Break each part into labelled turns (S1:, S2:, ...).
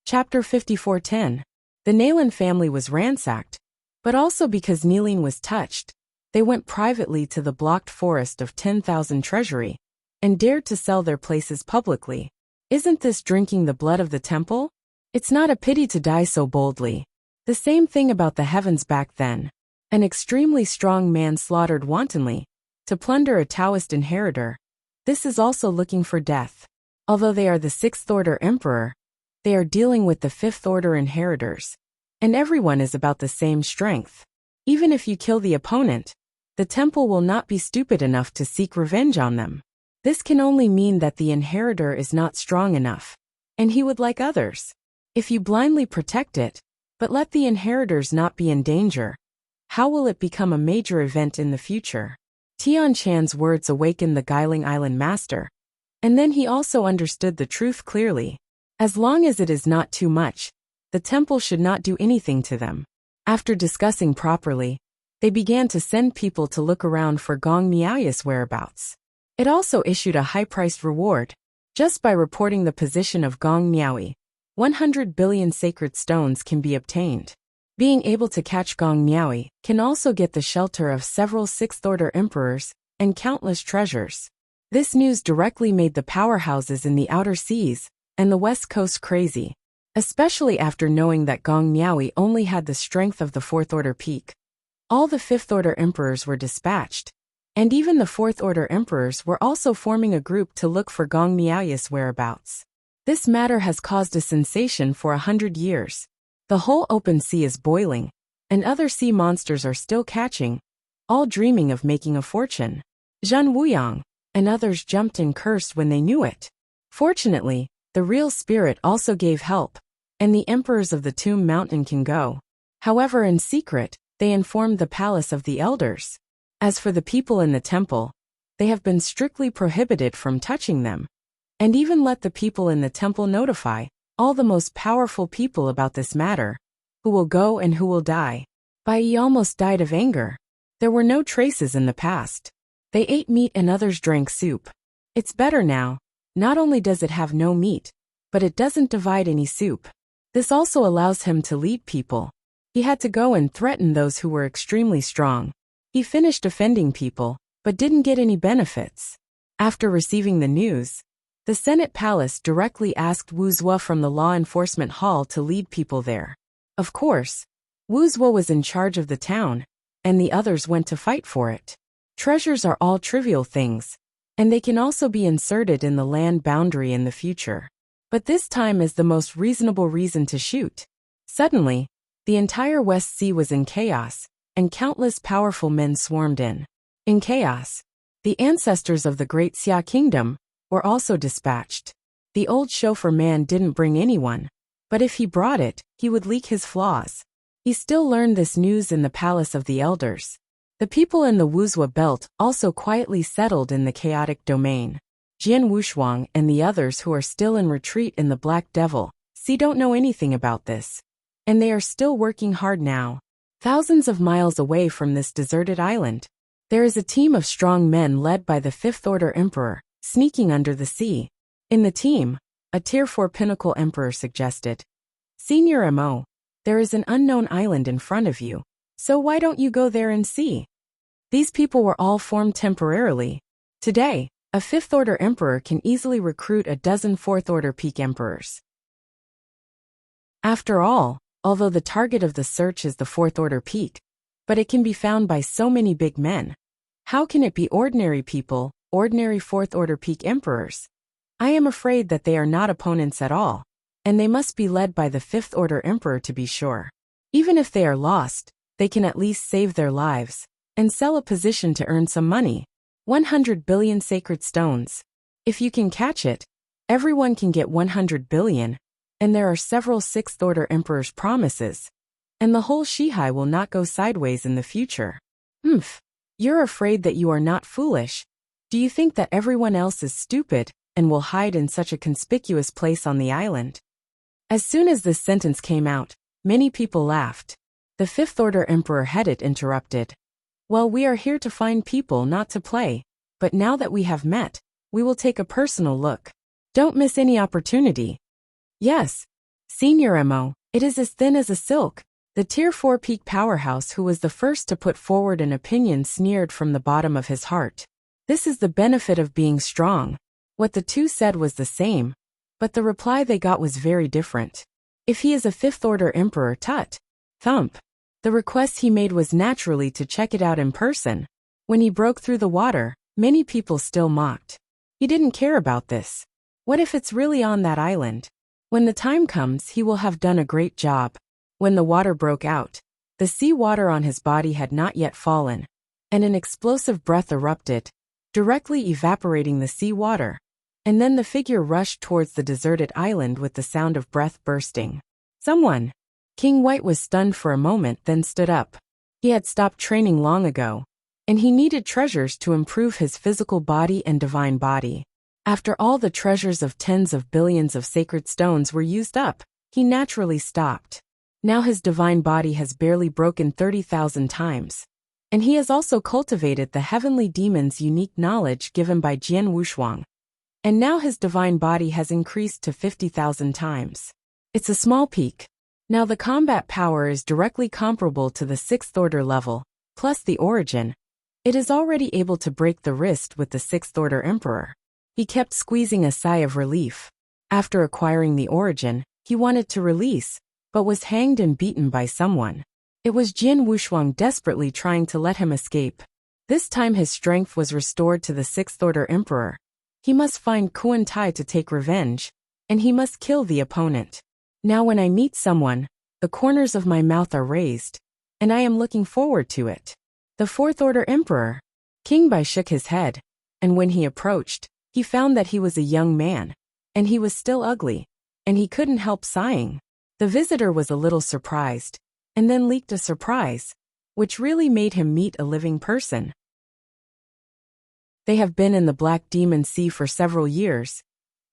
S1: Chapter 54:10. The Nalin family was ransacked, but also because Nilin was touched, they went privately to the blocked forest of 10,000 treasury and dared to sell their places publicly. Isn't this drinking the blood of the temple? It's not a pity to die so boldly. The same thing about the heavens back then. An extremely strong man slaughtered wantonly to plunder a Taoist inheritor. This is also looking for death. Although they are the sixth order emperor, they are dealing with the fifth order inheritors. And everyone is about the same strength. Even if you kill the opponent, the temple will not be stupid enough to seek revenge on them. This can only mean that the inheritor is not strong enough, and he would like others. If you blindly protect it, but let the inheritors not be in danger, how will it become a major event in the future? Tian Chan's words awakened the Guiling Island master, and then he also understood the truth clearly. As long as it is not too much, the temple should not do anything to them. After discussing properly, they began to send people to look around for Gong Miaoya's whereabouts. It also issued a high-priced reward. Just by reporting the position of Gong Miaoya, 100 billion sacred stones can be obtained. Being able to catch Gong Miaoya can also get the shelter of several sixth-order emperors and countless treasures. This news directly made the powerhouses in the outer seas and the west coast crazy, especially after knowing that Gong Miaoya only had the strength of the fourth-order peak. All the fifth-order emperors were dispatched, and even the fourth-order emperors were also forming a group to look for Gong Miaoya's whereabouts. This matter has caused a sensation for 100 years. The whole open sea is boiling, and other sea monsters are still catching, all dreaming of making a fortune. Zhen Wuyang and others jumped and cursed when they knew it. Fortunately, the real spirit also gave help, and the emperors of the Tomb Mountain can go. However, in secret, they informed the palace of the elders. As for the people in the temple, they have been strictly prohibited from touching them. And even let the people in the temple notify all the most powerful people about this matter, who will go and who will die. Bai Yi almost died of anger. There were no traces in the past. They ate meat and others drank soup. It's better now. Not only does it have no meat, but it doesn't divide any soup. This also allows him to lead people. He had to go and threaten those who were extremely strong. He finished offending people, but didn't get any benefits. After receiving the news, the Senate Palace directly asked Wuxia from the Law Enforcement Hall to lead people there. Of course, Wuxia was in charge of the town, and the others went to fight for it. Treasures are all trivial things, and they can also be inserted in the land boundary in the future. But this time is the most reasonable reason to shoot. Suddenly, the entire West Sea was in chaos, and countless powerful men swarmed in. In chaos, the ancestors of the Great Xia Kingdom were also dispatched. The old chauffeur man didn't bring anyone, but if he brought it, he would leak his flaws. He still learned this news in the palace of the elders. The people in the Wuxia belt also quietly settled in the chaotic domain. Jian Wushuang and the others who are still in retreat in the Black Devil Sea don't know anything about this. And they are still working hard now. Thousands of miles away from this deserted island, there is a team of strong men led by the Fifth Order Emperor, sneaking under the sea. In the team, a Tier 4 Pinnacle Emperor suggested, "Senior MO, there is an unknown island in front of you, so why don't you go there and see?" These people were all formed temporarily. Today, a Fifth Order Emperor can easily recruit a dozen Fourth Order Peak Emperors. After all, although the target of the search is the Fourth Order Peak, but it can be found by so many big men. How can it be ordinary people, ordinary Fourth Order Peak Emperors? I am afraid that they are not opponents at all, and they must be led by the Fifth Order Emperor to be sure. Even if they are lost, they can at least save their lives and sell a position to earn some money. 100 billion sacred stones. If you can catch it, everyone can get 100 billion, and there are several Sixth Order Emperors' promises, and the whole Shihai will not go sideways in the future. You're afraid that you are not foolish. Do you think that everyone else is stupid and will hide in such a conspicuous place on the island? As soon as this sentence came out, many people laughed. The Fifth Order Emperor Hedit interrupted. "Well, we are here to find people, not to play, but now that we have met, we will take a personal look. Don't miss any opportunity." "Yes. Senior MO, it is as thin as a silk. The Tier 4 peak powerhouse who was the first to put forward an opinion sneered from the bottom of his heart. This is the benefit of being strong. What the two said was the same, but the reply they got was very different. If he is a fifth-order emperor, tut. Thump. The request he made was naturally to check it out in person. When he broke through the water, many people still mocked. He didn't care about this. What if it's really on that island? When the time comes, he will have done a great job. When the water broke out, the sea water on his body had not yet fallen, and an explosive breath erupted, directly evaporating the sea water. And then the figure rushed towards the deserted island with the sound of breath bursting. Someone. King White was stunned for a moment, then stood up. He had stopped training long ago, and he needed treasures to improve his physical body and divine body. After all the treasures of tens of billions of sacred stones were used up, he naturally stopped. Now his divine body has barely broken 30,000 times. And he has also cultivated the heavenly demon's unique knowledge given by Jian Wushuang. And now his divine body has increased to 50,000 times. It's a small peak. Now the combat power is directly comparable to the 6th order level, plus the origin. It is already able to break the wrist with the 6th order emperor. He kept squeezing a sigh of relief. After acquiring the origin, he wanted to release, but was hanged and beaten by someone. It was Jian Wushuang desperately trying to let him escape. This time his strength was restored to the 6th order emperor. He must find Kuan Tai to take revenge, and he must kill the opponent. Now when I meet someone, the corners of my mouth are raised, and I am looking forward to it. The 4th order emperor. King Bai shook his head, and when he approached, he found that he was a young man, and he was still ugly, and he couldn't help sighing. The visitor was a little surprised, and then leaked a surprise, which really made him meet a living person. They have been in the Black Demon Sea for several years,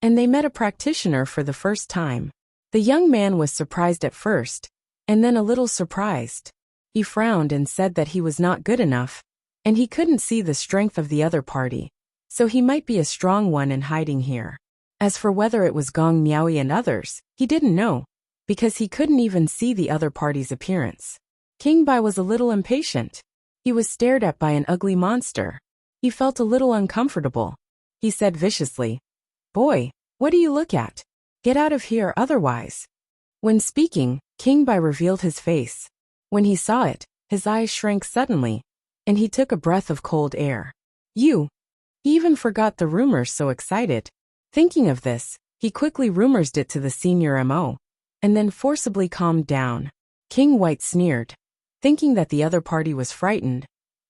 S1: and they met a practitioner for the first time. The young man was surprised at first, and then a little surprised. He frowned and said that he was not good enough, and he couldn't see the strength of the other party, so he might be a strong one in hiding here. As for whether it was Gong Miaoyi and others, he didn't know, because he couldn't even see the other party's appearance. King Bai was a little impatient. He was stared at by an ugly monster. He felt a little uncomfortable. He said viciously, "Boy, what do you look at? Get out of here otherwise." When speaking, King Bai revealed his face. When he saw it, his eyes shrank suddenly, and he took a breath of cold air. You! He even forgot the rumors, so excited. Thinking of this, he quickly rumorsed it to the senior MO, and then forcibly calmed down. King White sneered, thinking that the other party was frightened,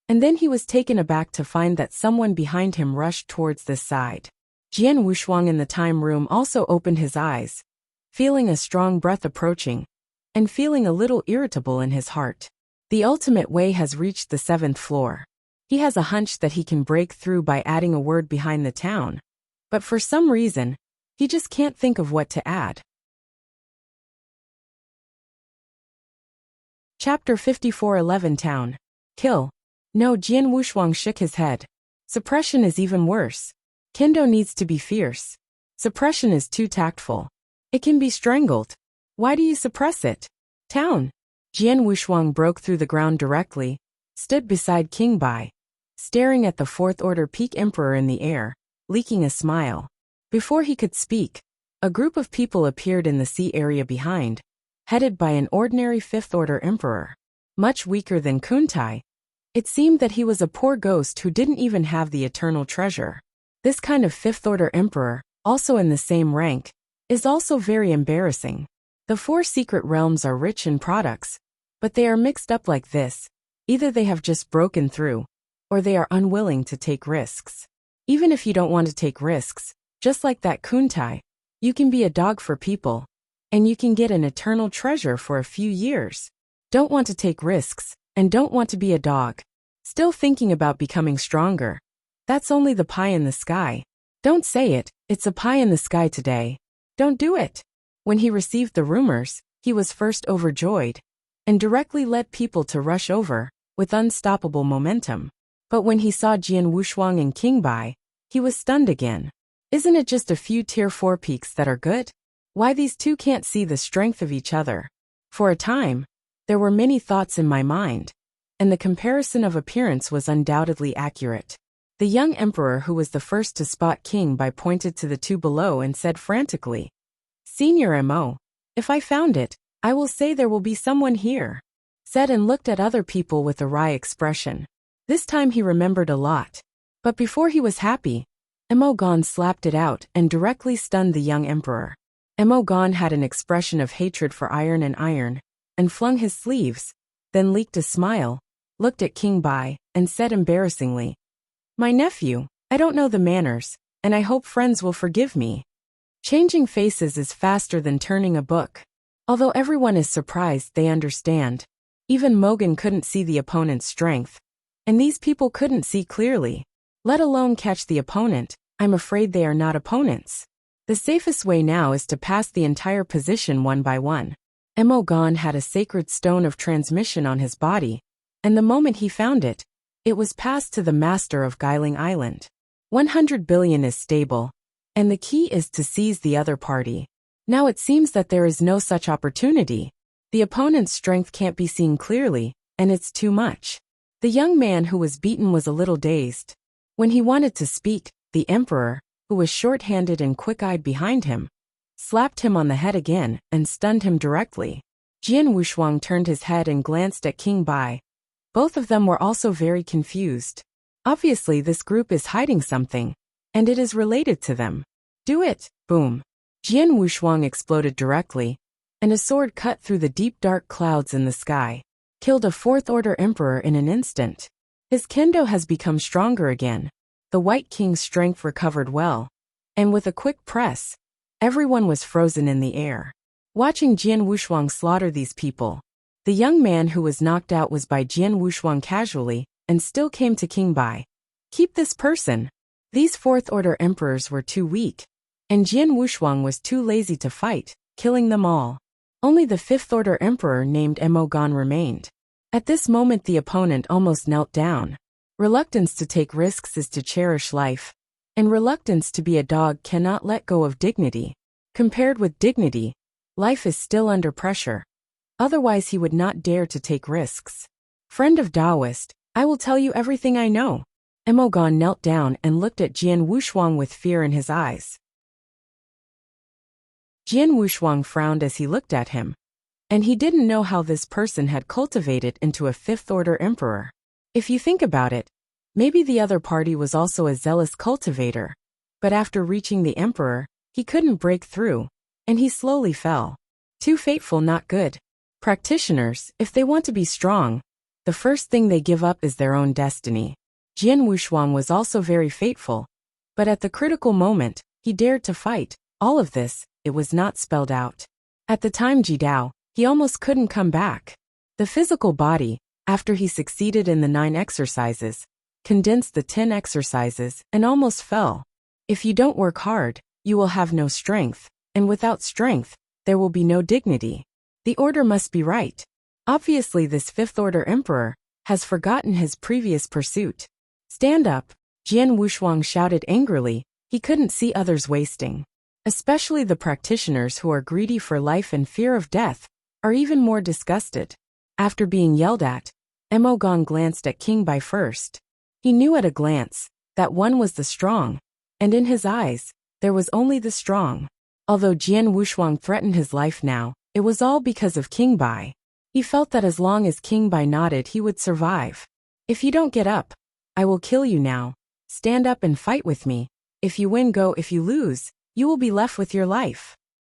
S1: and then he was taken aback to find that someone behind him rushed towards this side. Jian Wushuang in the time room also opened his eyes, feeling a strong breath approaching, and feeling a little irritable in his heart. The ultimate way has reached the 7th floor. He has a hunch that he can break through by adding a word behind the town, but for some reason, he just can't think of what to add. Chapter 54:11 Town. Kill. No, Jian Wushuang shook his head. Suppression is even worse. Kendo needs to be fierce. Suppression is too tactful. It can be strangled. Why do you suppress it? Town. Jian Wushuang broke through the ground directly, stood beside King Bai, staring at the 4th order peak emperor in the air, leaking a smile. Before he could speak, a group of people appeared in the sea area behind, headed by an ordinary 5th order emperor. Much weaker than Kuntai. It seemed that he was a poor ghost who didn't even have the eternal treasure. This kind of 5th order emperor, also in the same rank, is also very embarrassing. The 4 secret realms are rich in products, but they are mixed up like this. Either they have just broken through, or they are unwilling to take risks. Even if you don't want to take risks, just like that Kuntai, you can be a dog for people, and you can get an eternal treasure for a few years. Don't want to take risks, and don't want to be a dog. Still thinking about becoming stronger. That's only the pie in the sky. Don't say it, it's a pie in the sky today. Don't do it. When he received the rumors, he was first overjoyed, and directly led people to rush over, with unstoppable momentum. But when he saw Jian Wushuang and King Bai, he was stunned again. Isn't it just a few tier 4 peaks that are good? Why these two can't see the strength of each other. For a time, there were many thoughts in my mind, and the comparison of appearance was undoubtedly accurate. The young emperor who was the first to spot King Bai pointed to the two below and said frantically, "Senior Mo, if I found it, I will say there will be someone here," said and looked at other people with a wry expression. This time he remembered a lot. But before he was happy, Emogon slapped it out and directly stunned the young emperor. Emogon had an expression of hatred for iron and flung his sleeves, then leaked a smile, looked at King Bai, and said embarrassingly, "My nephew, I don't know the manners, and I hope friends will forgive me." Changing faces is faster than turning a book. Although everyone is surprised, they understand. Even Mogan couldn't see the opponent's strength. And these people couldn't see clearly, let alone catch the opponent. I'm afraid they are not opponents. The safest way now is to pass the entire position one by one. Emogon had a sacred stone of transmission on his body, and the moment he found it, it was passed to the master of Guiling Island. 100 billion is stable, and the key is to seize the other party. Now it seems that there is no such opportunity. The opponent's strength can't be seen clearly, and it's too much. The young man who was beaten was a little dazed. When he wanted to speak, the emperor, who was short-handed and quick-eyed behind him, slapped him on the head again and stunned him directly. Jian Wushuang turned his head and glanced at King Bai. Both of them were also very confused. Obviously this group is hiding something, and it is related to them. "Do it!" Boom. Jian Wushuang exploded directly, and a sword cut through the deep dark clouds in the sky, killed a fourth-order emperor in an instant. His kendo has become stronger again. The White King's strength recovered well, and with a quick press, everyone was frozen in the air. Watching Jian Wushuang slaughter these people, the young man who was knocked out was by Jian Wushuang casually, and still came to King Bai. "Keep this person." These fourth-order emperors were too weak, and Jian Wushuang was too lazy to fight, killing them all. Only the fifth-order emperor named Emogon remained. At this moment the opponent almost knelt down. Reluctance to take risks is to cherish life, and reluctance to be a dog cannot let go of dignity. Compared with dignity, life is still under pressure. Otherwise he would not dare to take risks. "Friend of Taoist, I will tell you everything I know." Emogon knelt down and looked at Jian Wushuang with fear in his eyes. Jian Wushuang frowned as he looked at him, and he didn't know how this person had cultivated into a fifth-order emperor. If you think about it, maybe the other party was also a zealous cultivator, but after reaching the emperor, he couldn't break through, and he slowly fell. Too fateful, not good. Practitioners, if they want to be strong, the first thing they give up is their own destiny. Jian Wushuang was also very fateful, but at the critical moment, he dared to fight. All of this, it was not spelled out. At the time Jidao, he almost couldn't come back. The physical body, after he succeeded in the 9 exercises, condensed the 10 exercises and almost fell. If you don't work hard, you will have no strength, and without strength, there will be no dignity. The order must be right. Obviously this fifth-order emperor has forgotten his previous pursuit. "Stand up!" Jian Wushuang shouted angrily. He couldn't see others wasting. Especially the practitioners who are greedy for life and fear of death are even more disgusted. After being yelled at, Emogon glanced at King Bai first. He knew at a glance that one was the strong, and in his eyes, there was only the strong. Although Jian Wushuang threatened his life now, it was all because of King Bai. He felt that as long as King Bai nodded, he would survive. "If you don't get up, I will kill you now. Stand up and fight with me. If you win, go. If you lose, you will be left with your life."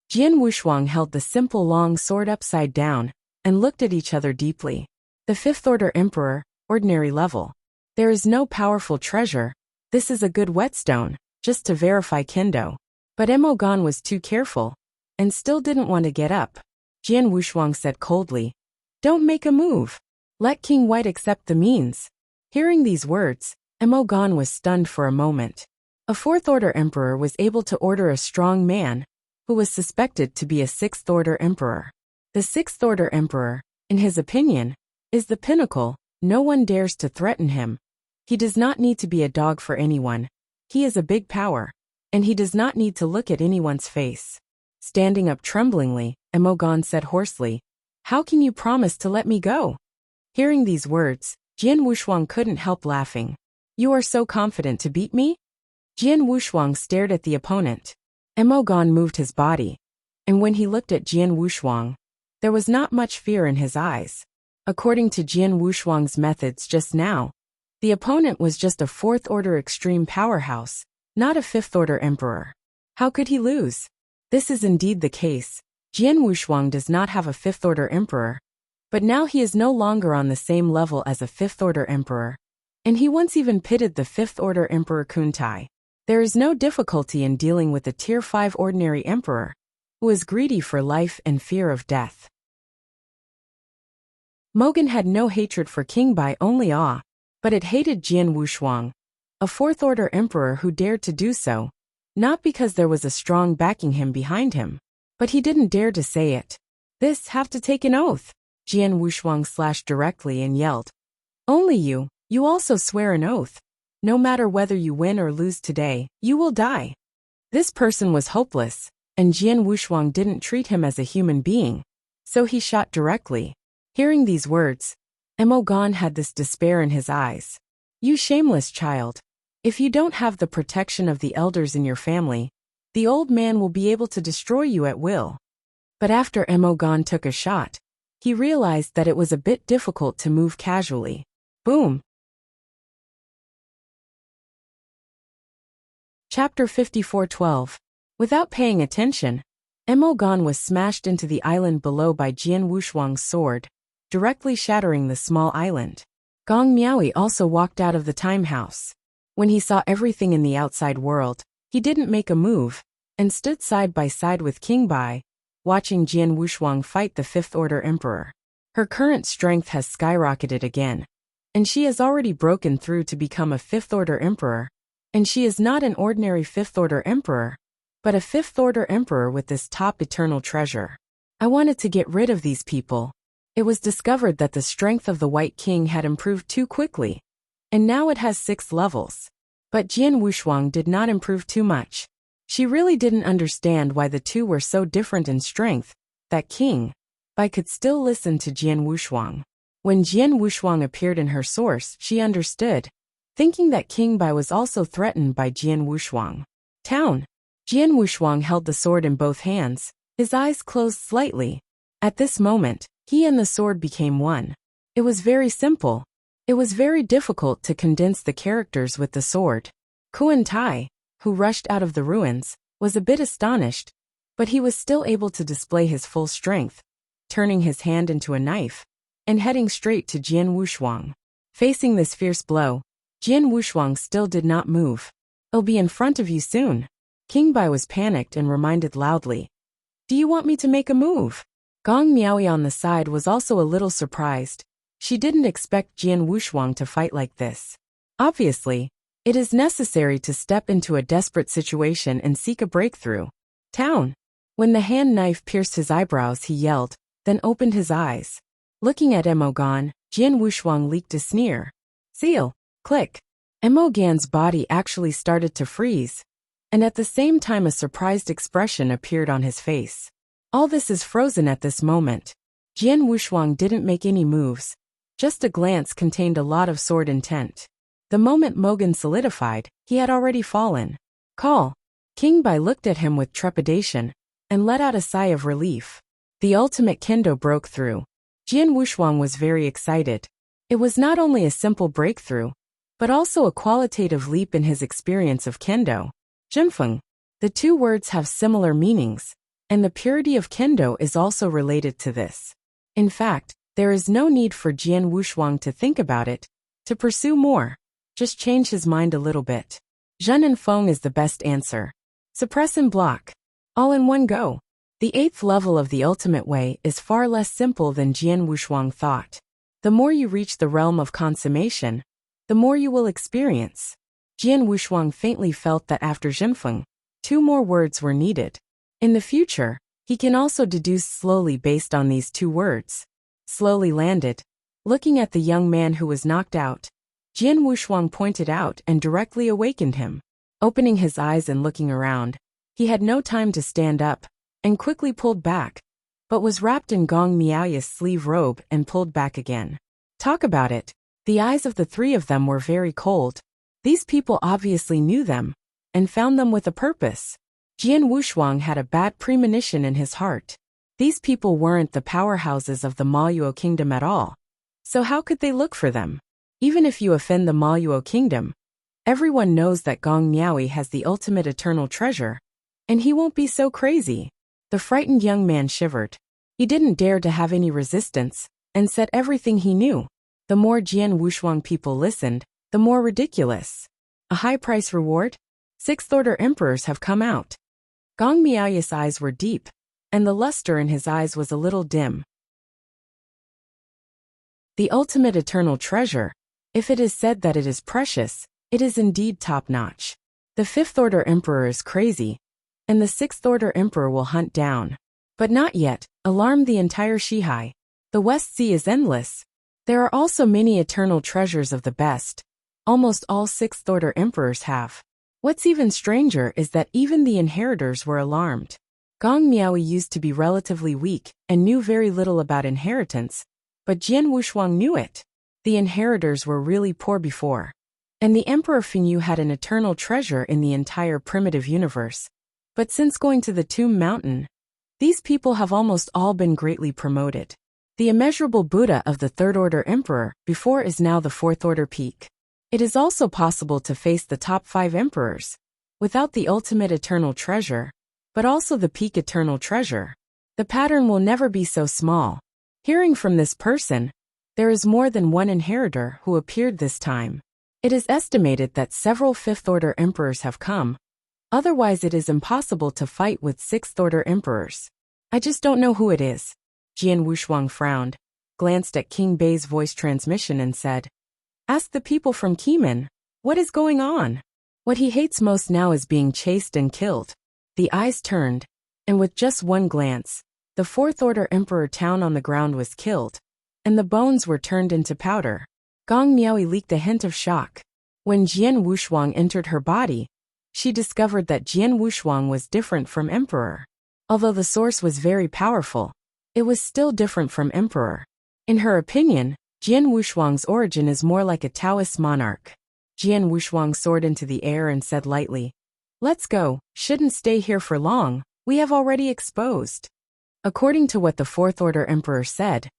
S1: Jian Wushuang held the simple long sword upside down and looked at each other deeply. The fifth-order emperor, ordinary level. There is no powerful treasure. This is a good whetstone, just to verify kendo. But Emogon was too careful, and still didn't want to get up. Jian Wushuang said coldly, "Don't make a move. Let King White accept the means." Hearing these words, Emogon was stunned for a moment. A fourth-order emperor was able to order a strong man, who was suspected to be a sixth-order emperor. The sixth-order emperor, in his opinion, is the pinnacle. No one dares to threaten him. He does not need to be a dog for anyone. He is a big power, and he does not need to look at anyone's face. Standing up tremblingly, Emogon said hoarsely, "How can you promise to let me go?" Hearing these words, Jian Wushuang couldn't help laughing. "You are so confident to beat me?" Jian Wushuang stared at the opponent. Emogon moved his body, and when he looked at Jian Wushuang, there was not much fear in his eyes. According to Jian Wushuang's methods just now, the opponent was just a fourth-order extreme powerhouse, not a fifth-order emperor. How could he lose? This is indeed the case. Jian Wushuang does not have a fifth-order emperor, but now he is no longer on the same level as a fifth-order emperor, and he once even pitted the fifth-order emperor Kuntai. There is no difficulty in dealing with a Tier 5 ordinary emperor, who is greedy for life and fear of death. Mogan had no hatred for King Bai, only awe, but it hated Jian Wushuang, a fourth-order emperor who dared to do so, not because there was a strong backing him behind him, but he didn't dare to say it. "This have to take an oath." Jian Wushuang slashed directly and yelled, "Only you also swear an oath. No matter whether you win or lose today, you will die." This person was hopeless, and Jian Wushuang didn't treat him as a human being, so he shot directly. Hearing these words, Emogon had this despair in his eyes. "You shameless child. If you don't have the protection of the elders in your family, the old man will be able to destroy you at will." But after Emogon took a shot, he realized that it was a bit difficult to move casually. Boom! Chapter 54:12. Without paying attention, Emogon was smashed into the island below by Jian Wushuang's sword, directly shattering the small island. Gong Miaoi also walked out of the time house. When he saw everything in the outside world, he didn't make a move, and stood side by side with King Bai, watching Jian Wushuang fight the fifth-order emperor. Her current strength has skyrocketed again, and she has already broken through to become a fifth-order emperor, and she is not an ordinary fifth-order emperor, but a fifth-order emperor with this top eternal treasure. I wanted to get rid of these people. It was discovered that the strength of the White King had improved too quickly, and now it has 6 levels. But Jian Wushuang did not improve too much. She really didn't understand why the two were so different in strength, that King Bai could still listen to Jian Wushuang. When Jian Wushuang appeared in her source, she understood, thinking that King Bai was also threatened by Jian Wushuang. Town. Jian Wushuang held the sword in both hands, his eyes closed slightly. At this moment, he and the sword became one. It was very simple. It was very difficult to condense the characters with the sword. Kuan Tai, who rushed out of the ruins, was a bit astonished, but he was still able to display his full strength, turning his hand into a knife, and heading straight to Jian Wushuang. Facing this fierce blow, Jian Wushuang still did not move. "I'll be in front of you soon." King Bai was panicked and reminded loudly, "Do you want me to make a move?" Gong Miaoi on the side was also a little surprised. She didn't expect Jian Wushuang to fight like this. Obviously, it is necessary to step into a desperate situation and seek a breakthrough. Town. When the hand knife pierced his eyebrows, he yelled, then opened his eyes. Looking at Emogon, Jian Wushuang leaked a sneer. Seal. Click. Emogon's body actually started to freeze, and at the same time a surprised expression appeared on his face. All this is frozen at this moment. Jian Wushuang didn't make any moves. Just a glance contained a lot of sword intent. The moment Mogan solidified, he had already fallen. Call. King Bai looked at him with trepidation, and let out a sigh of relief. The ultimate kendo broke through. Jian Wushuang was very excited. It was not only a simple breakthrough, but also a qualitative leap in his experience of kendo. Jinfeng. The two words have similar meanings, and the purity of kendo is also related to this. In fact, there is no need for Jian Wushuang to think about it, to pursue more. Just change his mind a little bit. Zhen and Feng is the best answer. Suppress and block. All in one go. The 8th level of the ultimate way is far less simple than Jian Wushuang thought. The more you reach the realm of consummation, the more you will experience. Jian Wushuang faintly felt that after Jinfeng, 2 more words were needed. In the future, he can also deduce slowly based on these 2 words. Slowly landed. Looking at the young man who was knocked out, Jian Wushuang pointed out and directly awakened him. Opening his eyes and looking around, he had no time to stand up, and quickly pulled back, but was wrapped in Gong Miaoya's sleeve robe and pulled back again. Talk about it. The eyes of the three of them were very cold. These people obviously knew them, and found them with a purpose. Jian Wushuang had a bad premonition in his heart. These people weren't the powerhouses of the Maluo kingdom at all. So how could they look for them? Even if you offend the Maluo kingdom, everyone knows that Gong Miaoyi has the ultimate eternal treasure, and he won't be so crazy. The frightened young man shivered. He didn't dare to have any resistance, and said everything he knew. The more Jian Wushuang people listened, the more ridiculous. A high price reward? Sixth-order emperors have come out. Gong Miaoya's eyes were deep, and the luster in his eyes was a little dim. The ultimate eternal treasure, if it is said that it is precious, it is indeed top-notch. The fifth-order emperor is crazy, and the sixth-order emperor will hunt down. But not yet, alarm the entire Shihai. The West Sea is endless. There are also many eternal treasures of the best. Almost all sixth-order emperors have. What's even stranger is that even the inheritors were alarmed. Gong Miaoyi used to be relatively weak and knew very little about inheritance, but Jian Wushuang knew it. The inheritors were really poor before. And the Emperor Fengyu had an eternal treasure in the entire primitive universe. But since going to the Tomb Mountain, these people have almost all been greatly promoted. The immeasurable Buddha of the third-order emperor before is now the fourth-order peak. It is also possible to face the top 5 emperors, without the ultimate eternal treasure, but also the peak eternal treasure. The pattern will never be so small. Hearing from this person, there is more than one inheritor who appeared this time. It is estimated that several fifth-order emperors have come, otherwise it is impossible to fight with sixth-order emperors. I just don't know who it is. Jian Wushuang frowned, glanced at King Bei's voice transmission and said, "Ask the people from Kimen, what is going on?" What he hates most now is being chased and killed. The eyes turned, and with just one glance, the fourth-order emperor town on the ground was killed, and the bones were turned into powder. Gong Miaoyi leaked a hint of shock. When Jian Wushuang entered her body, she discovered that Jian Wushuang was different from emperor. Although the source was very powerful, it was still different from emperor. In her opinion, Jian Wushuang's origin is more like a Taoist monarch. Jian Wushuang soared into the air and said lightly, "Let's go, shouldn't stay here for long, we have already exposed." According to what the fourth-order emperor said,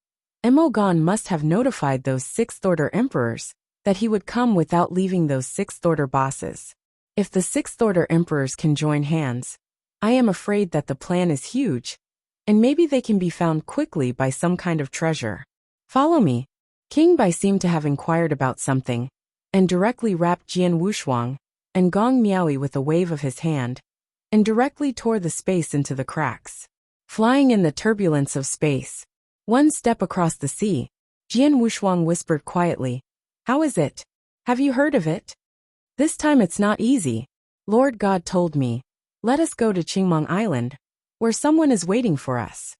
S1: Mo Gan must have notified those sixth-order emperors that he would come without leaving those sixth-order bosses. If the sixth-order emperors can join hands, I am afraid that the plan is huge, and maybe they can be found quickly by some kind of treasure. Follow me. King Bai seemed to have inquired about something, and directly wrapped Jian Wushuang and Gong Miaoyi with a wave of his hand, and directly tore the space into the cracks. Flying in the turbulence of space, one step across the sea, Jian Wushuang whispered quietly, "How is it? Have you heard of it? This time it's not easy. Lord God told me, let us go to Qingmong Island, where someone is waiting for us."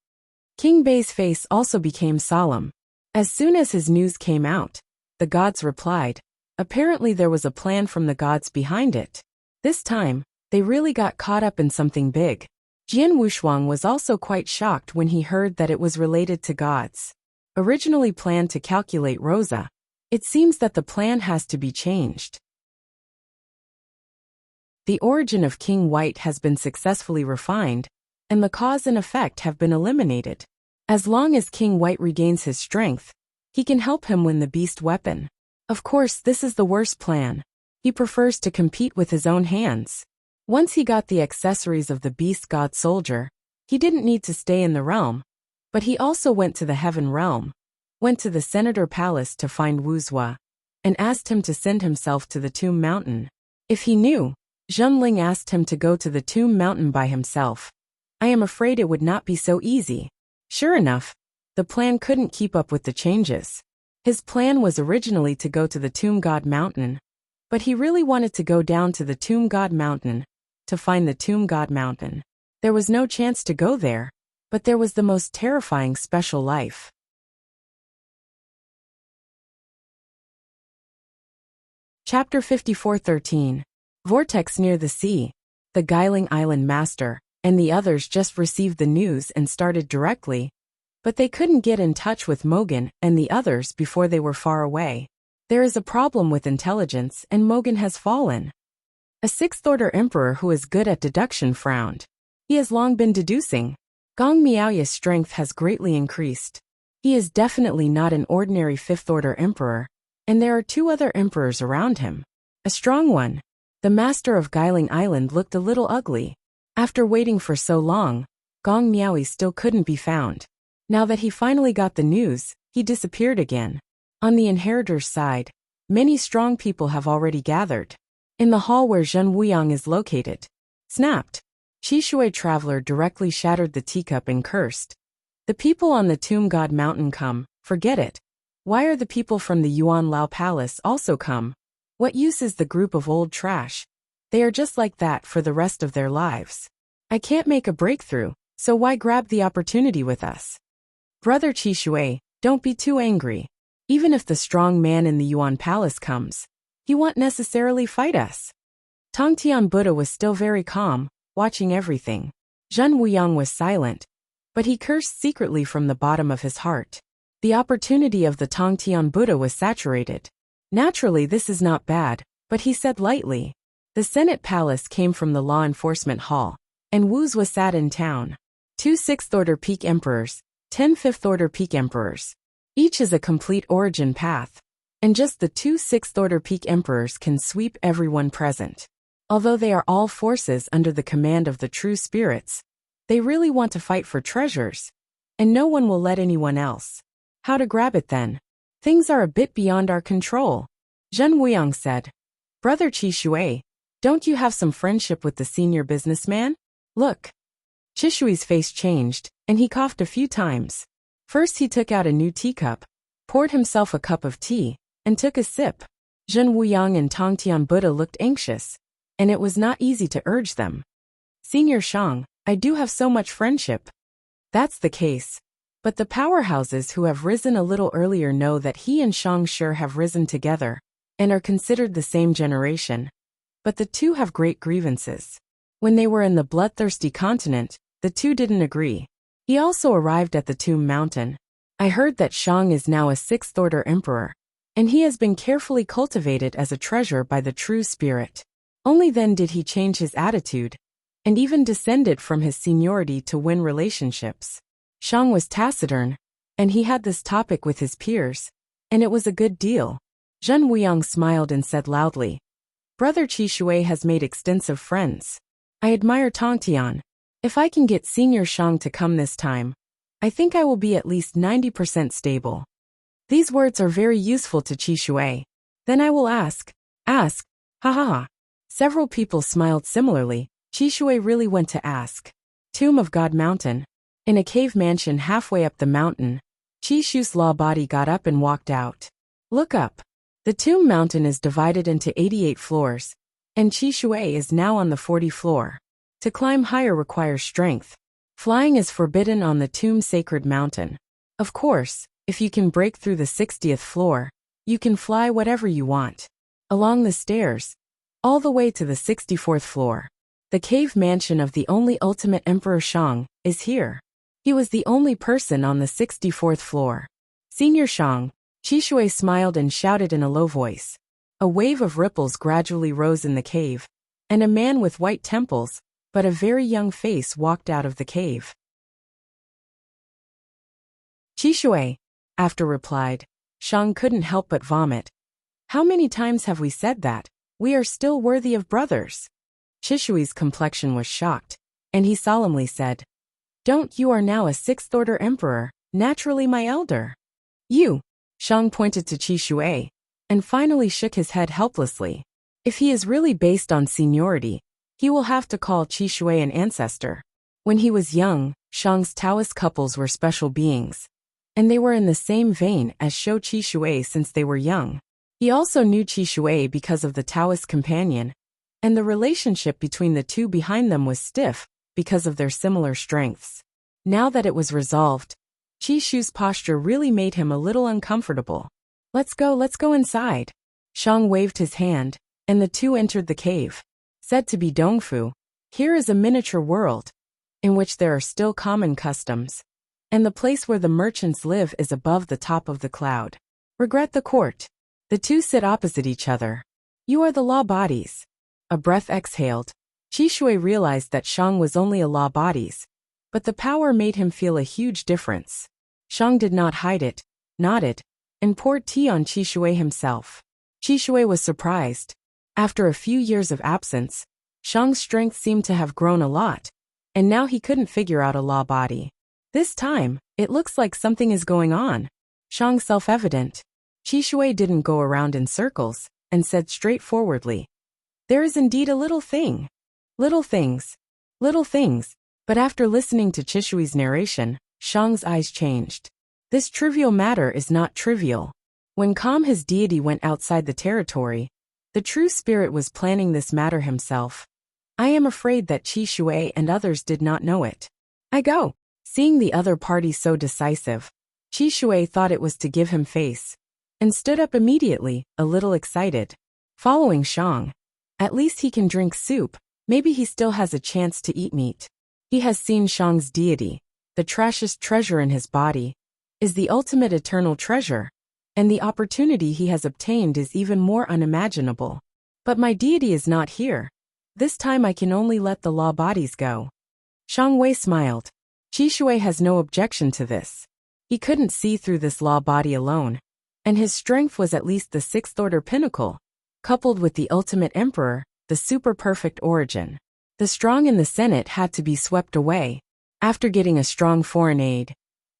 S1: King Bei's face also became solemn. As soon as his news came out, the gods replied. Apparently there was a plan from the gods behind it. This time, they really got caught up in something big. Jian Wushuang was also quite shocked when he heard that it was related to gods. Originally planned to calculate Rosa, it seems that the plan has to be changed. The origin of King White has been successfully refined, and the cause and effect have been eliminated. As long as King White regains his strength, he can help him win the beast weapon. Of course, this is the worst plan. He prefers to compete with his own hands. Once he got the accessories of the beast god soldier, he didn't need to stay in the realm, but he also went to the heaven realm, went to the senator palace to find Wuxia, and asked him to send himself to the Tomb Mountain. If he knew, Zhenling asked him to go to the Tomb Mountain by himself. I am afraid it would not be so easy. Sure enough, the plan couldn't keep up with the changes. His plan was originally to go to the Tomb God Mountain, but he really wanted to go down to the Tomb God Mountain to find the Tomb God Mountain. There was no chance to go there, but there was the most terrifying special life. Chapter 54:13. Vortex near the sea. The Guiling Island Master. and the others just received the news and started directly, but they couldn't get in touch with Mogan and the others before they were far away. There is a problem with intelligence and Mogan has fallen. A sixth-order emperor who is good at deduction frowned. He has long been deducing. Gong Miaoya's strength has greatly increased. He is definitely not an ordinary fifth-order emperor, and there are two other emperors around him. A strong one. The master of Guiling Island looked a little ugly. After waiting for so long, Gong Miaoy still couldn't be found. Now that he finally got the news, he disappeared again. On the inheritor's side, many strong people have already gathered. In the hall where Zhen Wuyang is located. Snapped. Qishui traveler directly shattered the teacup and cursed. The people on the Tomb God Mountain come, forget it. Why are the people from the Yuan Lao Palace also come? What use is the group of old trash? They are just like that for the rest of their lives. I can't make a breakthrough, so why grab the opportunity with us? Brother Qishui, don't be too angry. Even if the strong man in the Yuan Palace comes, he won't necessarily fight us. Tongtian Buddha was still very calm, watching everything. Zhen Wuyang was silent, but he cursed secretly from the bottom of his heart. The opportunity of the Tongtian Buddha was saturated. Naturally this is not bad, but he said lightly. The Senate Palace came from the Law Enforcement Hall, and Wu's was sat in town. 2 sixth-order peak emperors, 10 fifth-order peak emperors. Each is a complete origin path. And just the 2 sixth-order peak emperors can sweep everyone present. Although they are all forces under the command of the true spirits, they really want to fight for treasures. And no one will let anyone else. How to grab it then? Things are a bit beyond our control. Zhen Wuyang said. Brother Qishui, don't you have some friendship with the senior businessman? Look. Qishui's face changed, and he coughed a few times. First he took out a new teacup, poured himself a cup of tea, and took a sip. Zhen Wuyang and Tongtian Buddha looked anxious, and it was not easy to urge them. Senior Shang, I do have so much friendship. That's the case. But the powerhouses who have risen a little earlier know that he and Shang sure have risen together, and are considered the same generation. But the two have great grievances. When they were in the bloodthirsty continent, the two didn't agree. He also arrived at the Tomb Mountain. I heard that Shang is now a sixth-order emperor, and he has been carefully cultivated as a treasure by the true spirit. Only then did he change his attitude, and even descended from his seniority to win relationships. Shang was taciturn, and he had this topic with his peers, and it was a good deal. Zhen Wuyang smiled and said loudly, Brother Qishui has made extensive friends. I admire Tongtian. If I can get Senior Shang to come this time, I think I will be at least 90% stable. These words are very useful to Qishui. Then I will ask. Ha ha ha. Several people smiled similarly. Qishui really went to ask. Tomb of God Mountain. In a cave mansion halfway up the mountain, Qishu's law body got up and walked out. Look up. The Tomb Mountain is divided into 88 floors, and Qishui is now on the 40th floor. To climb higher requires strength. Flying is forbidden on the Tomb Sacred Mountain. Of course, if you can break through the 60th floor, you can fly whatever you want. Along the stairs, all the way to the 64th floor. The cave mansion of the only ultimate Emperor Shang is here. He was the only person on the 64th floor. Senior Shang, Qishui smiled and shouted in a low voice. A wave of ripples gradually rose in the cave, and a man with white temples, but a very young face walked out of the cave. Qishui, after replied. Shang couldn't help but vomit. How many times have we said that? We are still worthy of brothers. Qishui's complexion was shocked, and he solemnly said, Don't you are now a sixth-order emperor, naturally my elder. You. Shang pointed to Qishui, and finally shook his head helplessly. If he is really based on seniority, he will have to call Qishui an ancestor. When he was young, Shang's Taoist couples were special beings, and they were in the same vein as Shou Qishui since they were young. He also knew Qishui because of the Taoist companion, and the relationship between the two behind them was stiff because of their similar strengths. Now that it was resolved, Qishu's posture really made him a little uncomfortable. Let's go inside. Shang waved his hand, and the two entered the cave. Said to be Dongfu, here is a miniature world. in which there are still common customs, and the place where the merchants live is above the top of the cloud. Regret the court. The two sit opposite each other. You are the law bodies. A breath exhaled. Qi Shui realized that Shang was only a law bodies, but the power made him feel a huge difference. Shang did not hide it, nodded, and poured tea on Qi Shui himself. Qi Shui was surprised. After a few years of absence, Shang's strength seemed to have grown a lot, and now he couldn't figure out a law body. This time, it looks like something is going on. Shang's self-evident. Qi Shui didn't go around in circles, and said straightforwardly, "There is indeed a little thing. Little things. Little things." But after listening to Qi Shui's narration, Shang's eyes changed. This trivial matter is not trivial. When Kam, his deity, went outside the territory, the true spirit was planning this matter himself. I am afraid that Qi Shui and others did not know it. I go. Seeing the other party so decisive, Qi Shui thought it was to give him face, and stood up immediately, a little excited. Following Shang. At least he can drink soup, maybe he still has a chance to eat meat. He has seen Shang's deity, the trashiest treasure in his body, is the ultimate eternal treasure, and the opportunity he has obtained is even more unimaginable. But my deity is not here. This time I can only let the law bodies go. Shang Wei smiled. Qi Shui has no objection to this. He couldn't see through this law body alone, and his strength was at least the sixth-order pinnacle, coupled with the ultimate emperor, the super-perfect origin. The strong in the Senate had to be swept away. After getting a strong foreign aid,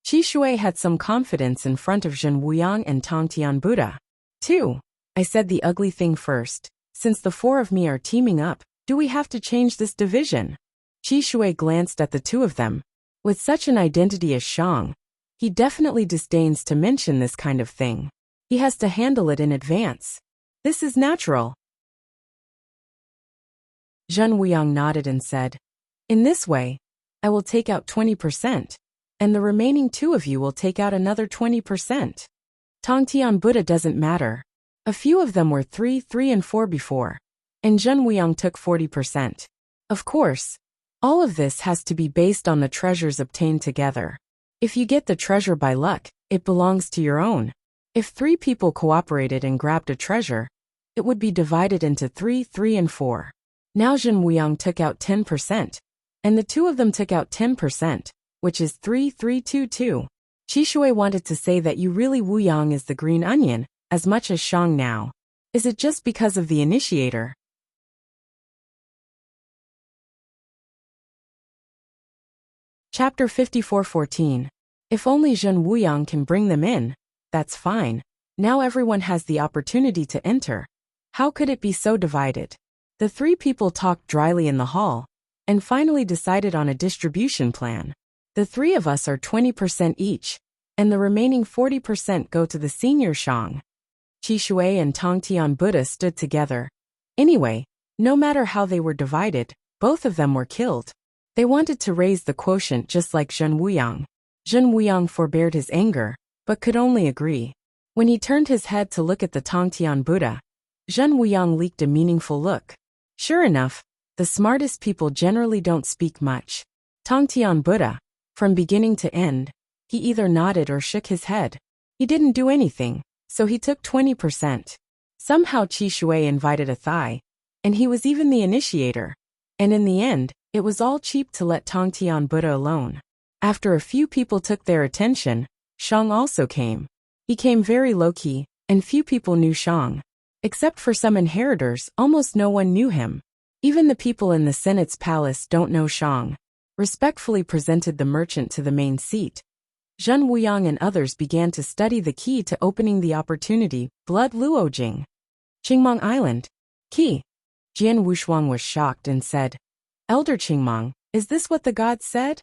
S1: Qi Shui had some confidence in front of Zhen Wuyang and Tang Tian Buddha. 2. I said the ugly thing first. Since the four of me are teaming up, do we have to change this division? Qi Shui glanced at the two of them. With such an identity as Shang, he definitely disdains to mention this kind of thing. He has to handle it in advance. This is natural. Zhen Wuyang nodded and said, "In this way, I will take out 20%, and the remaining two of you will take out another 20%. Tang Tian Buddha doesn't matter. A few of them were 3, 3 and 4 before, and Zhen Wuyang took 40%. Of course, all of this has to be based on the treasures obtained together. If you get the treasure by luck, it belongs to your own. If 3 people cooperated and grabbed a treasure, it would be divided into 3, 3 and 4. Now Zhen Wuyang took out 10%, and the two of them took out 10%, which is 3, 3, 2, 2. Qi Shui wanted to say that you really Wuyang is the green onion, as much as Shang now. Is it just because of the initiator? Chapter 54:14. If only Zhen Wuyang can bring them in, that's fine. Now everyone has the opportunity to enter. How could it be so divided? The 3 people talked dryly in the hall, and finally decided on a distribution plan. The 3 of us are 20% each, and the remaining 40% go to the senior Shang. Qi Shui and Tang Tian Buddha stood together. Anyway, no matter how they were divided, both of them were killed. They wanted to raise the quotient just like Zhen Wuyang. Zhen Wuyang forbeared his anger, but could only agree. When he turned his head to look at the Tang Tian Buddha, Zhen Wuyang leaked a meaningful look. Sure enough, the smartest people generally don't speak much. Tang Tian Buddha, from beginning to end, he either nodded or shook his head. He didn't do anything, so he took 20%. Somehow Qi Shui invited a thigh, and he was even the initiator. And in the end, it was all cheap to let Tang Tian Buddha alone. After a few people took their attention, Shang also came. He came very low-key, and few people knew Shang. Except for some inheritors, almost no one knew him. Even the people in the Senate's palace don't know Shang. Respectfully presented the merchant to the main seat. Zhen Wuyang and others began to study the key to opening the opportunity, Blood Luojing. Qingmang Island. Key. Jian Wushuang was shocked and said, "Elder Qingmang, is this what the gods said?"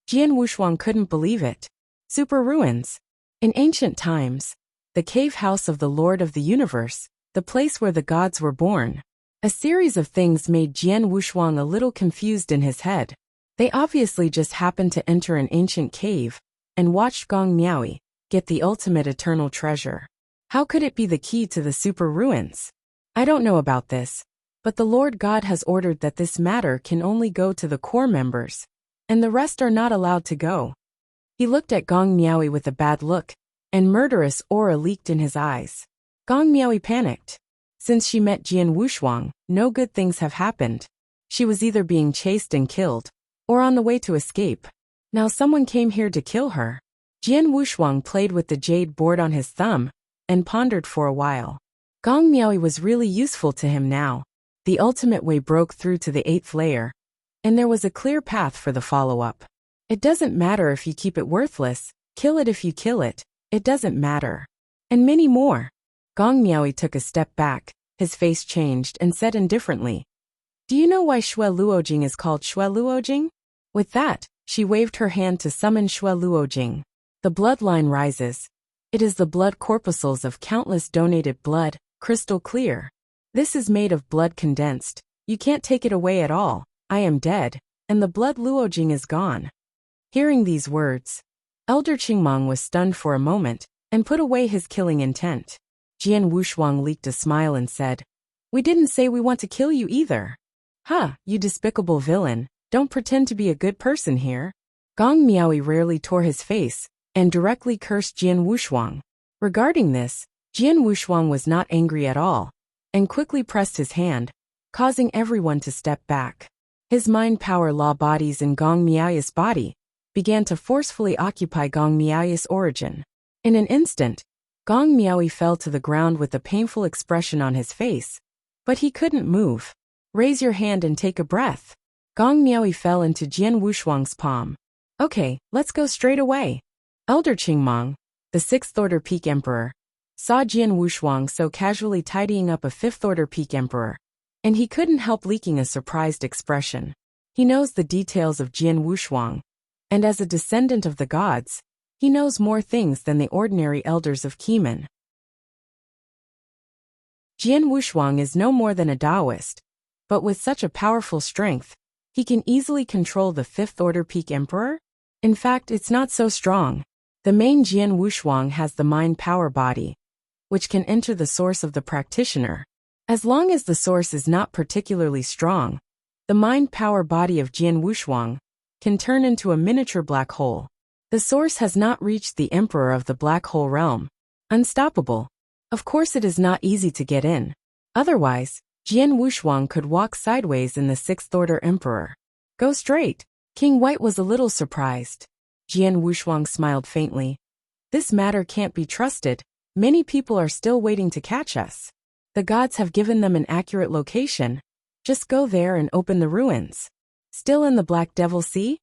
S1: Jian Wushuang couldn't believe it. Super ruins. In ancient times, the cave house of the Lord of the Universe, the place where the gods were born. A series of things made Jian Wushuang a little confused in his head. They obviously just happened to enter an ancient cave, and watched Gong Miaoi get the ultimate eternal treasure. How could it be the key to the super ruins? I don't know about this, but the Lord God has ordered that this matter can only go to the core members. and the rest are not allowed to go. He looked at Gong Miaoi with a bad look, and murderous aura leaked in his eyes. Gong Miaoi panicked. Since she met Jian Wushuang, no good things have happened. She was either being chased and killed, or on the way to escape. Now someone came here to kill her. Jian Wushuang played with the jade board on his thumb, and pondered for a while. Gong Miaoi was really useful to him now. The ultimate way broke through to the 8th layer, and there was a clear path for the follow-up. It doesn't matter if you keep it worthless, kill it if you kill it, it doesn't matter. And many more. Gong Miaoi took a step back, his face changed and said indifferently, "Do you know why Shui Luojing is called Shui Luojing?" With that, she waved her hand to summon Shui Luojing. The bloodline rises. It is the blood corpuscles of countless donated blood, crystal clear. This is made of blood condensed. You can't take it away at all. I am dead, and the blood Luojing is gone. Hearing these words, Elder Qingmong was stunned for a moment, and put away his killing intent. Jian Wushuang leaked a smile and said, "We didn't say we want to kill you either." "Ha, you despicable villain, don't pretend to be a good person here." Gong Miaoi rarely tore his face, and directly cursed Jian Wushuang. Regarding this, Jian Wushuang was not angry at all, and quickly pressed his hand, causing everyone to step back. His mind power law bodies in Gong Miaoi's body began to forcefully occupy Gong Miaoi's origin. In an instant, Gong Miaoi fell to the ground with a painful expression on his face, but he couldn't move. "Raise your hand and take a breath." Gong Miaoi fell into Jian Wushuang's palm. "Okay, let's go straight away." Elder Qingmong, the 6th-order Peak Emperor, saw Jian Wushuang so casually tidying up a 5th-order Peak Emperor, and he couldn't help leaking a surprised expression. He knows the details of Jian Wushuang, and as a descendant of the gods, he knows more things than the ordinary elders of Qimeng. Jian Wushuang is no more than a Taoist, but with such a powerful strength, he can easily control the 5th-order Peak Emperor? In fact, it's not so strong. The main Jian Wushuang has the mind power body, which can enter the source of the practitioner. As long as the source is not particularly strong, the mind power body of Jian Wushuang can turn into a miniature black hole. The source has not reached the emperor of the black hole realm. Unstoppable. Of course it is not easy to get in. Otherwise, Jian Wushuang could walk sideways in the 6th-order emperor. Go straight. King White was a little surprised. Jian Wushuang smiled faintly. This matter can't be trusted. Many people are still waiting to catch us. The gods have given them an accurate location. Just go there and open the ruins. Still in the Black Devil Sea?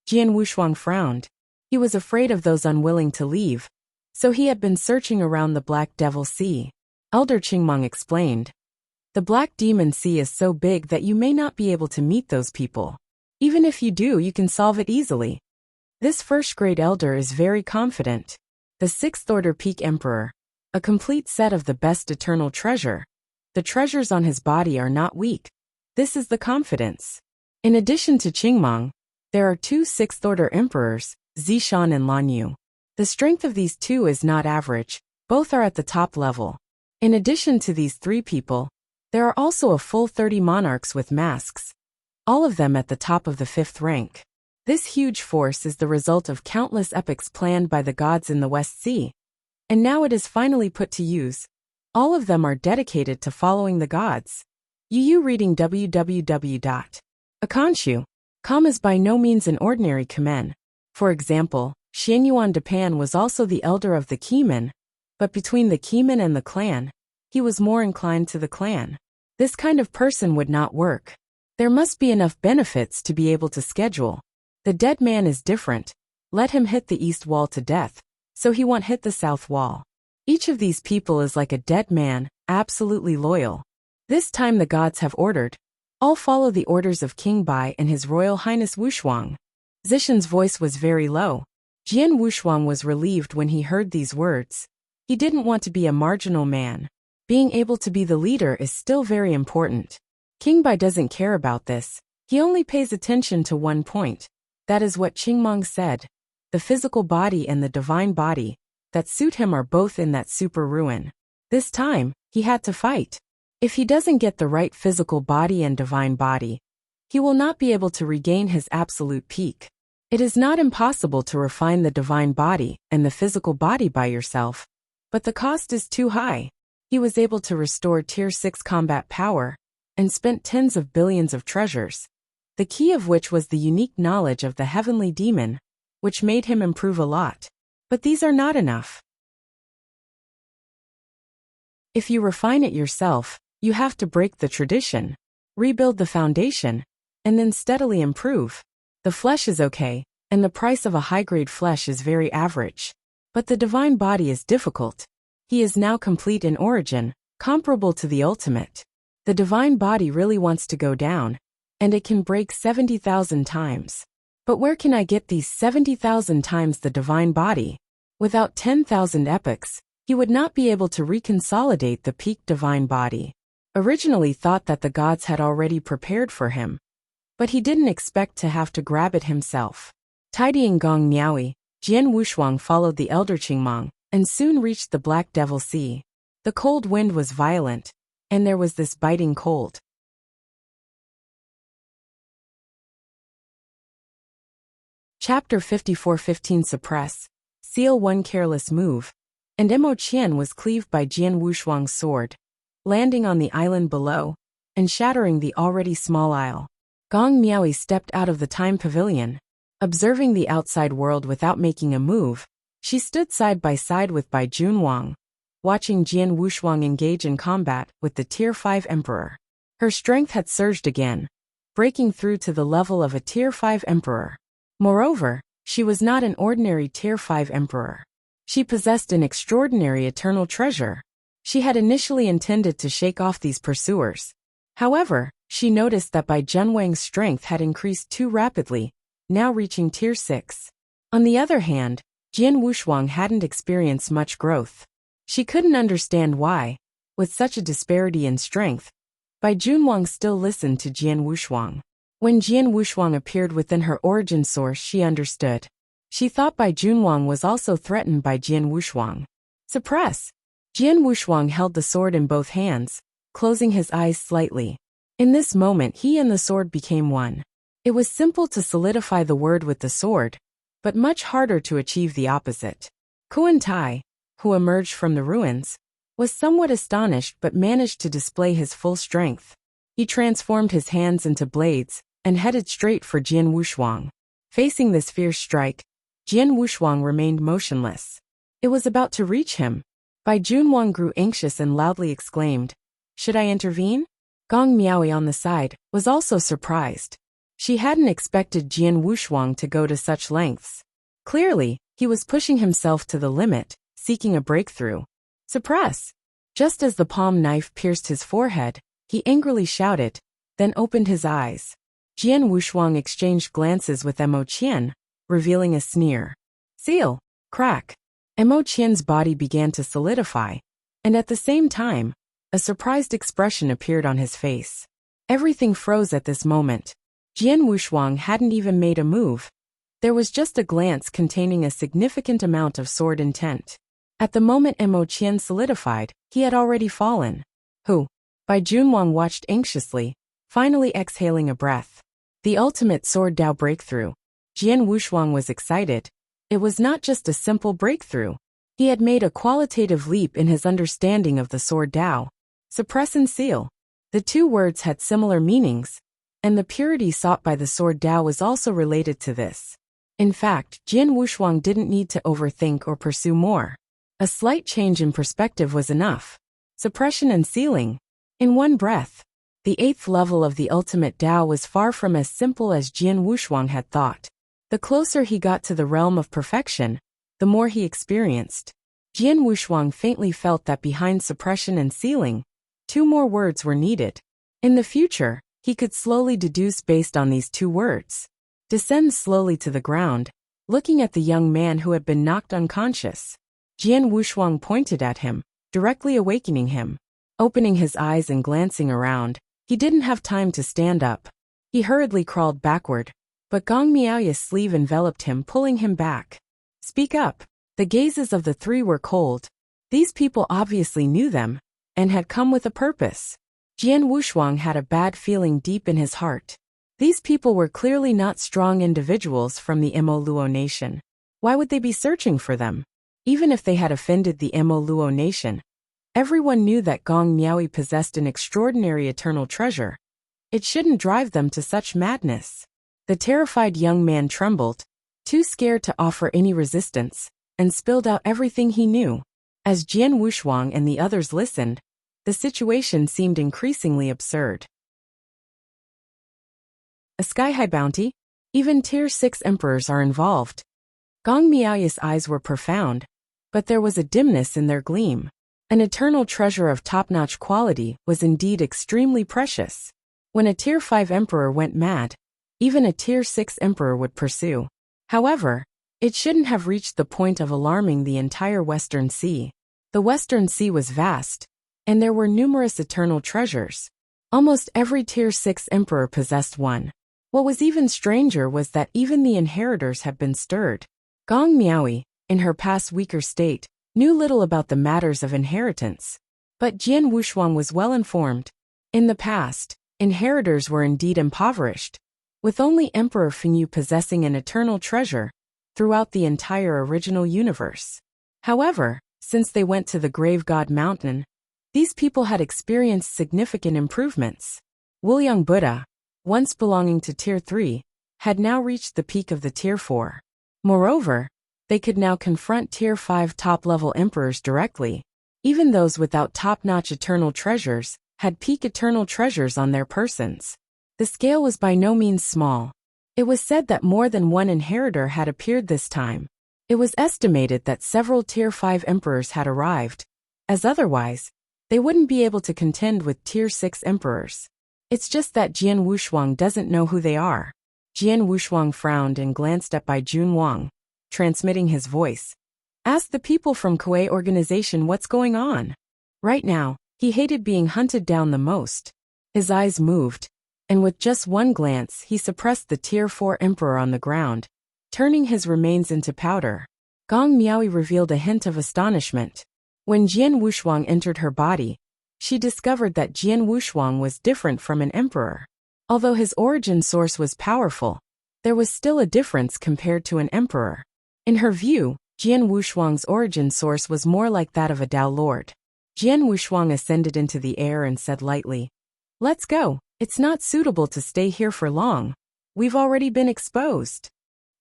S1: Jian Wushuang frowned. He was afraid of those unwilling to leave, so he had been searching around the Black Devil Sea. Elder Qingmong explained. The Black Demon Sea is so big that you may not be able to meet those people. Even if you do, you can solve it easily. This first-grade elder is very confident. The 6th-order Peak Emperor, a complete set of the best eternal treasure. The treasures on his body are not weak. This is the confidence. In addition to Qingmong, there are 2 6th-order emperors, Zishan and Lanyu. The strength of these 2 is not average, both are at the top level. In addition to these 3 people, there are also a full 30 monarchs with masks, all of them at the top of the 5th rank. This huge force is the result of countless epics planned by the gods in the West Sea, and now it is finally put to use. All of them are dedicated to following the gods. Yu reading www.akanshu.com is by no means an ordinary kamen. For example, Xianyuan Dapan was also the elder of the Qimeng, but between the Qimeng and the clan, he was more inclined to the clan. This kind of person would not work. There must be enough benefits to be able to schedule. The dead man is different. Let him hit the east wall to death, so he won't hit the south wall. Each of these people is like a dead man, absolutely loyal. This time the gods have ordered. All follow the orders of King Bai and His Royal Highness Wushuang. Zishan's voice was very low. Jian Wushuang was relieved when he heard these words. He didn't want to be a marginal man. Being able to be the leader is still very important. King Bai doesn't care about this. He only pays attention to one point. That is what Qingmong said. The physical body and the divine body that suit him are both in that super ruin. This time, he had to fight. If he doesn't get the right physical body and divine body, he will not be able to regain his absolute peak. It is not impossible to refine the divine body and the physical body by yourself, but the cost is too high. He was able to restore Tier 6 combat power and spent tens of billions of treasures, the key of which was the unique knowledge of the heavenly demon, which made him improve a lot. But these are not enough. If you refine it yourself, you have to break the tradition, rebuild the foundation, and then steadily improve. The flesh is okay, and the price of a high-grade flesh is very average. But the divine body is difficult. He is now complete in origin, comparable to the ultimate. The divine body really wants to go down, and it can break 70,000 times. But where can I get these 70,000 times the divine body? Without 10,000 epochs, he would not be able to reconsolidate the peak divine body. Originally thought that the gods had already prepared for him, but he didn't expect to have to grab it himself. Tidying Gong Miaoi, Jian Wushuang followed the elder Qingmang, and soon reached the Black Devil Sea. The cold wind was violent, and there was this biting cold. Chapter 54:15 Suppress. Seal 1 Careless move, and Mo Qian was cleaved by Jian Wushuang's sword, landing on the island below, and shattering the already small isle. Gong Miaoi stepped out of the time pavilion. Observing the outside world without making a move, she stood side by side with Bai Junwang, watching Jian Wushuang engage in combat with the Tier 5 Emperor. Her strength had surged again, breaking through to the level of a Tier 5 Emperor. Moreover, she was not an ordinary Tier 5 Emperor. She possessed an extraordinary eternal treasure. She had initially intended to shake off these pursuers. However, she noticed that Bai Junwang's strength had increased too rapidly, now reaching Tier 6. On the other hand, Jian Wushuang hadn't experienced much growth. She couldn't understand why, with such a disparity in strength, Bai Junwang still listened to Jian Wushuang. When Jian Wushuang appeared within her origin source, she understood. She thought Bai Junwang was also threatened by Jian Wushuang. Suppress! Jian Wushuang held the sword in both hands, closing his eyes slightly. In this moment he and the sword became one. It was simple to solidify the word with the sword, but much harder to achieve the opposite. Kuan Tai, who emerged from the ruins, was somewhat astonished but managed to display his full strength. He transformed his hands into blades and headed straight for Jian Wushuang. Facing this fierce strike, Jian Wushuang remained motionless. It was about to reach him. Bai Junwang grew anxious and loudly exclaimed, "Should I intervene?" Gong Miaoi on the side was also surprised. She hadn't expected Jian Wushuang to go to such lengths. Clearly, he was pushing himself to the limit, seeking a breakthrough. Suppress! Just as the palm knife pierced his forehead, he angrily shouted, then opened his eyes. Jian Wushuang exchanged glances with Mo Qian, revealing a sneer. Seal! Crack! Mo Qian's body began to solidify, and at the same time, a surprised expression appeared on his face. Everything froze at this moment. Jian Wushuang hadn't even made a move. There was just a glance containing a significant amount of sword intent. At the moment Mo Qian solidified, he had already fallen. Who? Bai Junwang watched anxiously, finally exhaling a breath. The ultimate sword Dao breakthrough. Jian Wushuang was excited. It was not just a simple breakthrough. He had made a qualitative leap in his understanding of the sword Dao. Suppress and seal. The two words had similar meanings, and the purity sought by the sword Dao was also related to this. In fact, Jian Wushuang didn't need to overthink or pursue more. A slight change in perspective was enough. Suppression and sealing. In one breath. The 8th level of the ultimate Dao was far from as simple as Jian Wushuang had thought. The closer he got to the realm of perfection, the more he experienced. Jian Wushuang faintly felt that behind suppression and sealing, 2 more words were needed. In the future, he could slowly deduce based on these 2 words. Descend slowly to the ground, looking at the young man who had been knocked unconscious. Jian Wushuang pointed at him, directly awakening him. Opening his eyes and glancing around, he didn't have time to stand up. He hurriedly crawled backward, but Gong Miaoi's sleeve enveloped him, pulling him back. Speak up. The gazes of the 3 were cold. These people obviously knew them, and had come with a purpose. Jian Wushuang had a bad feeling deep in his heart. These people were clearly not strong individuals from the Imo Luo nation. Why would they be searching for them? Even if they had offended the Imo Luo nation, everyone knew that Gong Miaoyi possessed an extraordinary eternal treasure. It shouldn't drive them to such madness. The terrified young man trembled, too scared to offer any resistance, and spilled out everything he knew. As Jian Wushuang and the others listened, the situation seemed increasingly absurd. A sky-high bounty? Even Tier 6 emperors are involved. Gong Miaoyi's eyes were profound, but there was a dimness in their gleam. An eternal treasure of top-notch quality was indeed extremely precious. When a Tier 5 emperor went mad, even a Tier 6 emperor would pursue. However, it shouldn't have reached the point of alarming the entire Western Sea. The Western Sea was vast, and there were numerous eternal treasures. Almost every Tier 6 emperor possessed one. What was even stranger was that even the inheritors had been stirred. Gong Miaoyi, in her past weaker state, knew little about the matters of inheritance. But Jian Wushuang was well informed. In the past, inheritors were indeed impoverished, with only Emperor Fengyu possessing an eternal treasure throughout the entire original universe. However, since they went to the Grave God Mountain, these people had experienced significant improvements. Wuliang Buddha, once belonging to Tier 3, had now reached the peak of the Tier 4. Moreover, they could now confront Tier 5 top-level emperors directly. Even those without top-notch eternal treasures had peak eternal treasures on their persons. The scale was by no means small. It was said that more than one inheritor had appeared this time. It was estimated that several Tier 5 emperors had arrived, as otherwise, they wouldn't be able to contend with Tier 6 emperors. It's just that Jian Wushuang doesn't know who they are. Jian Wushuang frowned and glanced at Bai Junwang, transmitting his voice. Ask the people from Kuei organization what's going on. Right now, he hated being hunted down the most. His eyes moved, and with just one glance he suppressed the Tier 4 emperor on the ground, turning his remains into powder. Gong Miaoyi revealed a hint of astonishment. When Jian Wushuang entered her body, she discovered that Jian Wushuang was different from an emperor. Although his origin source was powerful, there was still a difference compared to an emperor. In her view, Jian Wushuang's origin source was more like that of a Tao Lord. Jian Wushuang ascended into the air and said lightly, "Let's go. It's not suitable to stay here for long. We've already been exposed."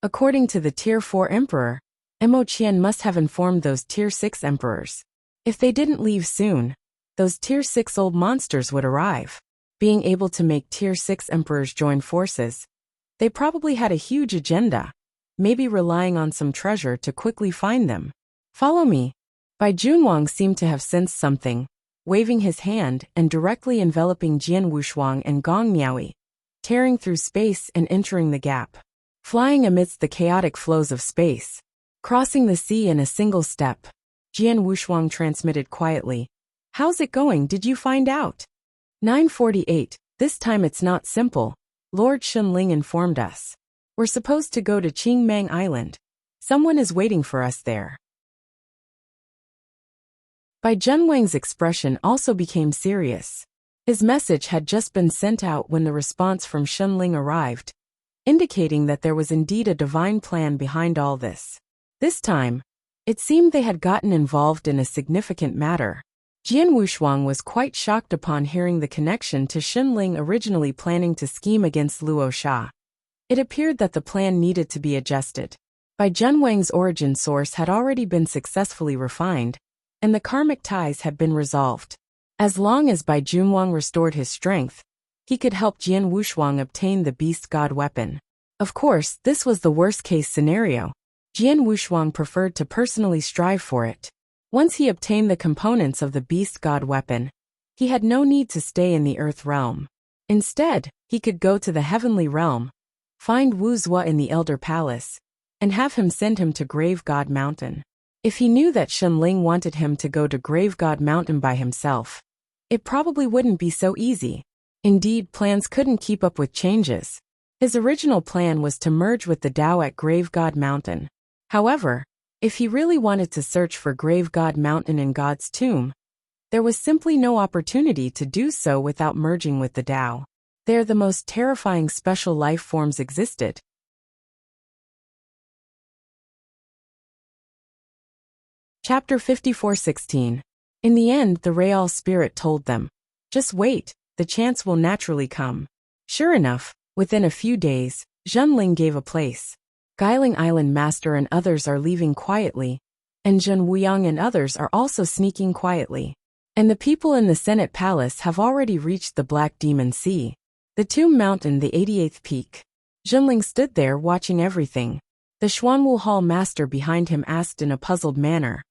S1: According to the Tier 4 emperor, Mo Qian must have informed those Tier 6 emperors. If they didn't leave soon, those Tier 6 old monsters would arrive. Being able to make Tier 6 emperors join forces, they probably had a huge agenda, maybe relying on some treasure to quickly find them. "Follow me." Bai Junwang seemed to have sensed something, waving his hand and directly enveloping Jian Wushuang and Gong Miaoyi, tearing through space and entering the gap. Flying amidst the chaotic flows of space, crossing the sea in a single step, Jian Wushuang transmitted quietly. "How's it going? Did you find out?" 948. This time it's not simple. Lord Shunling informed us. We're supposed to go to Qingmang Island. Someone is waiting for us there. Bai Junwang's expression also became serious. His message had just been sent out when the response from Shunling arrived, indicating that there was indeed a divine plan behind all this. This time, it seemed they had gotten involved in a significant matter. Jian Wushuang was quite shocked upon hearing the connection to Shunling originally planning to scheme against Luo Sha. It appeared that the plan needed to be adjusted. Bai Junwang's origin source had already been successfully refined, and the karmic ties had been resolved. As long as Bai Junwang restored his strength, he could help Jian Wushuang obtain the Beast God weapon. Of course, this was the worst-case scenario. Jian Wushuang preferred to personally strive for it. Once he obtained the components of the Beast God weapon, he had no need to stay in the Earth realm. Instead, he could go to the Heavenly realm, find Wu Zua in the Elder Palace, and have him send him to Grave God Mountain. If he knew that Shunling wanted him to go to Grave God Mountain by himself, it probably wouldn't be so easy. Indeed, plans couldn't keep up with changes. His original plan was to merge with the Tao at Grave God Mountain. However, if he really wanted to search for Grave God Mountain in God's tomb, there was simply no opportunity to do so without merging with the Tao. They are the most terrifying special life forms existed. Chapter 54:16. In the end, the Real Spirit told them, "Just wait, the chance will naturally come." Sure enough, within a few days, Zhenling gave a place. Guiling Island Master and others are leaving quietly, and Zhen Wuyang and others are also sneaking quietly. And the people in the Senate Palace have already reached the Black Demon Sea, the Tomb Mountain, the 88th peak. Zhenling stood there watching everything. The Xuanwu Hall Master behind him asked in a puzzled manner,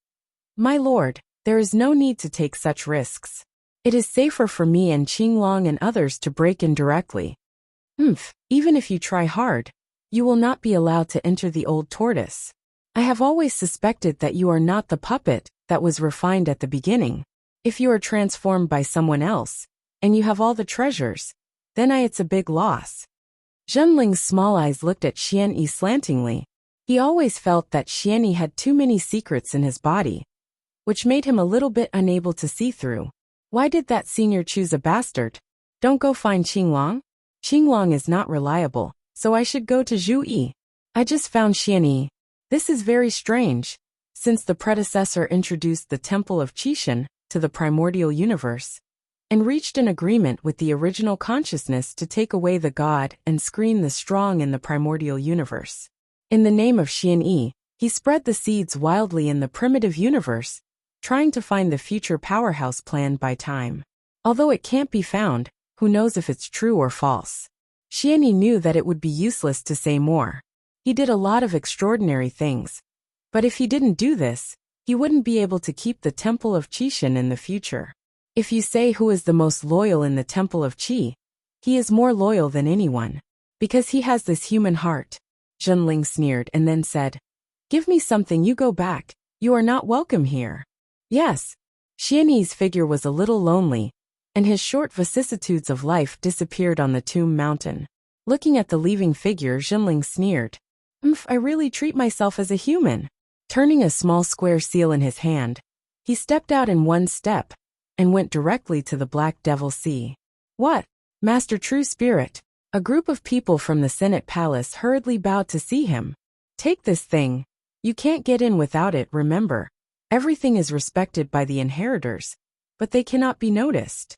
S1: "My lord, there is no need to take such risks. It is safer for me and Qinglong and others to break in directly." Even if you try hard, you will not be allowed to enter the old tortoise. I have always suspected that you are not the puppet that was refined at the beginning. If you are transformed by someone else, and you have all the treasures, then it's a big loss. Zhenling's small eyes looked at Xianyi slantingly. He always felt that Xianyi had too many secrets in his body, which made him a little bit unable to see through. Why did that senior choose a bastard? Don't go find Qinglong? Qinglong is not reliable, so I should go to Zhu Yi. I just found Xianyi. This is very strange, since the predecessor introduced the Temple of Qishan to the primordial universe, and reached an agreement with the original consciousness to take away the god and screen the strong in the primordial universe. In the name of Xianyi, he spread the seeds wildly in the primitive universe, trying to find the future powerhouse planned by time. Although it can't be found, who knows if it's true or false? Xianyi knew that it would be useless to say more. He did a lot of extraordinary things. But if he didn't do this, he wouldn't be able to keep the Temple of Qishan in the future. If you say who is the most loyal in the Temple of Qi, he is more loyal than anyone. Because he has this human heart. Zhenling sneered and then said, "Give me something, you go back. You are not welcome here." Yes. Xianyi's figure was a little lonely, and his short vicissitudes of life disappeared on the Tomb Mountain. Looking at the leaving figure, Zhenling sneered, I really treat myself as a human." Turning a small square seal in his hand, he stepped out in one step, and went directly to the Black Devil Sea. "What? Master True Spirit?" A group of people from the Senate Palace hurriedly bowed to see him. "Take this thing. You can't get in without it, remember. Everything is respected by the inheritors, but they cannot be noticed."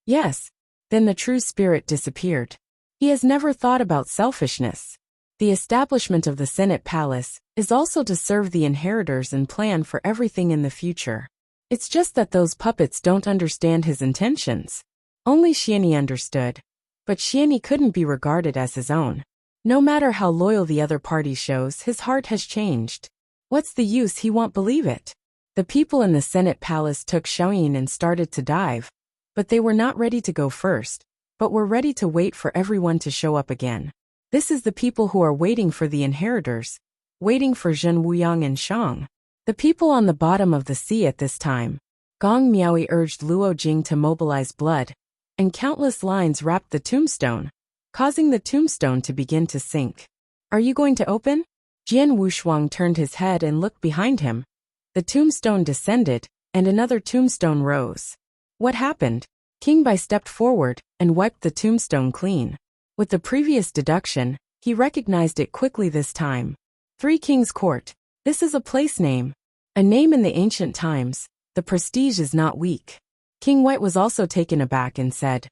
S1: Yes. Then the True Spirit disappeared. He has never thought about selfishness. The establishment of the Senate Palace is also to serve the inheritors and plan for everything in the future. It's just that those puppets don't understand his intentions. Only Xianyi understood. But Xianyi couldn't be regarded as his own. No matter how loyal the other party shows, his heart has changed. What's the use? He won't believe it. The people in the Senate Palace took Shaoyin and started to dive. But they were not ready to go first, but were ready to wait for everyone to show up again. This is the people who are waiting for the inheritors, waiting for Zhen Wuyang and Shang. The people on the bottom of the sea at this time. Gong Miaoi urged Luo Jing to mobilize blood, and countless lines wrapped the tombstone, causing the tombstone to begin to sink. "Are you going to open?" Jian Wushuang turned his head and looked behind him. The tombstone descended, and another tombstone rose. What happened? King Bai stepped forward and wiped the tombstone clean. With the previous deduction, he recognized it quickly this time. Three Kings Court. This is a place name. A name in the ancient times. The prestige is not weak. King White was also taken aback and said,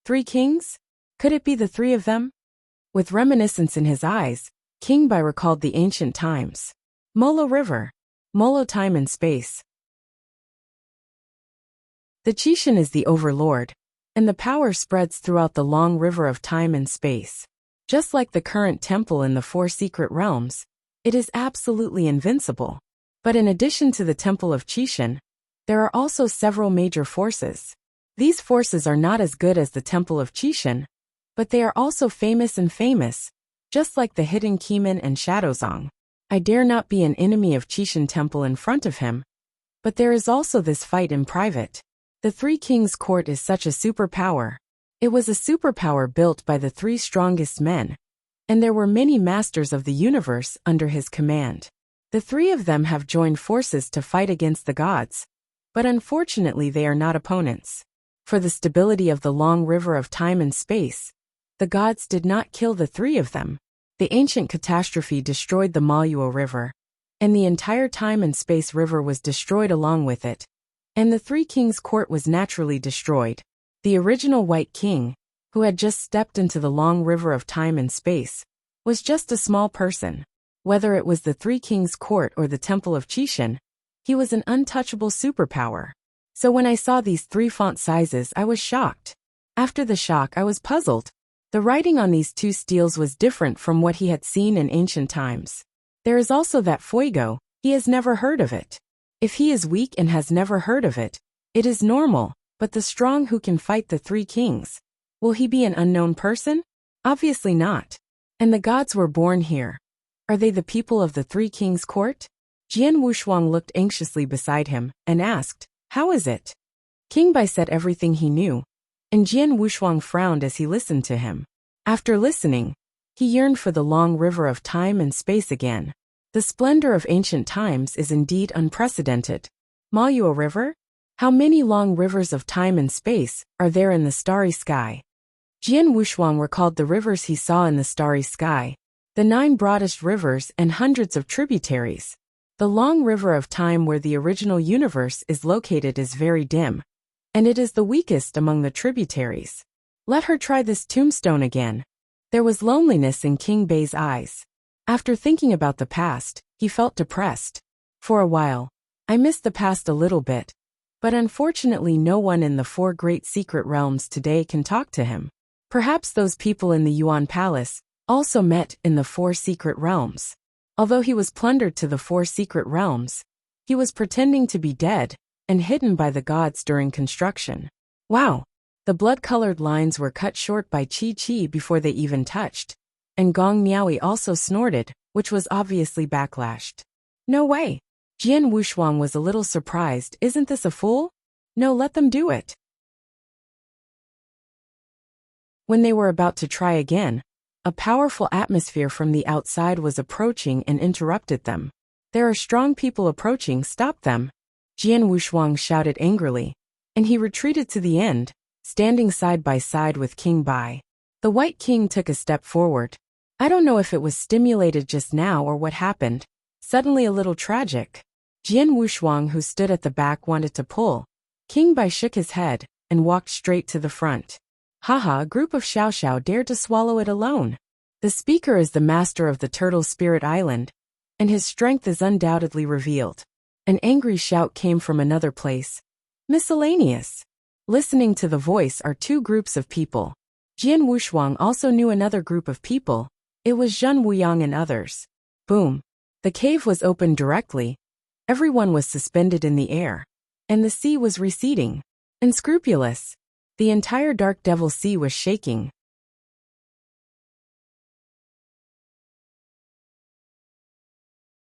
S1: "Three kings? Could it be the three of them?" With reminiscence in his eyes, King Bai recalled the ancient times. Molo River. Molo time and space. The Qishan is the overlord, and the power spreads throughout the long river of time and space. Just like the current temple in the Four Secret Realms, it is absolutely invincible. But in addition to the Temple of Qishan, there are also several major forces. These forces are not as good as the Temple of Qishan, but they are also famous, just like the hidden Kimen and Shadowzong. I dare not be an enemy of Qishan Temple in front of him. But there is also this fight in private. The Three Kings Court is such a superpower. It was a superpower built by the three strongest men, and there were many masters of the universe under his command. The three of them have joined forces to fight against the gods, but unfortunately they are not opponents. For the stability of the long river of time and space, The gods did not kill the three of them. The ancient catastrophe destroyed the Maluo River, and the entire time and space river was destroyed along with it, and the Three Kings' court was naturally destroyed. The original White King, who had just stepped into the long river of time and space, was just a small person. Whether it was the Three Kings' court or the Temple of Chishan, he was an untouchable superpower. So when I saw these three font sizes, I was shocked. After the shock, I was puzzled. The writing on these two steels was different from what he had seen in ancient times. There is also that Fuego, he has never heard of it. If he is weak and has never heard of it, it is normal, but the strong who can fight the Three Kings, will he be an unknown person? Obviously not. And the gods were born here. Are they the people of the Three Kings' court? Jian Wushuang looked anxiously beside him and asked, "How is it?" King Bai said everything he knew, and Jian Wushuang frowned as he listened to him. After listening, he yearned for the long river of time and space again. The splendor of ancient times is indeed unprecedented. Maluo River? How many long rivers of time and space are there in the starry sky? Jian Wushuang recalled the rivers he saw in the starry sky, the 9 broadest rivers and hundreds of tributaries. The long river of time where the original universe is located is very dim, and it is the weakest among the tributaries. Let her try this tombstone again. There was loneliness in King Bai's eyes. After thinking about the past, he felt depressed. For a while, I missed the past a little bit, but unfortunately no one in the 4 great secret realms today can talk to him. Perhaps those people in the Yuan Palace also met in the 4 secret realms. Although he was plundered to the 4 secret realms, he was pretending to be dead and hidden by the gods during construction. Wow! The blood-colored lines were cut short by Chi Chi before they even touched, and Gong Miaoi also snorted, which was obviously backlashed. No way! Jian Wushuang was a little surprised. Isn't this a fool? No, let them do it. When they were about to try again, a powerful atmosphere from the outside was approaching and interrupted them. There are strong people approaching, stop them! Jian Wushuang shouted angrily, and he retreated to the end, standing side by side with King Bai. The White King took a step forward. I don't know if it was stimulated just now or what happened. Suddenly a little tragic. Jian Wushuang, who stood at the back, wanted to pull. King Bai shook his head and walked straight to the front. Haha, a group of Xiao dared to swallow it alone. The speaker is the master of the Turtle Spirit Island, and his strength is undoubtedly revealed. An angry shout came from another place. Miscellaneous. Listening to the voice are 2 groups of people. Jian Wushuang also knew another group of people. It was Zhen Wuyang and others. Boom. The cave was opened directly. Everyone was suspended in the air, and the sea was receding. Unscrupulous. The entire Dark Devil Sea was shaking.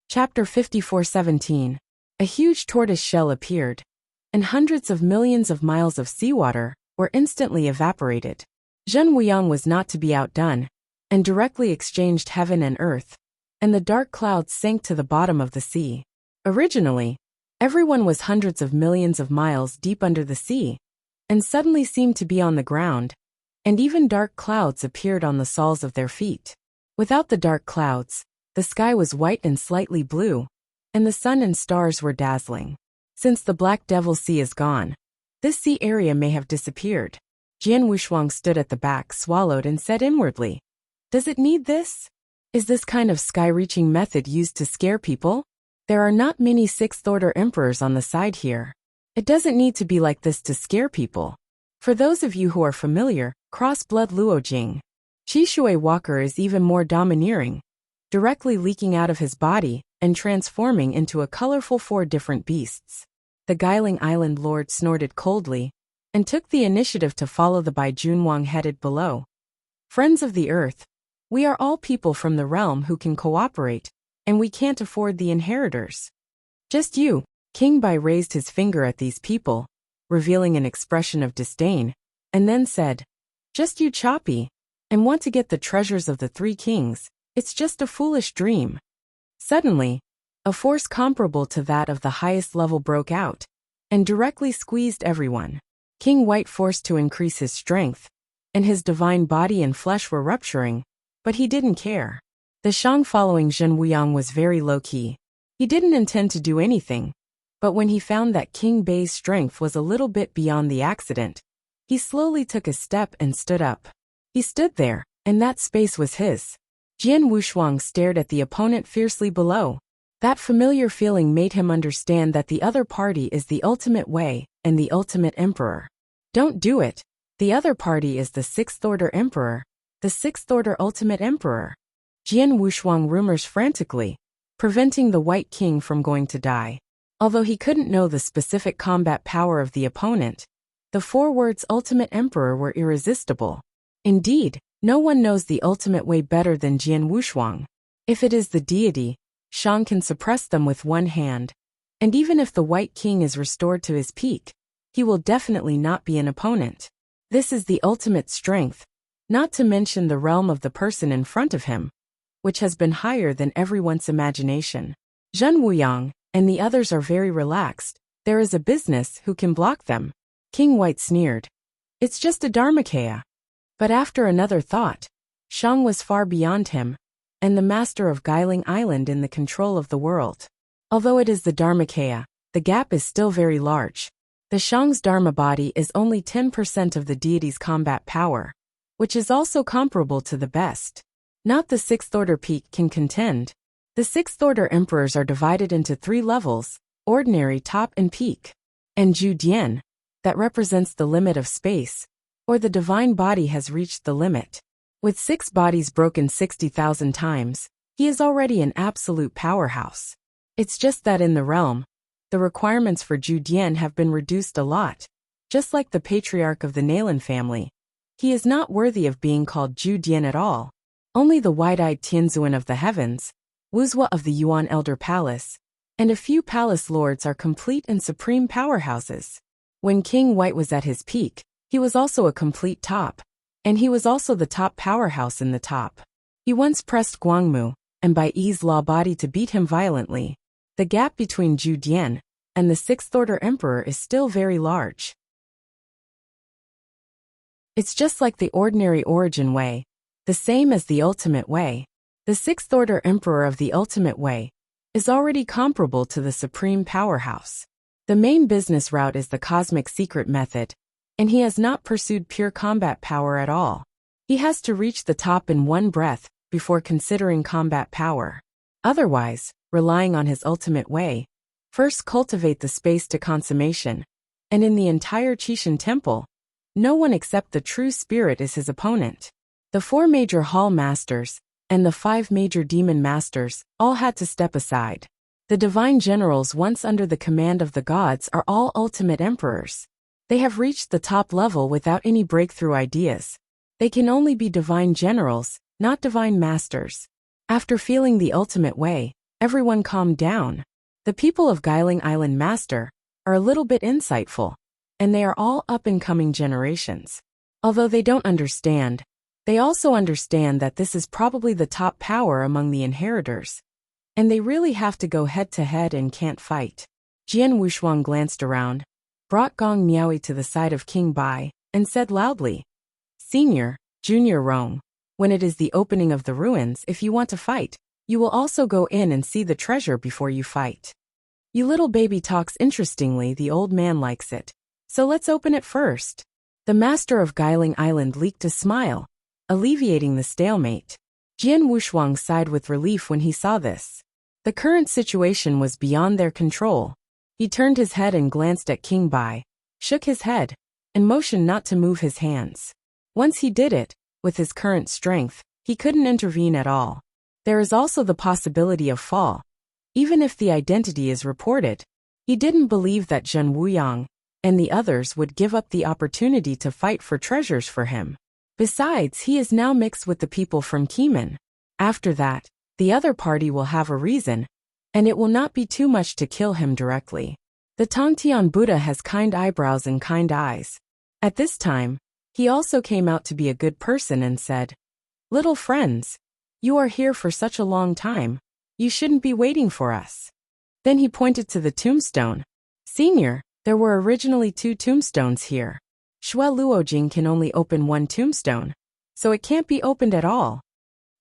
S1: Chapter 54:17. A huge tortoise shell appeared, and hundreds of millions of miles of seawater were instantly evaporated. Zhen Wuyang was not to be outdone, and directly exchanged heaven and earth, and the dark clouds sank to the bottom of the sea. Originally, everyone was hundreds of millions of miles deep under the sea, and suddenly seemed to be on the ground, and even dark clouds appeared on the soles of their feet. Without the dark clouds, the sky was white and slightly blue, and the sun and stars were dazzling. Since the Black Devil Sea is gone, this sea area may have disappeared. Jian Wushuang stood at the back, swallowed, and said inwardly, "Does it need this? Is this kind of sky-reaching method used to scare people? There are not many 6th-order emperors on the side here. It doesn't need to be like this to scare people." For those of you who are familiar, cross-blood Luojing, Qi Shui Walker is even more domineering, directly leaking out of his body and transforming into a colorful 4 different beasts. The Guiling Island Lord snorted coldly and took the initiative to follow the Bai Junwang headed below. Friends of the earth, we are all people from the realm who can cooperate, and we can't afford the inheritors. Just you. King Bai raised his finger at these people, revealing an expression of disdain, and then said, "Just you, Choppy, and want to get the treasures of the 3 kings, it's just a foolish dream." Suddenly, a force comparable to that of the highest level broke out, and directly squeezed everyone. King White forced to increase his strength, and his divine body and flesh were rupturing, but he didn't care. The Shang following Zhen Wuyang was very low-key. He didn't intend to do anything, but when he found that King Bei's strength was a little bit beyond the accident, he slowly took a step and stood up. He stood there, and that space was his. Jian Wushuang stared at the opponent fiercely below. That familiar feeling made him understand that the other party is the ultimate way and the ultimate emperor. Don't do it. The other party is the sixth-order emperor, the sixth-order ultimate emperor. Jian Wushuang rumors frantically, preventing the White King from going to die. Although he couldn't know the specific combat power of the opponent, the 4 words ultimate emperor were irresistible. Indeed, no one knows the ultimate way better than Jian Wushuang. If it is the deity, Shang can suppress them with one hand, and even if the White King is restored to his peak, he will definitely not be an opponent. This is the ultimate strength, not to mention the realm of the person in front of him, which has been higher than everyone's imagination. Zhen Wuyang and the others are very relaxed. There is a business who can block them. King White sneered. It's just a Dharmakaya. But after another thought, Shang was far beyond him, and the master of Guiling Island in the control of the world. Although it is the Dharmakaya, the gap is still very large. The Shang's Dharma body is only 10% of the deity's combat power, which is also comparable to the best. Not the sixth-order peak can contend. The sixth-order emperors are divided into 3 levels, ordinary, top, and peak. And Zhu Dian, that represents the limit of space, or the divine body has reached the limit. With 6 bodies broken 60,000 times, he is already an absolute powerhouse. It's just that in the realm, the requirements for Zhu Dian have been reduced a lot. Just like the patriarch of the Nalan family, he is not worthy of being called Zhu Dian at all. Only the wide-eyed Tianzuan of the heavens, Wuxia of the Yuan Elder Palace, and a few palace lords are complete and supreme powerhouses. When King White was at his peak, he was also a complete top, and he was also the top powerhouse in the top. He once pressed Guangmu, and by ease law body to beat him violently. The gap between Zhu Dian and the sixth-order emperor is still very large. It's just like the ordinary origin way, the same as the ultimate way. The sixth-order emperor of the ultimate way is already comparable to the supreme powerhouse. The main business route is the cosmic secret method, and he has not pursued pure combat power at all. He has to reach the top in one breath before considering combat power. Otherwise, relying on his ultimate way, first cultivate the space to consummation, and in the entire Qishan temple, no one except the true spirit is his opponent. The 4 major hall masters and the 5 major demon masters all had to step aside. The divine generals once under the command of the gods are all ultimate emperors. They have reached the top level without any breakthrough ideas. They can only be divine generals, not divine masters. After feeling the ultimate way, everyone calmed down. The people of Guiling Island Master are a little bit insightful, and they are all up-and-coming generations. Although they don't understand, they also understand that this is probably the top power among the inheritors, and they really have to go head-to-head and can't fight. Jian Wushuang glanced around, brought Gong Miaoi to the side of King Bai, and said loudly, "Senior, Junior Rong, when it is the opening of the ruins, if you want to fight, you will also go in and see the treasure before you fight. You little baby talks interestingly, the old man likes it. So let's open it first." The master of Guiling Island leaked a smile, alleviating the stalemate. Jian Wushuang sighed with relief when he saw this. The current situation was beyond their control. He turned his head and glanced at King Bai, shook his head, and motioned not to move his hands. Once he did it, with his current strength, he couldn't intervene at all. There is also the possibility of fall, even if the identity is reported. He didn't believe that Zhen Wuyang and the others would give up the opportunity to fight for treasures for him. Besides, he is now mixed with the people from Keeman. After that, the other party will have a reason, and it will not be too much to kill him directly. The Tongtian Buddha has kind eyebrows and kind eyes. At this time, he also came out to be a good person and said, "Little friends, you are here for such a long time. You shouldn't be waiting for us." Then he pointed to the tombstone. "Senior, there were originally 2 tombstones here. Shui Luojing can only open one tombstone, so it can't be opened at all.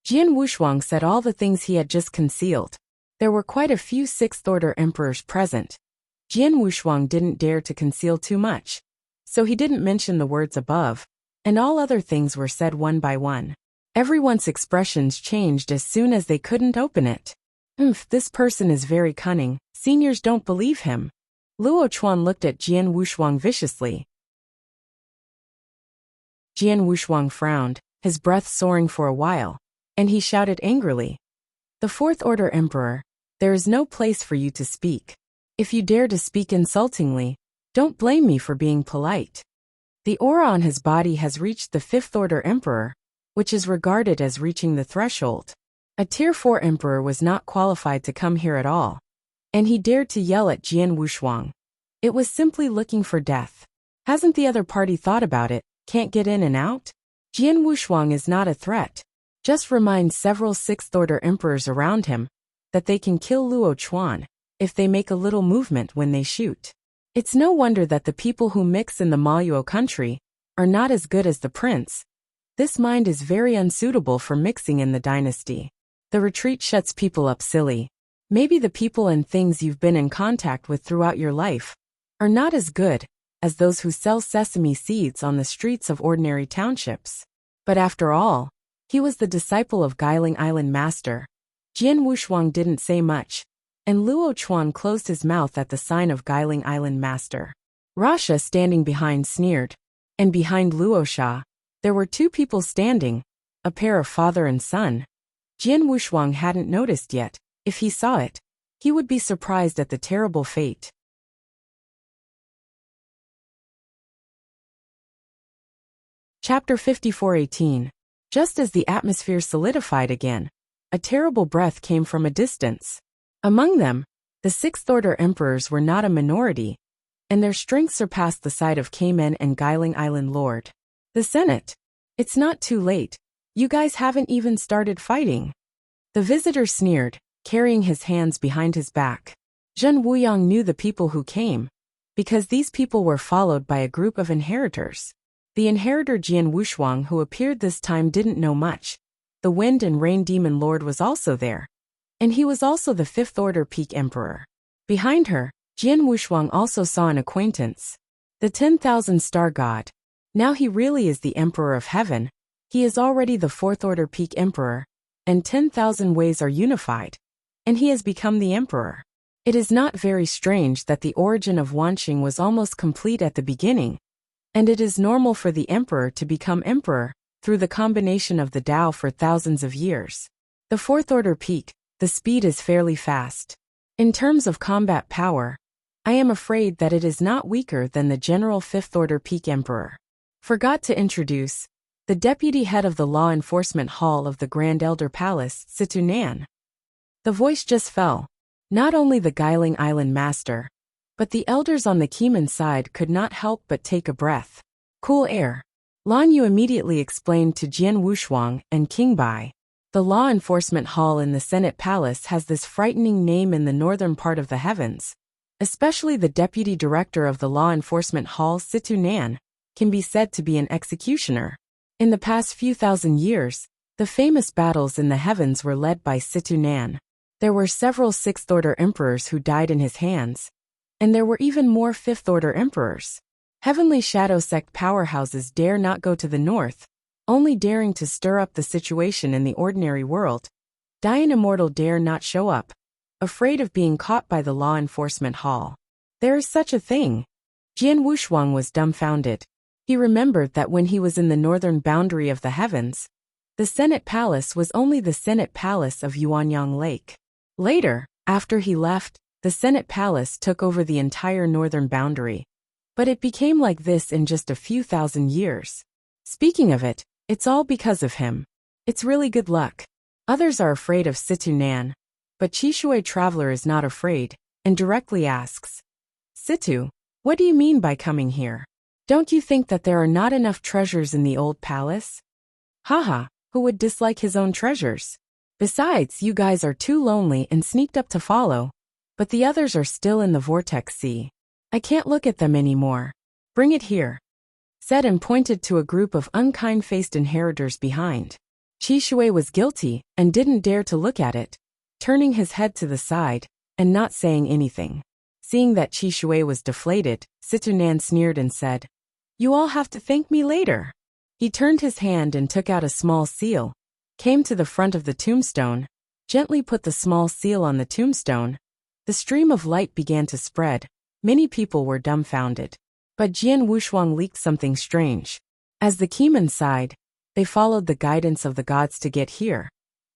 S1: Jian Wushuang said all the things he had just concealed. There were quite a few sixth-order emperors present. Jian Wushuang didn't dare to conceal too much, so he didn't mention the words above, and all other things were said one by one. Everyone's expressions changed as soon as they couldn't open it. This person is very cunning. Seniors don't believe him. Luo Chuan looked at Jian Wushuang viciously. Jian Wushuang frowned, his breath soaring for a while, and he shouted angrily. The fourth-order emperor, there is no place for you to speak. If you dare to speak insultingly, don't blame me for being polite. The aura on his body has reached the fifth-order emperor, which is regarded as reaching the threshold. A Tier 4 emperor was not qualified to come here at all, and he dared to yell at Jian Wushuang. It was simply looking for death. Hasn't the other party thought about it? Can't get in and out? Jian Wushuang is not a threat. Just remind several sixth-order emperors around him that they can kill Luo Chuan if they make a little movement when they shoot. It's no wonder that the people who mix in the Maluo country are not as good as the prince. This mind is very unsuitable for mixing in the dynasty. The retreat shuts people up silly. Maybe the people and things you've been in contact with throughout your life are not as good as those who sell sesame seeds on the streets of ordinary townships. But after all, he was the disciple of Guiling Island Master. Jian Wushuang didn't say much, and Luo Chuan closed his mouth at the sign of Guiling Island Master. Rasha standing behind sneered, and behind Luo Sha, there were two people standing, a pair of father and son. Jian Wushuang hadn't noticed yet. If he saw it, he would be surprised at the terrible fate. Chapter 54:18. Just as the atmosphere solidified again, a terrible breath came from a distance. Among them, the sixth-order emperors were not a minority, and their strength surpassed the sight of Cayman and Guiling Island Lord. The Senate. It's not too late. You guys haven't even started fighting. The visitor sneered, carrying his hands behind his back. Zhen Wuyang knew the people who came, because these people were followed by a group of inheritors. The inheritor Jian Wushuang, who appeared this time, didn't know much. The Wind and Rain Demon Lord was also there, and he was also the fifth-order Peak Emperor. Behind her, Jian Wushuang also saw an acquaintance, the 10,000 Star God. Now he really is the Emperor of Heaven. He is already the fourth-order Peak Emperor, and 10,000 ways are unified, and he has become the Emperor. It is not very strange that the origin of Wanqing was almost complete at the beginning, and it is normal for the Emperor to become Emperor through the combination of the Tao for thousands of years. The fourth-order Peak, the speed is fairly fast. In terms of combat power, I am afraid that it is not weaker than the general fifth-order Peak Emperor. Forgot to introduce the deputy head of the Law Enforcement Hall of the Grand Elder Palace, Situ Nan. The voice just fell. Not only the Guiling Island Master, but the elders on the Keeman side could not help but take a breath. Cool air. Lan Yu immediately explained to Jian Wushuang and King Bai. The Law Enforcement Hall in the Senate Palace has this frightening name in the northern part of the heavens. Especially the deputy director of the Law Enforcement Hall, Situ Nan, can be said to be an executioner. In the past few thousand years, the famous battles in the heavens were led by Situ Nan. There were several sixth-order emperors who died in his hands, and there were even more fifth-order emperors. Heavenly Shadow Sect powerhouses dare not go to the north, only daring to stir up the situation in the ordinary world. Dying Immortal dare not show up, afraid of being caught by the Law Enforcement Hall. There is such a thing. Jian Wushuang was dumbfounded. He remembered that when he was in the northern boundary of the heavens, the Senate Palace was only the Senate Palace of Yuanyang Lake. Later, after he left, the Senate Palace took over the entire northern boundary. But it became like this in just a few thousand years. Speaking of it, it's all because of him. It's really good luck. Others are afraid of Situ Nan, but Chishui Traveler is not afraid, and directly asks, Situ, what do you mean by coming here? Don't you think that there are not enough treasures in the old palace? Haha, who would dislike his own treasures? Besides, you guys are too lonely and sneaked up to follow, but the others are still in the Vortex Sea. I can't look at them anymore. Bring it here. said and pointed to a group of unkind-faced inheritors behind. Qi Shui was guilty and didn't dare to look at it, turning his head to the side and not saying anything. Seeing that Qi Shui was deflated, Situnan sneered and said, "You all have to thank me later." He turned his hand and took out a small seal, came to the front of the tombstone, gently put the small seal on the tombstone. The stream of light began to spread. Many people were dumbfounded. But Jian Wushuang leaked something strange. As the Kemen sighed, they followed the guidance of the gods to get here,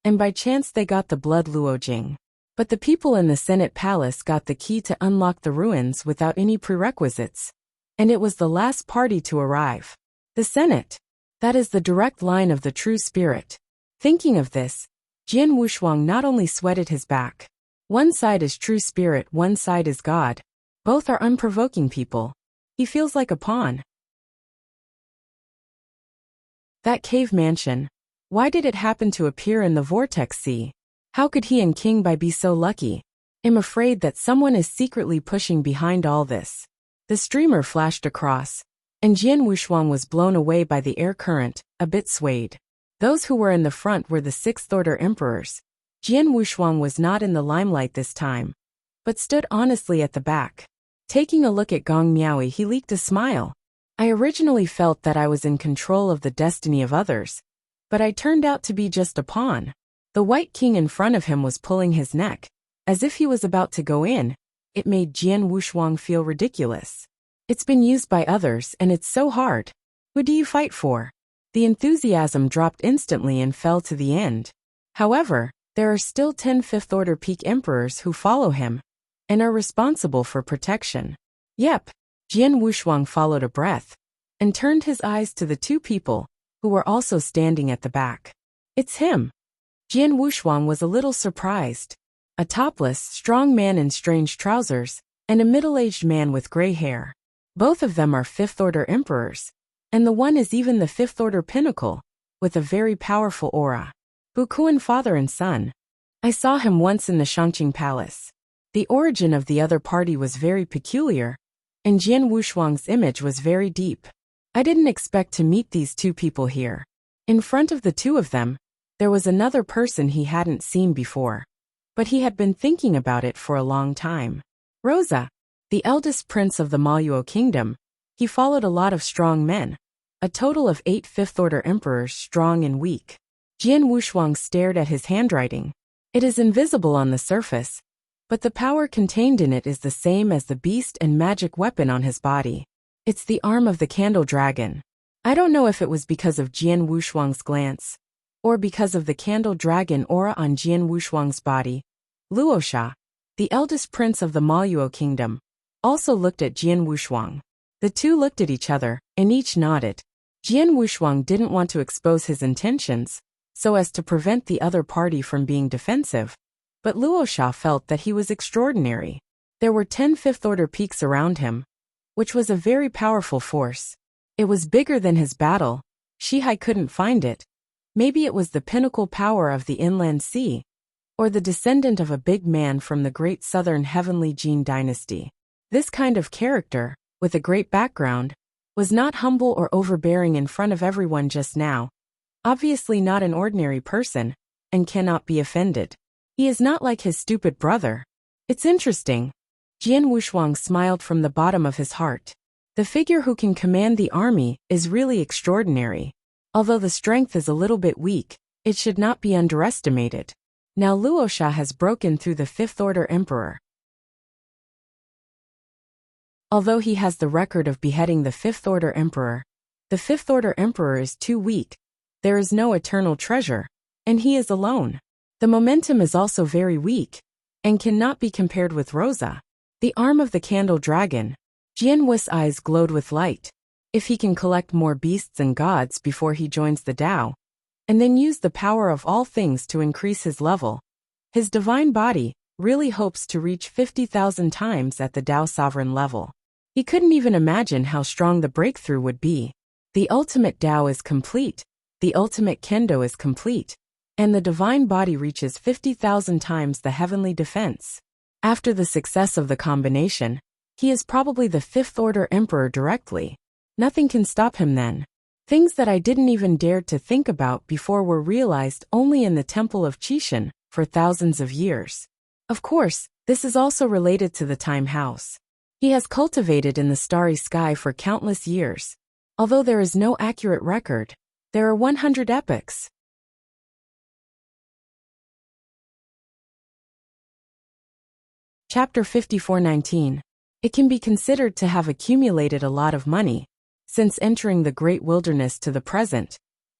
S1: and by chance they got the blood Luojing. But the people in the Senate Palace got the key to unlock the ruins without any prerequisites, and it was the last party to arrive. The Senate. That is the direct line of the true spirit. Thinking of this, Jian Wushuang not only sweated his back. One side is true spirit, one side is God. Both are unprovoking people. He feels like a pawn. That cave mansion. Why did it happen to appear in the Vortex Sea? How could he and King Bai be so lucky? I'm afraid that someone is secretly pushing behind all this. The streamer flashed across, and Jian Wushuang was blown away by the air current, a bit swayed. Those who were in the front were the sixth-order emperors. Jian Wushuang was not in the limelight this time, but stood honestly at the back. Taking a look at Gong Miaoi, he leaked a smile. I originally felt that I was in control of the destiny of others, but I turned out to be just a pawn. The White King in front of him was pulling his neck, as if he was about to go in. It made Jian Wushuang feel ridiculous. It's been used by others and it's so hard. Who do you fight for? The enthusiasm dropped instantly and fell to the end. However, there are still 10 fifth-order peak emperors who follow him and are responsible for protection. Yep. Jian Wushuang followed a breath and turned his eyes to the two people who were also standing at the back. It's him. Jian Wushuang was a little surprised. A topless, strong man in strange trousers and a middle-aged man with gray hair. Both of them are fifth-order emperors, and the one is even the fifth-order pinnacle, with a very powerful aura. Bukuan father and son. I saw him once in the Shangqing Palace. The origin of the other party was very peculiar, and Jian Wushuang's image was very deep. I didn't expect to meet these two people here. In front of the two of them, there was another person he hadn't seen before, but he had been thinking about it for a long time. Rosa, the eldest prince of the Maluo kingdom. He followed a lot of strong men, a total of 8 fifth-order emperors, strong and weak. Jian Wushuang stared at his handwriting. It is invisible on the surface, but the power contained in it is the same as the beast and magic weapon on his body. It's the arm of the candle dragon. I don't know if it was because of Jian Wushuang's glance, or because of the candle dragon aura on Jian Wushuang's body. Luosha, the eldest prince of the Maluo kingdom, also looked at Jian Wushuang. The two looked at each other, and each nodded. Jian Wushuang didn't want to expose his intentions, so as to prevent the other party from being defensive. But Luosha felt that he was extraordinary. There were 10 fifth-order peaks around him, which was a very powerful force. It was bigger than his battle. Shihai couldn't find it. Maybe it was the pinnacle power of the inland sea, or the descendant of a big man from the great southern heavenly Jin dynasty. This kind of character, with a great background, was not humble or overbearing in front of everyone just now. Obviously not an ordinary person, and cannot be offended. He is not like his stupid brother. It's interesting. Jian Wushuang smiled from the bottom of his heart. The figure who can command the army is really extraordinary. Although the strength is a little bit weak, it should not be underestimated. Now Luosha has broken through the fifth-order emperor. Although he has the record of beheading the fifth-order emperor, the fifth-order emperor is too weak. There is no eternal treasure, and he is alone. The momentum is also very weak, and cannot be compared with Rosa. The arm of the candle dragon. Jian Wu's eyes glowed with light. If he can collect more beasts and gods before he joins the Tao, and then use the power of all things to increase his level, his divine body really hopes to reach 50,000 times at the Tao sovereign level. He couldn't even imagine how strong the breakthrough would be. The ultimate Tao is complete, the ultimate Kendo is complete, and the divine body reaches 50,000 times the heavenly defense. After the success of the combination, he is probably the fifth-order emperor directly. Nothing can stop him then. Things that I didn't even dare to think about before were realized only in the temple of Qishan for thousands of years. Of course, this is also related to the time house he has cultivated in the starry sky for countless years. Although there is no accurate record, there are 100 epochs. Chapter 54:19. It can be considered to have accumulated a lot of money. Since entering the great wilderness to the present,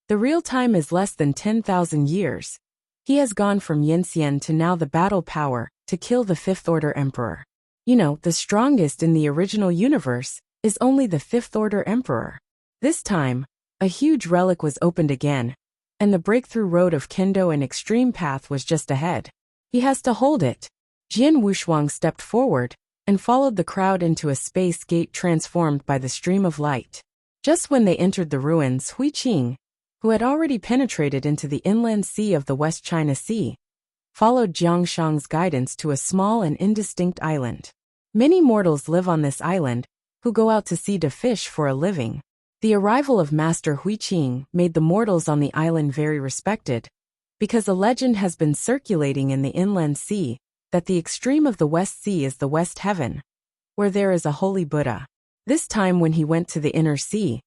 S1: the real time is less than 10,000 years. He has gone from Yinxian to now the battle power to kill the Fifth Order Emperor. You know, the strongest in the original universe is only the Fifth Order Emperor. This time, a huge relic was opened again, and the breakthrough road of Kendo and Extreme Path was just ahead. He has to hold it. Jian Wushuang stepped forward and followed the crowd into a space gate transformed by the stream of light. Just when they entered the ruins, Hui Qing, who had already penetrated into the inland sea of the West China Sea, followed Jiang Shang's guidance to a small and indistinct island. Many mortals live on this island, who go out to sea to fish for a living. The arrival of Master Hui Qing made the mortals on the island very respected, because a legend has been circulating in the inland sea that the extreme of the West Sea is the West Heaven, where there is a holy Buddha. This time when he went to the inner sea,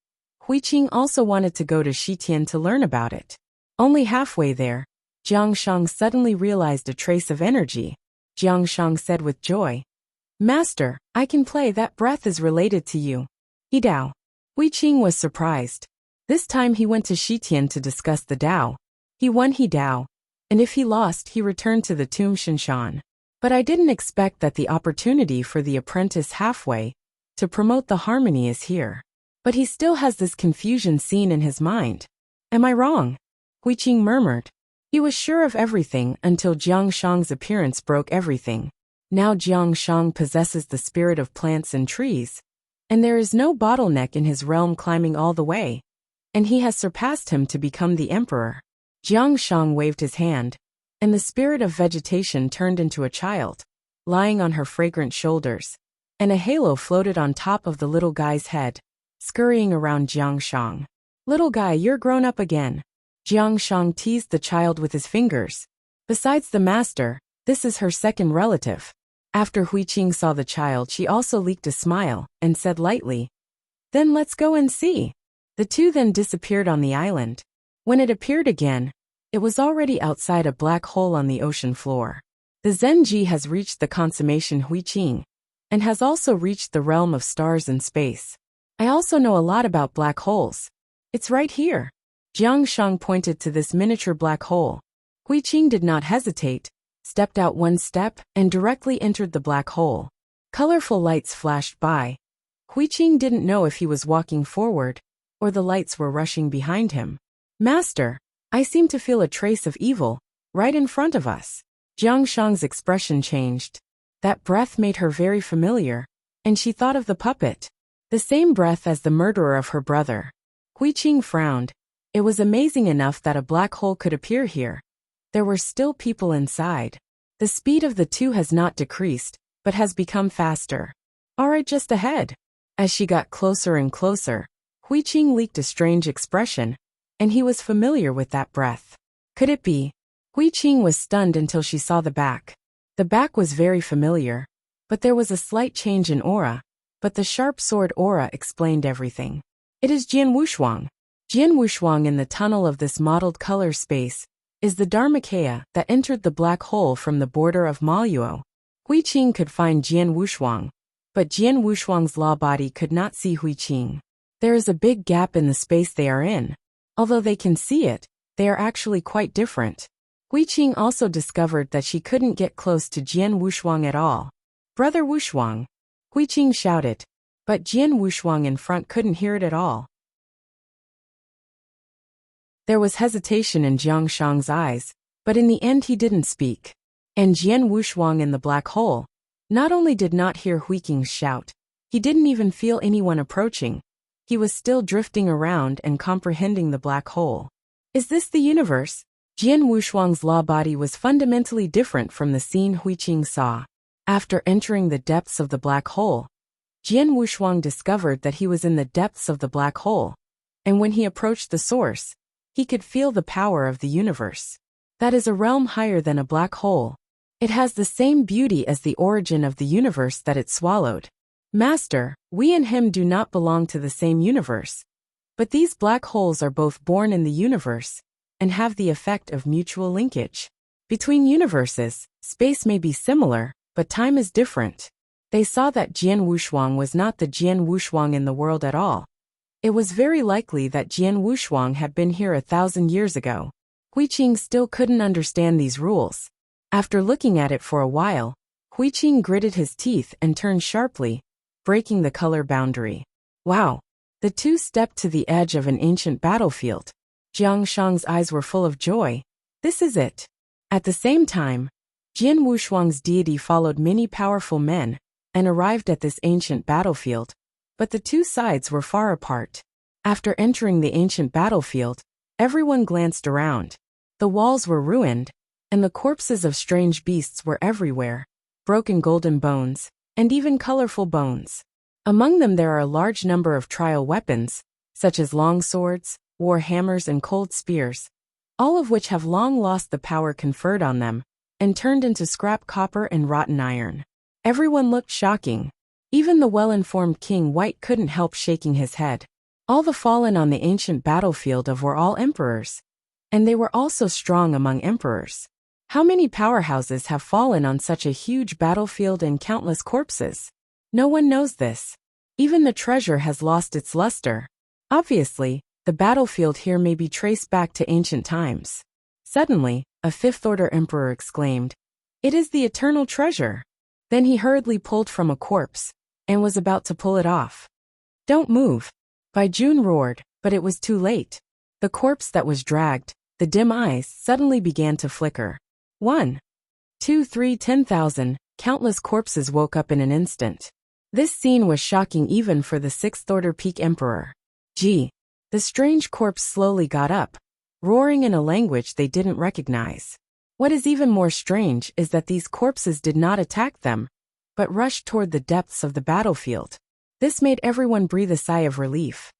S1: Hui Qing also wanted to go to Shitian to learn about it. Only halfway there, Jiang Shang suddenly realized a trace of energy. Jiang Shang said with joy, "Master, I can play. That breath is related to you." He Dao. Hui Qing was surprised. This time he went to Shitian to discuss the Dao. He won He Dao, and if he lost he returned to the tomb Shinshan. But I didn't expect that the opportunity for the apprentice halfway to promote the harmony is here. But he still has this confusion scene in his mind. Am I wrong? Hui Qing murmured. He was sure of everything until Jiang Shang's appearance broke everything. Now Jiang Shang possesses the spirit of plants and trees, and there is no bottleneck in his realm climbing all the way, and he has surpassed him to become the emperor. Jiang Shang waved his hand, and the spirit of vegetation turned into a child, lying on her fragrant shoulders, and a halo floated on top of the little guy's head, scurrying around Jiang Shang. "Little guy, you're grown up again." Jiang Shang teased the child with his fingers. Besides the master, this is her second relative. After Hui Qing saw the child, she also leaked a smile and said lightly, "Then let's go and see." The two then disappeared on the island. When it appeared again, it was already outside a black hole on the ocean floor. The Zenji has reached the consummation Hui Qing, and has also reached the realm of stars and space. I also know a lot about black holes. It's right here. Jiang Shang pointed to this miniature black hole. Hui Qing did not hesitate, stepped out one step, and directly entered the black hole. Colorful lights flashed by. Hui Qing didn't know if he was walking forward, or the lights were rushing behind him. "Master, I seem to feel a trace of evil, right in front of us." Jiang Shang's expression changed. That breath made her very familiar, and she thought of the puppet. The same breath as the murderer of her brother. Hui Qing frowned. It was amazing enough that a black hole could appear here. There were still people inside. The speed of the two has not decreased, but has become faster. Alright, just ahead. As she got closer and closer, Hui Qing leaked a strange expression, and he was familiar with that breath. Could it be? Hui Qing was stunned until she saw the back. The back was very familiar, but there was a slight change in aura, but the sharp sword aura explained everything. It is Jian Wushuang. Jian Wushuang in the tunnel of this mottled color space is the Dharmakaya that entered the black hole from the border of Maluo. Hui Qing could find Jian Wushuang, but Jian Wushuang's law body could not see Hui Qing. There is a big gap in the space they are in. Although they can see it, they are actually quite different. Hui Qing also discovered that she couldn't get close to Jian Wushuang at all. "Brother Wushuang," Hui Qing shouted, but Jian Wushuang in front couldn't hear it at all. There was hesitation in Jiang Shang's eyes, but in the end he didn't speak. And Jian Wushuang in the black hole not only did not hear Hui Qing's shout, he didn't even feel anyone approaching. He was still drifting around and comprehending the black hole. Is this the universe? Jian Wushuang's law body was fundamentally different from the scene Hui Qing saw. After entering the depths of the black hole, Jian Wushuang discovered that he was in the depths of the black hole, and when he approached the source, he could feel the power of the universe. That is a realm higher than a black hole. It has the same beauty as the origin of the universe that it swallowed. Master, we and him do not belong to the same universe, but these black holes are both born in the universe and have the effect of mutual linkage. Between universes, space may be similar, but time is different. They saw that Jian Wushuang was not the Jian Wushuang in the world at all. It was very likely that Jian Wushuang had been here 1,000 years ago. Huiqing still couldn't understand these rules. After looking at it for a while, Huiqing gritted his teeth and turned sharply, breaking the color boundary. Wow! The two stepped to the edge of an ancient battlefield. Jiang Shang's eyes were full of joy. This is it. At the same time, Jian Wushuang's deity followed many powerful men and arrived at this ancient battlefield, but the two sides were far apart. After entering the ancient battlefield, everyone glanced around. The walls were ruined, and the corpses of strange beasts were everywhere, broken golden bones, and even colorful bones. Among them there are a large number of trial weapons, such as long swords, war hammers and cold spears, all of which have long lost the power conferred on them, and turned into scrap copper and rotten iron. Everyone looked shocking. Even the well-informed King White couldn't help shaking his head. All the fallen on the ancient battlefield were all emperors, and they were also strong among emperors. How many powerhouses have fallen on such a huge battlefield and countless corpses? No one knows this. Even the treasure has lost its luster. Obviously, the battlefield here may be traced back to ancient times. Suddenly, a fifth-order emperor exclaimed, "It is the eternal treasure!" Then he hurriedly pulled from a corpse, and was about to pull it off. "Don't move!" Bai Jun roared, but it was too late. The corpse that was dragged, the dim eyes, suddenly began to flicker. 1, 2, 3, 10,000, countless corpses woke up in an instant. This scene was shocking even for the sixth-order peak emperor. Gee! The strange corpse slowly got up, roaring in a language they didn't recognize. What is even more strange is that these corpses did not attack them, but rushed toward the depths of the battlefield. This made everyone breathe a sigh of relief.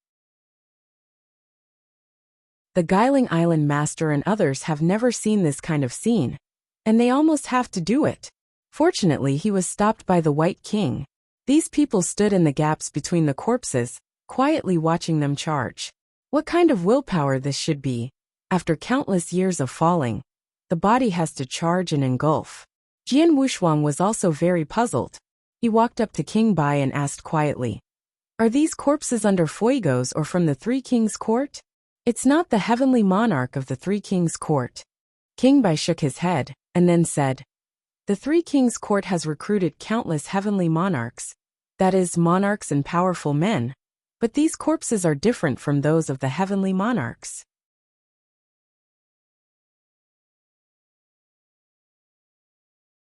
S1: The Guiling Island Master and others have never seen this kind of scene, and they almost have to do it. Fortunately, he was stopped by the White King. These people stood in the gaps between the corpses, quietly watching them charge. What kind of willpower this should be. After countless years of falling, the body has to charge and engulf. Jian Wushuang was also very puzzled. He walked up to King Bai and asked quietly, "Are these corpses under Fuegos or from the Three Kings' court?" "It's not the heavenly monarch of the Three Kings' court." King Bai shook his head, and then said, "The Three Kings' court has recruited countless heavenly monarchs, that is, monarchs and powerful men, but these corpses are different from those of the heavenly monarchs."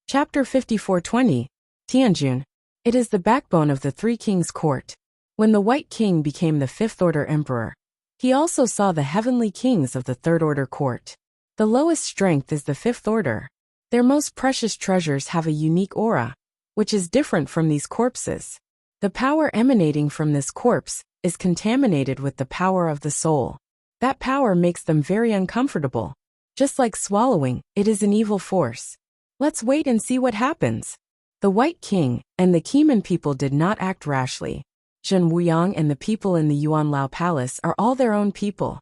S1: Chapter 54:20, Tianjun. It is the backbone of the Three Kings' court. When the White King became the fifth-order emperor, he also saw the heavenly kings of the third-order court. The lowest strength is the fifth order. Their most precious treasures have a unique aura, which is different from these corpses. The power emanating from this corpse is contaminated with the power of the soul. That power makes them very uncomfortable. Just like swallowing, it is an evil force. Let's wait and see what happens. The White King and the Keeman people did not act rashly. Zhen Wuyang and the people in the Yuanlao Palace are all their own people,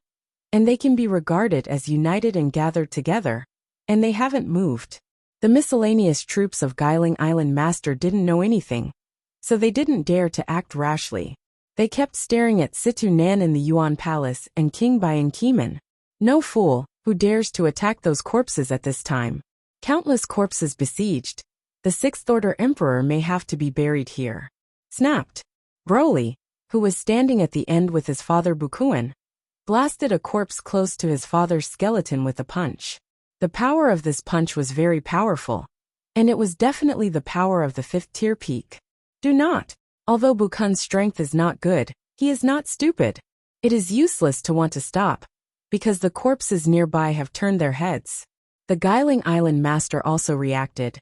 S1: and they can be regarded as united and gathered together, and they haven't moved. The miscellaneous troops of Guiling Island Master didn't know anything, so they didn't dare to act rashly. They kept staring at Situ Nan in the Yuan Palace and King Bai and Keeman. No fool who dares to attack those corpses at this time. Countless corpses besieged. The sixth-order emperor may have to be buried here. Snapped. Broly, who was standing at the end with his father Bukuan, blasted a corpse close to his father's skeleton with a punch. The power of this punch was very powerful, and it was definitely the power of the fifth-tier peak. Do not. Although Bukuan's strength is not good, he is not stupid. It is useless to want to stop, because the corpses nearby have turned their heads. The Guiling Island Master also reacted,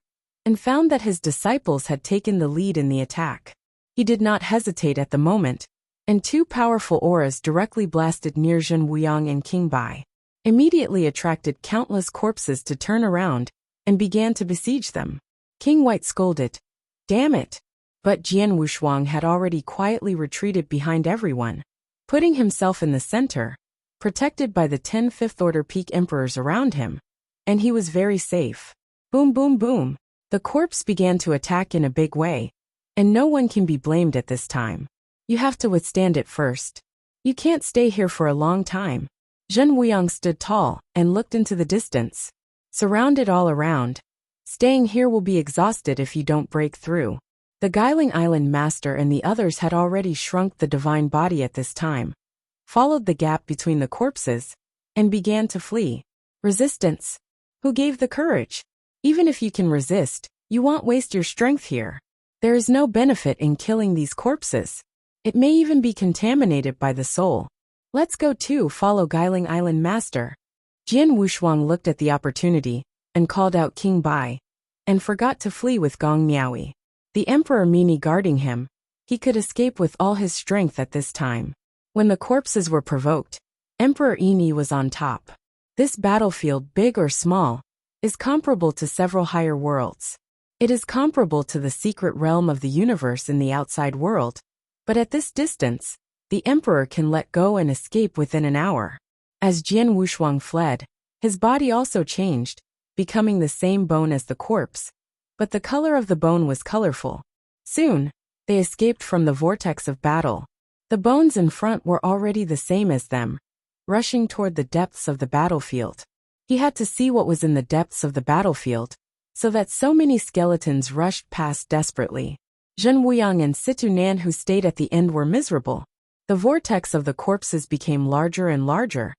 S1: and found that his disciples had taken the lead in the attack. He did not hesitate at the moment, and two powerful auras directly blasted near Zhen Wuyang and King Bai, immediately attracted countless corpses to turn around and began to besiege them. King White scolded, "Damn it!" But Jian Wushuang had already quietly retreated behind everyone, putting himself in the center, protected by the 10 fifth-order peak emperors around him, and he was very safe. Boom boom boom. The corpse began to attack in a big way, and no one can be blamed at this time. You have to withstand it first. You can't stay here for a long time. Zhen Wuyang stood tall and looked into the distance, surrounded all around. Staying here will be exhausted if you don't break through. The Guiling Island Master and the others had already shrunk the divine body at this time, followed the gap between the corpses, and began to flee. Resistance. Who gave the courage? Even if you can resist, you won't waste your strength here. There is no benefit in killing these corpses. It may even be contaminated by the soul. Let's go too, follow Guiling Island Master. Jian Wushuang looked at the opportunity and called out King Bai, and forgot to flee with Gong Miaoyi. The Emperor Mini guarding him, he could escape with all his strength at this time. When the corpses were provoked, Emperor Ini was on top. This battlefield, big or small, is comparable to several higher worlds. It is comparable to the secret realm of the universe in the outside world, but at this distance, the Emperor can let go and escape within an hour. As Jian Wushuang fled, his body also changed, becoming the same bone as the corpse, but the color of the bone was colorful. Soon, they escaped from the vortex of battle. The bones in front were already the same as them, rushing toward the depths of the battlefield. He had to see what was in the depths of the battlefield, so that so many skeletons rushed past desperately. Zhen Wuyang and Situ Nan who stayed at the end were miserable. The vortex of the corpses became larger and larger,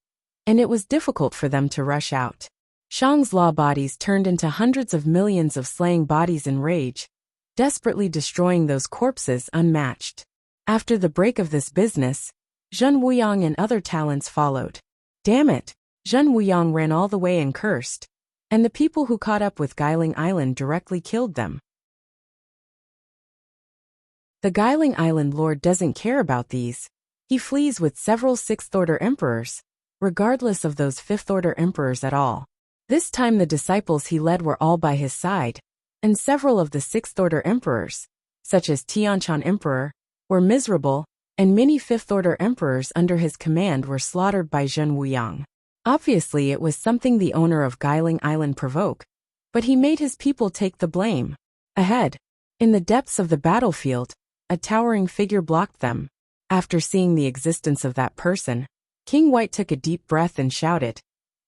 S1: and it was difficult for them to rush out. Shang's law bodies turned into hundreds of millions of slaying bodies in rage, desperately destroying those corpses unmatched. After the break of this business, Zhen Wuyang and other talents followed. Damn it! Zhen Wuyang ran all the way and cursed, and the people who caught up with Guiling Island directly killed them. The Guiling Island Lord doesn't care about these. He flees with several sixth-order emperors, regardless of those fifth-order emperors at all. This time the disciples he led were all by his side, and several of the sixth-order emperors, such as Tianshan Emperor, were miserable, and many fifth-order emperors under his command were slaughtered by Zhen Wuyang. Obviously it was something the owner of Guiling Island provoked, but he made his people take the blame. Ahead, in the depths of the battlefield, a towering figure blocked them. After seeing the existence of that person, King White took a deep breath and shouted,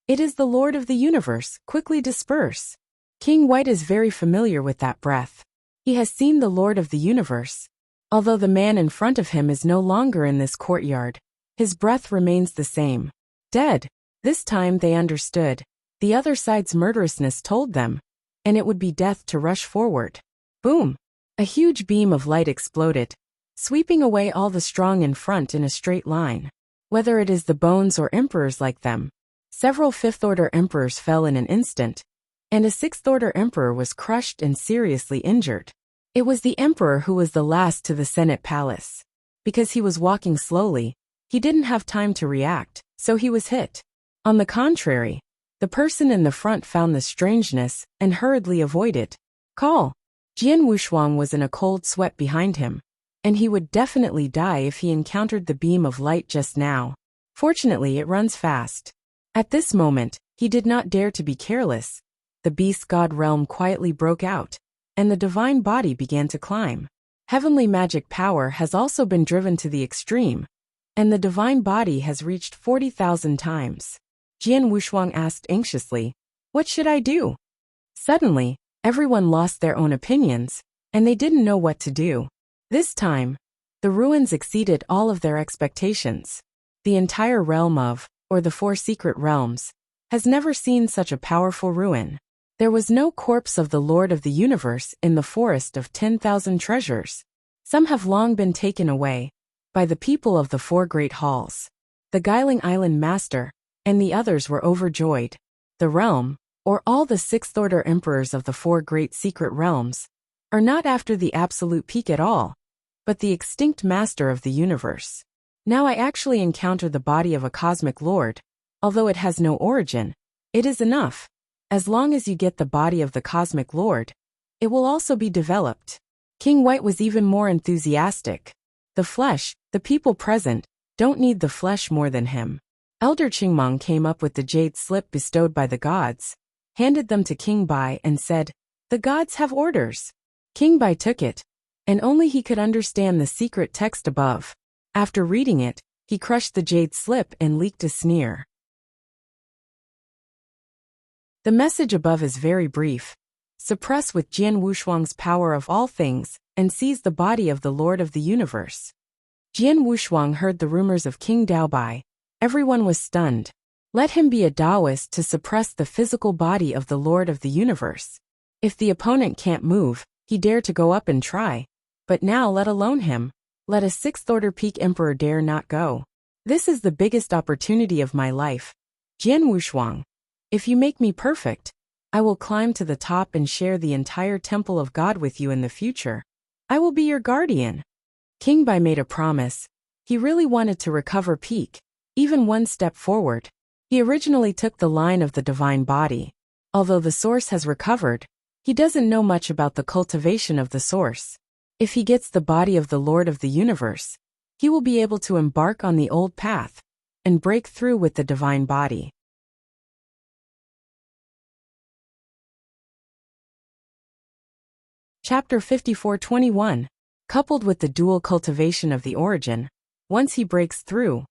S1: "It is the Lord of the Universe, quickly disperse." King White is very familiar with that breath. He has seen the Lord of the Universe. Although the man in front of him is no longer in this courtyard, his breath remains the same. Dead. This time they understood. The other side's murderousness told them, and it would be death to rush forward. Boom! A huge beam of light exploded, sweeping away all the strong in front in a straight line. Whether it is the bones or emperors like them, several fifth-order emperors fell in an instant, and a sixth-order emperor was crushed and seriously injured. It was the emperor who was the last to the Senate Palace. Because he was walking slowly, he didn't have time to react, so he was hit. On the contrary, the person in the front found the strangeness and hurriedly avoided. Call! Jian Wushuang was in a cold sweat behind him, and he would definitely die if he encountered the beam of light just now. Fortunately, it runs fast. At this moment, he did not dare to be careless. The beast god realm quietly broke out, and the divine body began to climb. Heavenly magic power has also been driven to the extreme, and the divine body has reached 40,000 times. Jian Wushuang asked anxiously, "What should I do?" Suddenly, everyone lost their own opinions, and they didn't know what to do. This time, the ruins exceeded all of their expectations. The entire realm of, or the 4 secret realms, has never seen such a powerful ruin. There was no corpse of the Lord of the Universe in the forest of 10,000 treasures. Some have long been taken away by the people of the 4 great halls. The Guiling Island Master and the others were overjoyed. The realm, or all the sixth-order emperors of the 4 great secret realms, are not after the absolute peak at all, but the extinct master of the universe. Now I actually encounter the body of a cosmic lord. Although it has no origin, it is enough. As long as you get the body of the cosmic lord, it will also be developed. King White was even more enthusiastic. The flesh, the people present, don't need the flesh more than him. Elder Qingmong came up with the jade slip bestowed by the gods, handed them to King Bai and said, "The gods have orders." King Bai took it, and only he could understand the secret text above. After reading it, he crushed the jade slip and leaked a sneer. The message above is very brief. Suppress with Jian Wushuang's power of all things, and seize the body of the Lord of the Universe. Jian Wushuang heard the rumors of King Daobai. Everyone was stunned. Let him be a Taoist to suppress the physical body of the Lord of the Universe. If the opponent can't move, he dare to go up and try. But now let alone him. Let a sixth-order peak emperor dare not go. This is the biggest opportunity of my life. Jian Wushuang. If you make me perfect, I will climb to the top and share the entire temple of God with you in the future. I will be your guardian. King Bai made a promise. He really wanted to recover peak, even one step forward. He originally took the line of the divine body. Although the source has recovered, he doesn't know much about the cultivation of the source. If he gets the body of the Lord of the Universe, he will be able to embark on the old path and break through with the divine body. Chapter 54:21. Coupled with the dual cultivation of the origin, once he breaks through,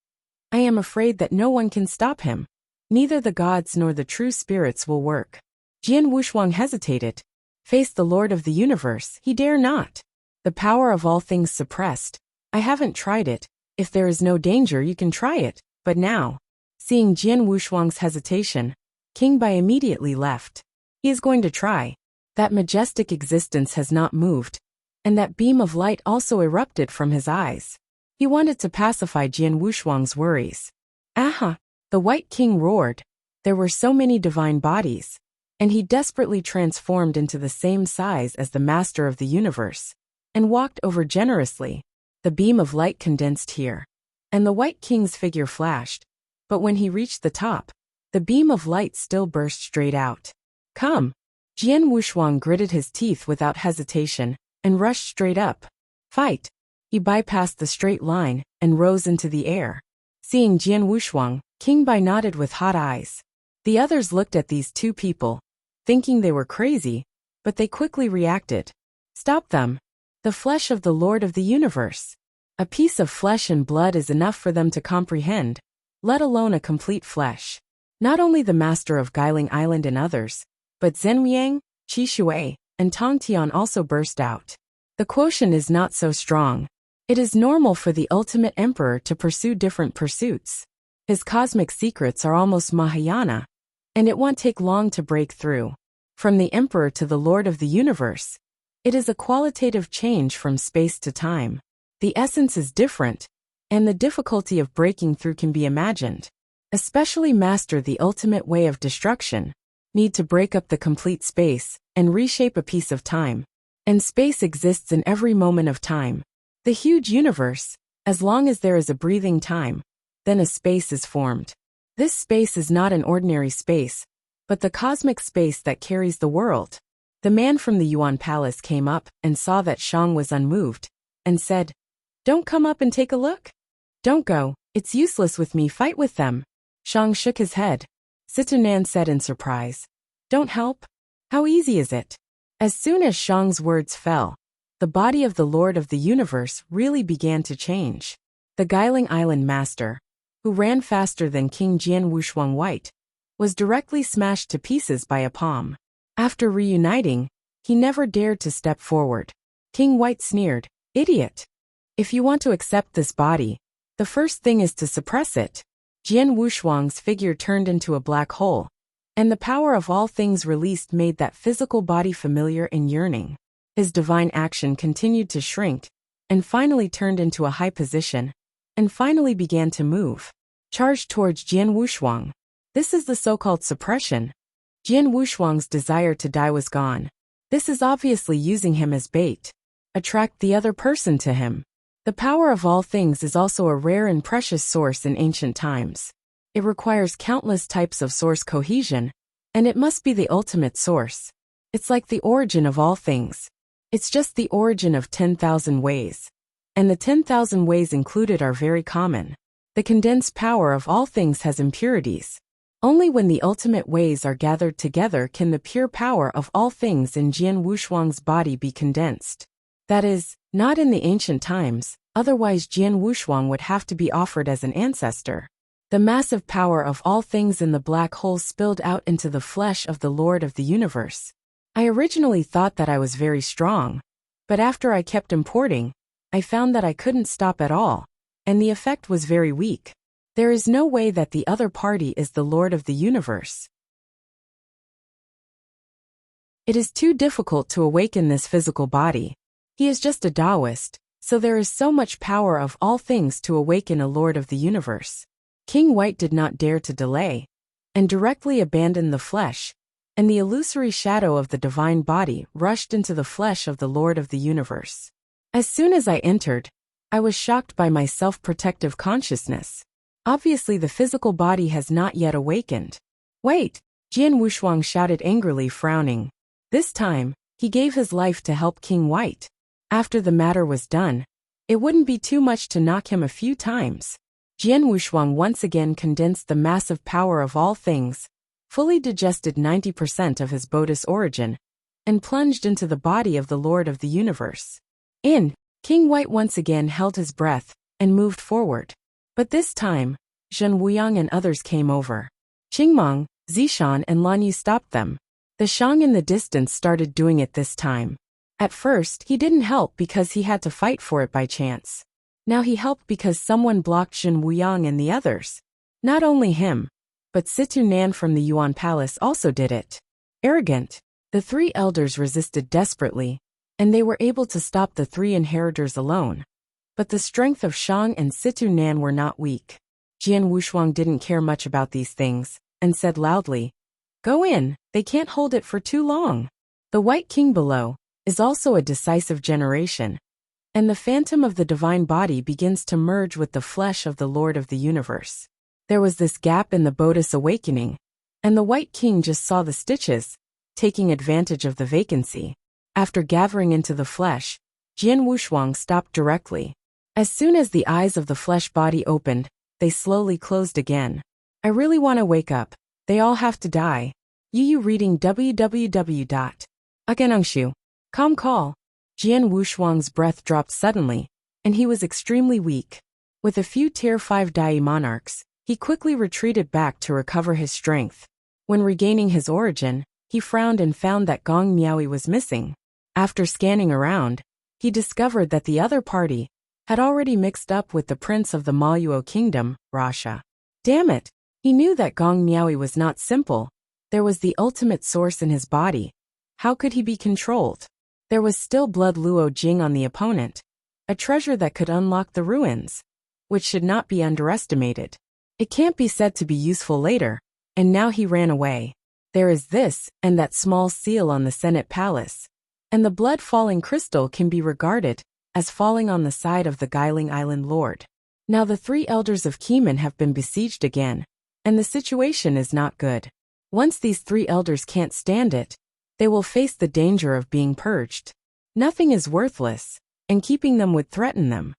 S1: I am afraid that no one can stop him. Neither the gods nor the true spirits will work. Jian Wushuang hesitated. Face the Lord of the Universe, he dare not. The power of all things suppressed. I haven't tried it. If there is no danger, you can try it. But now, seeing Jian Wushuang's hesitation, King Bai immediately left. He is going to try. That majestic existence has not moved, and that beam of light also erupted from his eyes. He wanted to pacify Jian Wushuang's worries. Aha! The White King roared. There were so many divine bodies, and he desperately transformed into the same size as the Master of the Universe, and walked over generously. The beam of light condensed here, and the White King's figure flashed. But when he reached the top, the beam of light still burst straight out. Come! Jian Wushuang gritted his teeth without hesitation and rushed straight up. Fight! He bypassed the straight line and rose into the air. Seeing Jian Wushuang, King Bai nodded with hot eyes. The others looked at these two people, thinking they were crazy, but they quickly reacted. Stop them! The flesh of the Lord of the Universe. A piece of flesh and blood is enough for them to comprehend, let alone a complete flesh. Not only the master of Guiling Island and others, but Zhen Yang, Qi Shui, and Tong Tian also burst out. The quotient is not so strong. It is normal for the ultimate emperor to pursue different pursuits. His cosmic secrets are almost Mahayana, and it won't take long to break through. From the emperor to the Lord of the Universe, it is a qualitative change from space to time. The essence is different, and the difficulty of breaking through can be imagined. Especially master the ultimate way of destruction. Need to break up the complete space and reshape a piece of time. And space exists in every moment of time. The huge universe, as long as there is a breathing time, then a space is formed. This space is not an ordinary space, but the cosmic space that carries the world. The man from the Yuan Palace came up and saw that Shang was unmoved, and said, Don't come up and take a look? Don't go, it's useless with me, fight with them. Shang shook his head. Situnan said in surprise, Don't help? How easy is it? As soon as Shang's words fell, the body of the Lord of the Universe really began to change. The Guiling Island master, who ran faster than King Jian Wushuang White, was directly smashed to pieces by a palm. After reuniting, he never dared to step forward. King White sneered, Idiot! If you want to accept this body, the first thing is to suppress it. Jian Wushuang's figure turned into a black hole, and the power of all things released made that physical body familiar and yearning. His divine action continued to shrink, and finally turned into a high position, and finally began to move. Charged towards Jian Wushuang. This is the so-called suppression. Jian Wushuang's desire to die was gone. This is obviously using him as bait. Attract the other person to him. The power of all things is also a rare and precious source in ancient times. It requires countless types of source cohesion, and it must be the ultimate source. It's like the origin of all things. It's just the origin of 10,000 ways. And the 10,000 ways included are very common. The condensed power of all things has impurities. Only when the ultimate ways are gathered together can the pure power of all things in Jian Wushuang's body be condensed. That is, not in the ancient times, otherwise Jian Wushuang would have to be offered as an ancestor. The massive power of all things in the black hole spilled out into the flesh of the Lord of the Universe. I originally thought that I was very strong, but after I kept importing, I found that I couldn't stop at all, and the effect was very weak. There is no way that the other party is the Lord of the Universe. It is too difficult to awaken this physical body. He is just a Taoist, so there is so much power of all things to awaken a Lord of the Universe. King White did not dare to delay, and directly abandoned the flesh, and the illusory shadow of the divine body rushed into the flesh of the Lord of the Universe. As soon as I entered, I was shocked by my self-protective consciousness. Obviously the physical body has not yet awakened. Wait! Jian Wushuang shouted angrily, frowning. This time, he gave his life to help King White. After the matter was done, it wouldn't be too much to knock him a few times. Jian Wushuang once again condensed the massive power of all things, fully digested 90% of his Buddhist origin, and plunged into the body of the Lord of the Universe. King White once again held his breath, and moved forward. But this time, Zhen Wuyang and others came over. Qingmeng, Zishan and Lan Yu stopped them. The Shang in the distance started doing it this time. At first, he didn't help because he had to fight for it by chance. Now he helped because someone blocked Zhen Wuyang and the others. Not only him, but Situ Nan from the Yuan Palace also did it. Arrogant. The three elders resisted desperately, and they were able to stop the three inheritors alone. But the strength of Shang and Situ Nan were not weak. Jian Wushuang didn't care much about these things, and said loudly, "Go in, they can't hold it for too long." The White King below is also a decisive generation, and the phantom of the divine body begins to merge with the flesh of the Lord of the Universe. There was this gap in the Buddhist awakening, and the White King just saw the stitches, taking advantage of the vacancy. After gathering into the flesh, Jian Wushuang stopped directly. As soon as the eyes of the flesh body opened, they slowly closed again. I really want to wake up. They all have to die. Yu reading www.agenangshu. Calm call. Jian Wushuang's breath dropped suddenly, and he was extremely weak. With a few Tier 5 Dai monarchs, he quickly retreated back to recover his strength. When regaining his origin, he frowned and found that Gong Miaoyi was missing. After scanning around, he discovered that the other party had already mixed up with the prince of the Maluo kingdom, Rasha. Damn it! He knew that Gong Miaoyi was not simple. There was the ultimate source in his body. How could he be controlled? There was still Blood Luo Jing on the opponent, a treasure that could unlock the ruins, which should not be underestimated. It can't be said to be useful later, and now he ran away. There is this and that small seal on the Senate Palace, and the blood-falling crystal can be regarded as falling on the side of the Guiling Island Lord. Now the three elders of Keeman have been besieged again, and the situation is not good. Once these three elders can't stand it, they will face the danger of being purged. Nothing is worthless, and keeping them would threaten them.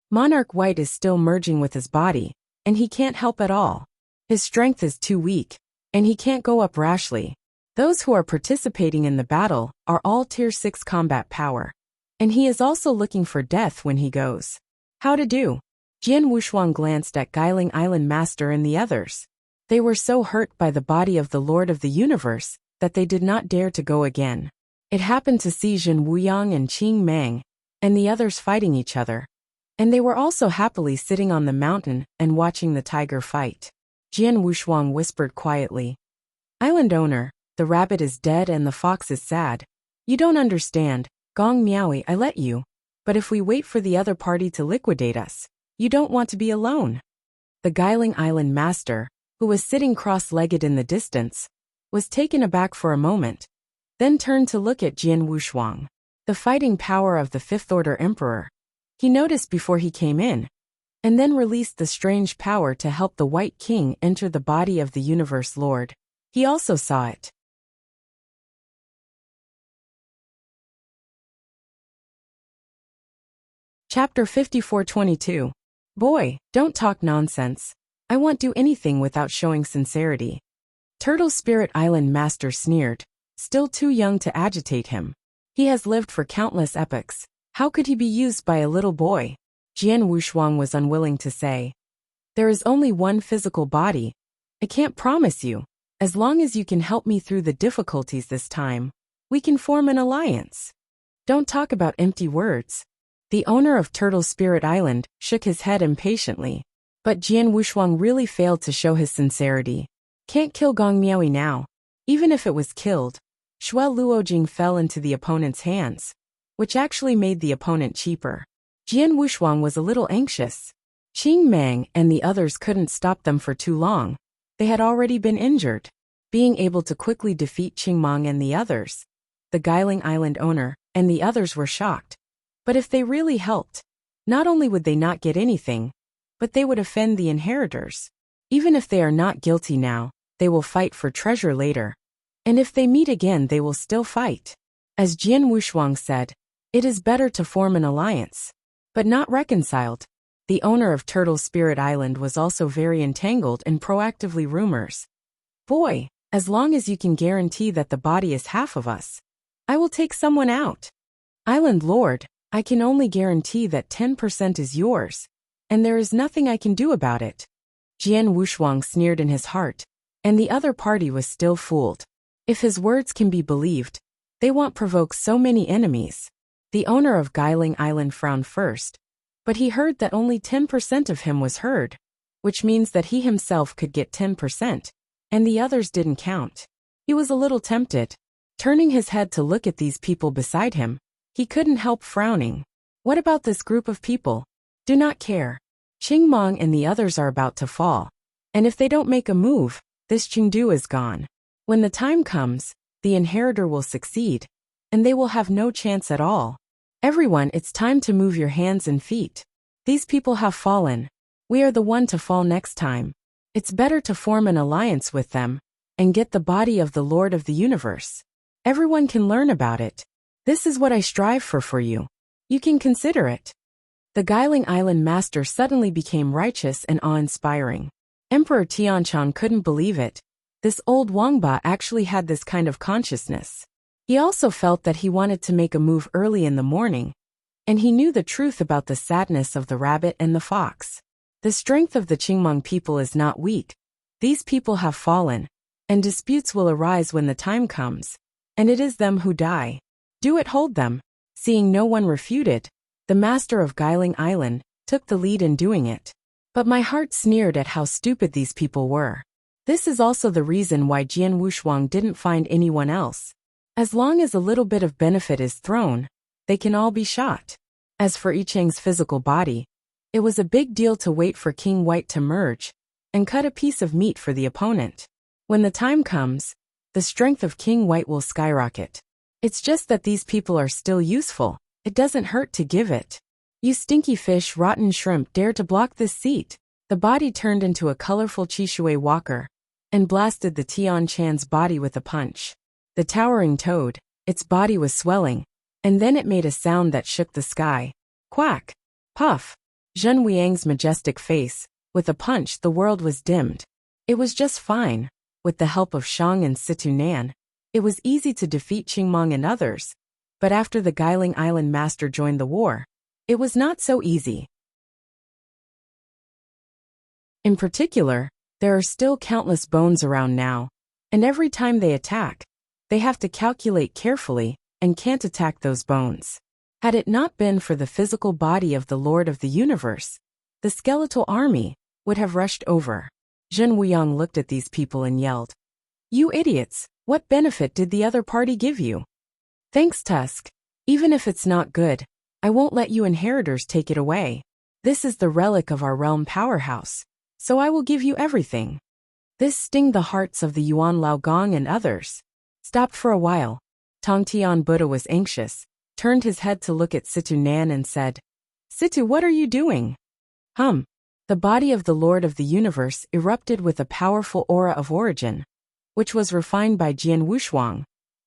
S1: Monarch White is still merging with his body, and he can't help at all. His strength is too weak, and he can't go up rashly. Those who are participating in the battle are all Tier 6 combat power, and he is also looking for death when he goes. How to do? Jian Wushuang glanced at Guiling Island Master and the others. They were so hurt by the body of the Lord of the Universe that they did not dare to go again. It happened to see Zhen Wuyang and Qing Meng and the others fighting each other, and they were also happily sitting on the mountain and watching the tiger fight. Jian Wushuang whispered quietly, "Island owner, the rabbit is dead and the fox is sad. You don't understand, Gong Miaoyi, I let you, but if we wait for the other party to liquidate us, you don't want to be alone." The Guiling Island Master, who was sitting cross-legged in the distance, was taken aback for a moment, then turned to look at Jian Wushuang. the fighting power of the Fifth Order Emperor. He noticed before he came in, and then released the strange power to help the White King enter the body of the Universe Lord. He also saw it. Chapter 54:22. Boy, don't talk nonsense. I won't do anything without showing sincerity. Turtle Spirit Island Master sneered, still too young to agitate him. He has lived for countless epochs. How could he be used by a little boy? Jian Wushuang was unwilling to say. There is only one physical body. I can't promise you. As long as you can help me through the difficulties this time, we can form an alliance. Don't talk about empty words. The owner of Turtle Spirit Island shook his head impatiently. But Jian Wushuang really failed to show his sincerity. Can't kill Gong Miaoyi now. Even if it was killed, Shuo Luojing fell into the opponent's hands, which actually made the opponent cheaper. Jian Wushuang was a little anxious. Qing Mang and the others couldn't stop them for too long. They had already been injured. Being able to quickly defeat Qing Mang and the others, the Guiling Island owner, and the others were shocked. But if they really helped, not only would they not get anything, but they would offend the inheritors. Even if they are not guilty now, they will fight for treasure later. And if they meet again, they will still fight. As Jian Wushuang said, it is better to form an alliance, but not reconciled. The owner of Turtle Spirit Island was also very entangled in proactively rumors. Boy, as long as you can guarantee that the body is half of us, I will take someone out. Island Lord, I can only guarantee that 10% is yours, and there is nothing I can do about it. Jian Wushuang sneered in his heart, and the other party was still fooled. If his words can be believed, they won't provoke so many enemies. The owner of Guiling Island frowned first, but he heard that only 10% of him was heard, which means that he himself could get 10%, and the others didn't count. He was a little tempted. Turning his head to look at these people beside him, he couldn't help frowning. What about this group of people? Do not care. Qing Mang and the others are about to fall, and if they don't make a move, this Qingdu is gone. When the time comes, the inheritor will succeed, and they will have no chance at all. Everyone, it's time to move your hands and feet. These people have fallen. We are the one to fall next time. It's better to form an alliance with them and get the body of the Lord of the Universe. Everyone can learn about it. This is what I strive for you. You can consider it. The Guiling Island Master suddenly became righteous and awe-inspiring. Emperor Tianchong couldn't believe it. This old Wangba actually had this kind of consciousness. He also felt that he wanted to make a move early in the morning, and he knew the truth about the sadness of the rabbit and the fox. The strength of the Qingmang people is not weak. These people have fallen, and disputes will arise when the time comes, and it is them who die. Do it, hold them. Seeing no one refuted, the master of Guiling Island took the lead in doing it. But my heart sneered at how stupid these people were. This is also the reason why Jian Wushuang didn't find anyone else. As long as a little bit of benefit is thrown, they can all be shot. As for Yicheng's physical body, it was a big deal to wait for King White to merge and cut a piece of meat for the opponent. When the time comes, the strength of King White will skyrocket. It's just that these people are still useful. It doesn't hurt to give it. You stinky fish, rotten shrimp, dare to block this seat. The body turned into a colorful Chishui walker and blasted the Tian Chan's body with a punch. The towering toad, its body was swelling, and then it made a sound that shook the sky. Quack! Puff! Zhen Weiyang's majestic face. With a punch, the world was dimmed. It was just fine. With the help of Shang and Situ Nan, it was easy to defeat Qingmang and others. But after the Guiling Island Master joined the war, it was not so easy. In particular, there are still countless bones around now, and every time they attack, they have to calculate carefully and can't attack those bones. Had it not been for the physical body of the Lord of the Universe, the skeletal army would have rushed over. Zhen Wuyang looked at these people and yelled, "You idiots, what benefit did the other party give you?" "Thanks, Tusk. Even if it's not good, I won't let you inheritors take it away. This is the relic of our realm powerhouse, so I will give you everything." This stung the hearts of the Yuan Laogong and others. Stopped for a while. Tong Tian Buddha was anxious, turned his head to look at Situ Nan and said, Situ, what are you doing? The body of the Lord of the Universe erupted with a powerful aura of origin, which was refined by Jian Wushuang,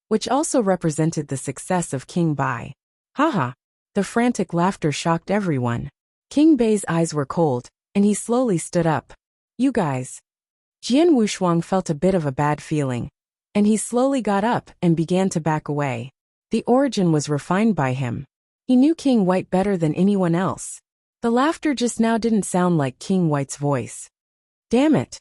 S1: which also represented the success of King Bai. Haha! The frantic laughter shocked everyone. King Bai's eyes were cold, and he slowly stood up. You guys. Jian Wushuang felt a bit of a bad feeling, and he slowly got up and began to back away. The origin was refined by him. He knew King White better than anyone else. The laughter just now didn't sound like King White's voice. Damn it!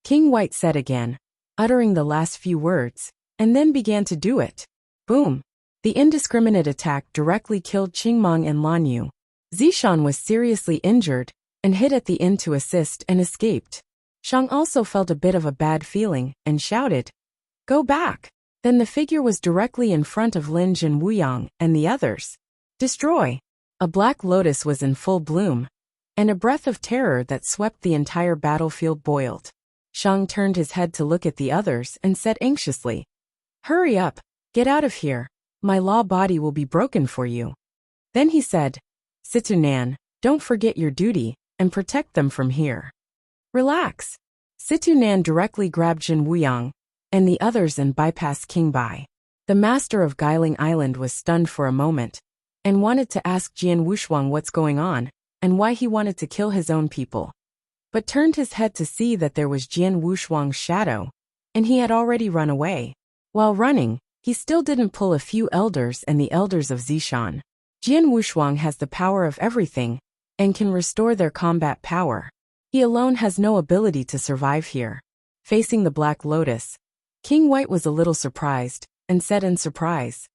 S1: King White said again, uttering the last few words, and then began to do it. Boom! The indiscriminate attack directly killed Qingmong and Lan Yu. Zishan was seriously injured, and hit at the end to assist and escaped. Shang also felt a bit of a bad feeling, and shouted, Go back! Then the figure was directly in front of Lin Jin Wuyang and the others. Destroy! A black lotus was in full bloom, and a breath of terror that swept the entire battlefield boiled. Shang turned his head to look at the others and said anxiously, Hurry up, get out of here, my law body will be broken for you. Then he said, Situ Nan, don't forget your duty, and protect them from here. Relax. Situ Nan directly grabbed Jin Wuyang and the others and bypassed King Bai. The master of Guiling Island was stunned for a moment, and wanted to ask Jian Wushuang what's going on, and why he wanted to kill his own people. But turned his head to see that there was Jian Wushuang's shadow, and he had already run away. While running, he still didn't pull a few elders and the elders of Zishan. Jian Wushuang has the power of everything, and can restore their combat power. He alone has no ability to survive here. Facing the Black Lotus, King White was a little surprised, and said in surprise,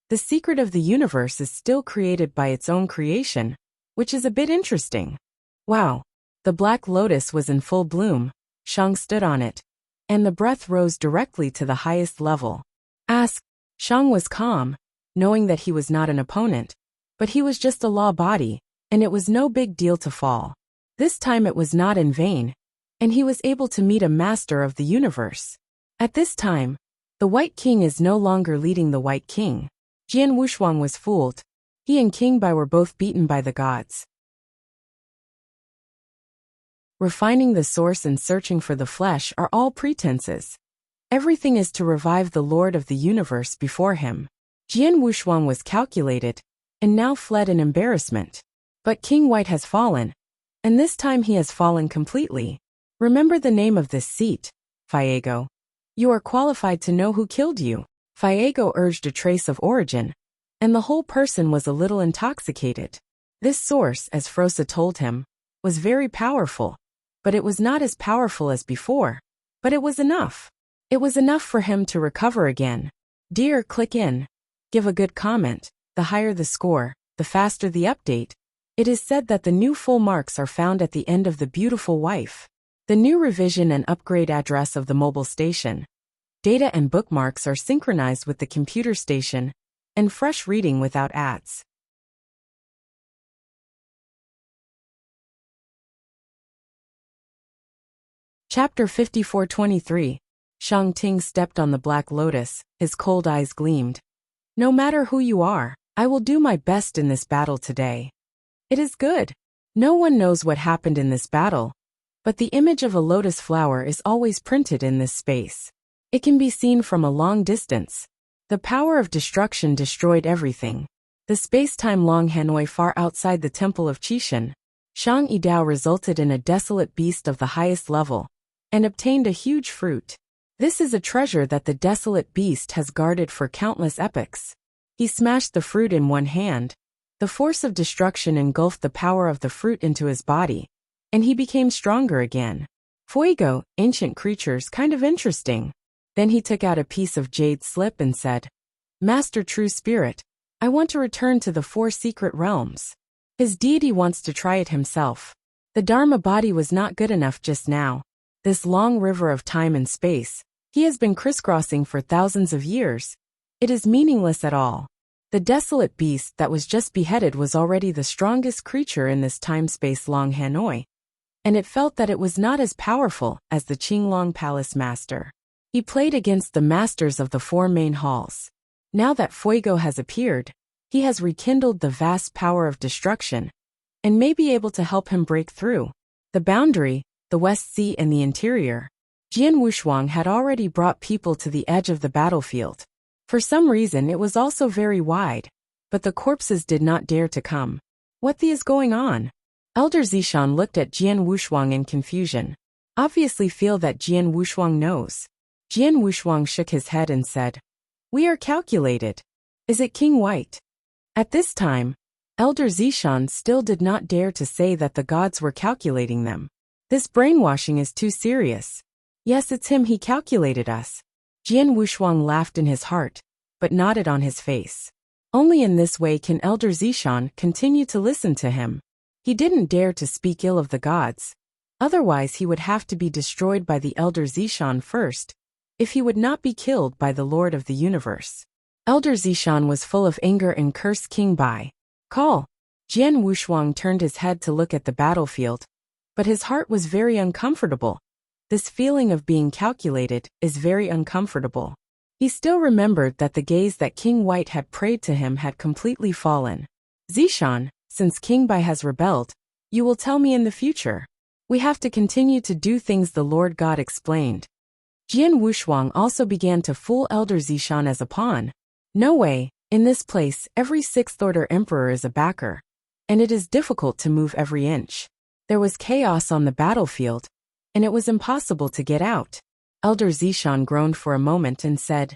S1: The secret of the universe is still created by its own creation, which is a bit interesting. Wow! The Black Lotus was in full bloom. Shang stood on it, and the breath rose directly to the highest level. Shang was calm, knowing that he was not an opponent, but he was just a law body, and it was no big deal to fall. This time it was not in vain, and he was able to meet a master of the universe. At this time, the White King is no longer leading the White King. Jian Wushuang was fooled. He and King Bai were both beaten by the gods. Refining the source and searching for the flesh are all pretenses. Everything is to revive the Lord of the universe before him. Jian Wushuang was calculated, and now fled in embarrassment. But King White has fallen, and this time he has fallen completely. Remember the name of this seat, Fiego. You are qualified to know who killed you. Fiego urged a trace of origin, and the whole person was a little intoxicated. This source, as Frosa told him, was very powerful, but it was not as powerful as before. But it was enough. It was enough for him to recover again. Dear, click in. Give a good comment. The higher the score, the faster the update. It is said that the new full marks are found at the end of The Beautiful Wife. The new revision and upgrade address of the mobile station. Data and bookmarks are synchronized with the computer station, and fresh reading without ads. Chapter 54:23. Shang Ting stepped on the Black Lotus, his cold eyes gleamed. No matter who you are, I will do my best in this battle today. It is good. No one knows what happened in this battle, but the image of a lotus flower is always printed in this space. It can be seen from a long distance. The power of destruction destroyed everything. The space-time Long Hanoi far outside the temple of Qishan, Shang Yidao resulted in a desolate beast of the highest level, and obtained a huge fruit. This is a treasure that the desolate beast has guarded for countless epochs. He smashed the fruit in one hand. The force of destruction engulfed the power of the fruit into his body, and he became stronger again. Fuego, ancient creatures, kind of interesting. Then he took out a piece of jade slip and said, Master True Spirit, I want to return to the 4 secret realms. His deity wants to try it himself. The Dharma body was not good enough just now. This long river of time and space, he has been crisscrossing for thousands of years. It is meaningless at all. The desolate beast that was just beheaded was already the strongest creature in this time-space Long Hanoi, and it felt that it was not as powerful as the Qinglong Palace Master. He played against the masters of the 4 main halls. Now that Fuego has appeared, He has rekindled the vast power of destruction, and may be able to help him break through the boundary, the West Sea and the interior. Jian Wushuang had already brought people to the edge of the battlefield. For some reason it was also very wide, but the corpses did not dare to come. What the is going on? Elder Zishan looked at Jian Wushuang in confusion. Obviously feel that Jian Wushuang knows. Jian Wushuang shook his head and said, "We are calculated. Is it King White?" At this time, Elder Zishan still did not dare to say that the gods were calculating them. This brainwashing is too serious. Yes, it's him, he calculated us. Jian Wushuang laughed in his heart, but nodded on his face. Only in this way can Elder Zishan continue to listen to him. He didn't dare to speak ill of the gods. Otherwise he would have to be destroyed by the Elder Zishan first, if he would not be killed by the Lord of the Universe. Elder Zishan was full of anger and cursed King Bai. Call. Jian Wushuang turned his head to look at the battlefield, but his heart was very uncomfortable. This feeling of being calculated is very uncomfortable. He still remembered that the gaze that King White had prayed to him had completely fallen. Zishan, since King Bai has rebelled, you will tell me in the future. We have to continue to do things the Lord God explained. Jian Wushuang also began to fool Elder Zishan as a pawn. No way, in this place every sixth order emperor is a backer, and it is difficult to move every inch. There was chaos on the battlefield, and it was impossible to get out. Elder Zishan groaned for a moment and said,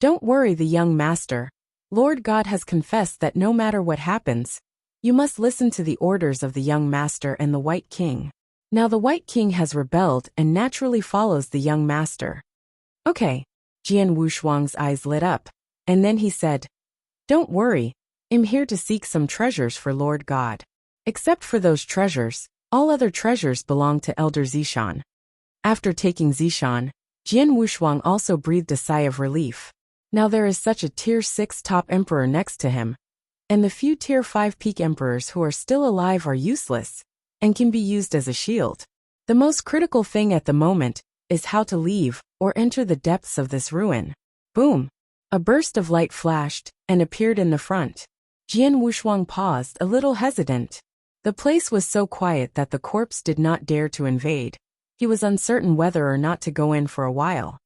S1: "Don't worry, the young master. Lord God has confessed that no matter what happens, you must listen to the orders of the young master and the White King. Now the White King has rebelled and naturally follows the young master." Okay. Jian Wushuang's eyes lit up, and then he said, "Don't worry, I'm here to seek some treasures for Lord God. Except for those treasures, all other treasures belong to Elder Zishan." After taking Zishan, Jian Wushuang also breathed a sigh of relief. Now there is such a Tier 6 top emperor next to him, and the few Tier 5 peak emperors who are still alive are useless, and can be used as a shield. The most critical thing at the moment is how to leave or enter the depths of this ruin. Boom! A burst of light flashed and appeared in the front. Jian Wushuang paused, a little hesitant. The place was so quiet that the corpse did not dare to invade. He was uncertain whether or not to go in for a while.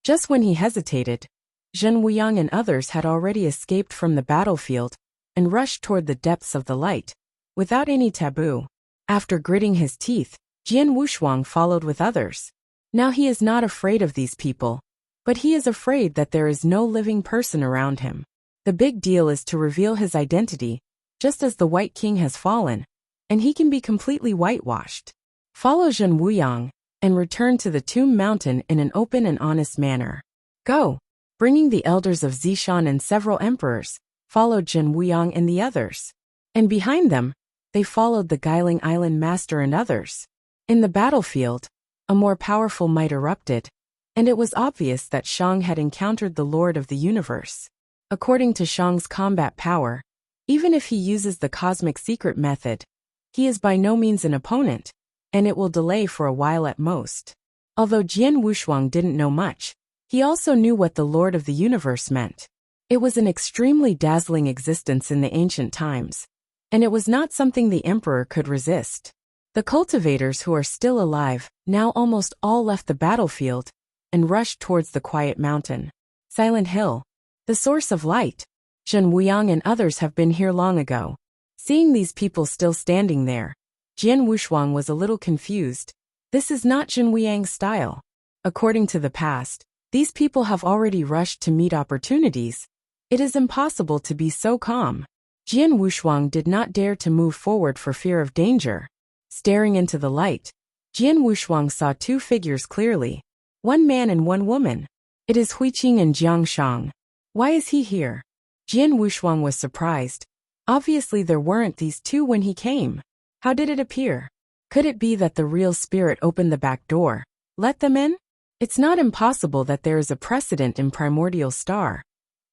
S1: Just when he hesitated, Zhen Wuyang and others had already escaped from the battlefield and rushed toward the depths of the light, without any taboo. After gritting his teeth, Jian Wushuang followed with others. Now he is not afraid of these people, but he is afraid that there is no living person around him. The big deal is to reveal his identity, just as the White King has fallen, and he can be completely whitewashed. Follow Zhen Wuyang, and return to the Tomb Mountain in an open and honest manner. Go! Bringing the elders of Zishan and several emperors, followed Zhen Wuyang and the others. And behind them, they followed the Guiling Island Master and others. In the battlefield, a more powerful might erupted, and it was obvious that Shang had encountered the Lord of the Universe. According to Shang's combat power, even if he uses the cosmic secret method, he is by no means an opponent, and it will delay for a while at most. Although Jian Wushuang didn't know much, he also knew what the Lord of the Universe meant. It was an extremely dazzling existence in the ancient times, and it was not something the emperor could resist. The cultivators who are still alive now almost all left the battlefield and rushed towards the quiet mountain. Silent Hill, the source of light. Zhen Wuyang and others have been here long ago. Seeing these people still standing there, Jian Wushuang was a little confused. This is not Zhen Wuyang's style. According to the past, these people have already rushed to meet opportunities. It is impossible to be so calm. Jian Wushuang did not dare to move forward for fear of danger. Staring into the light, Jian Wushuang saw two figures clearly. One man and one woman. It is Huiqing and Jiang Shang. Why is he here? Jian Wushuang was surprised. Obviously there weren't these two when he came. How did it appear? Could it be that the real spirit opened the back door, let them in? It's not impossible that there is a precedent in Primordial Star.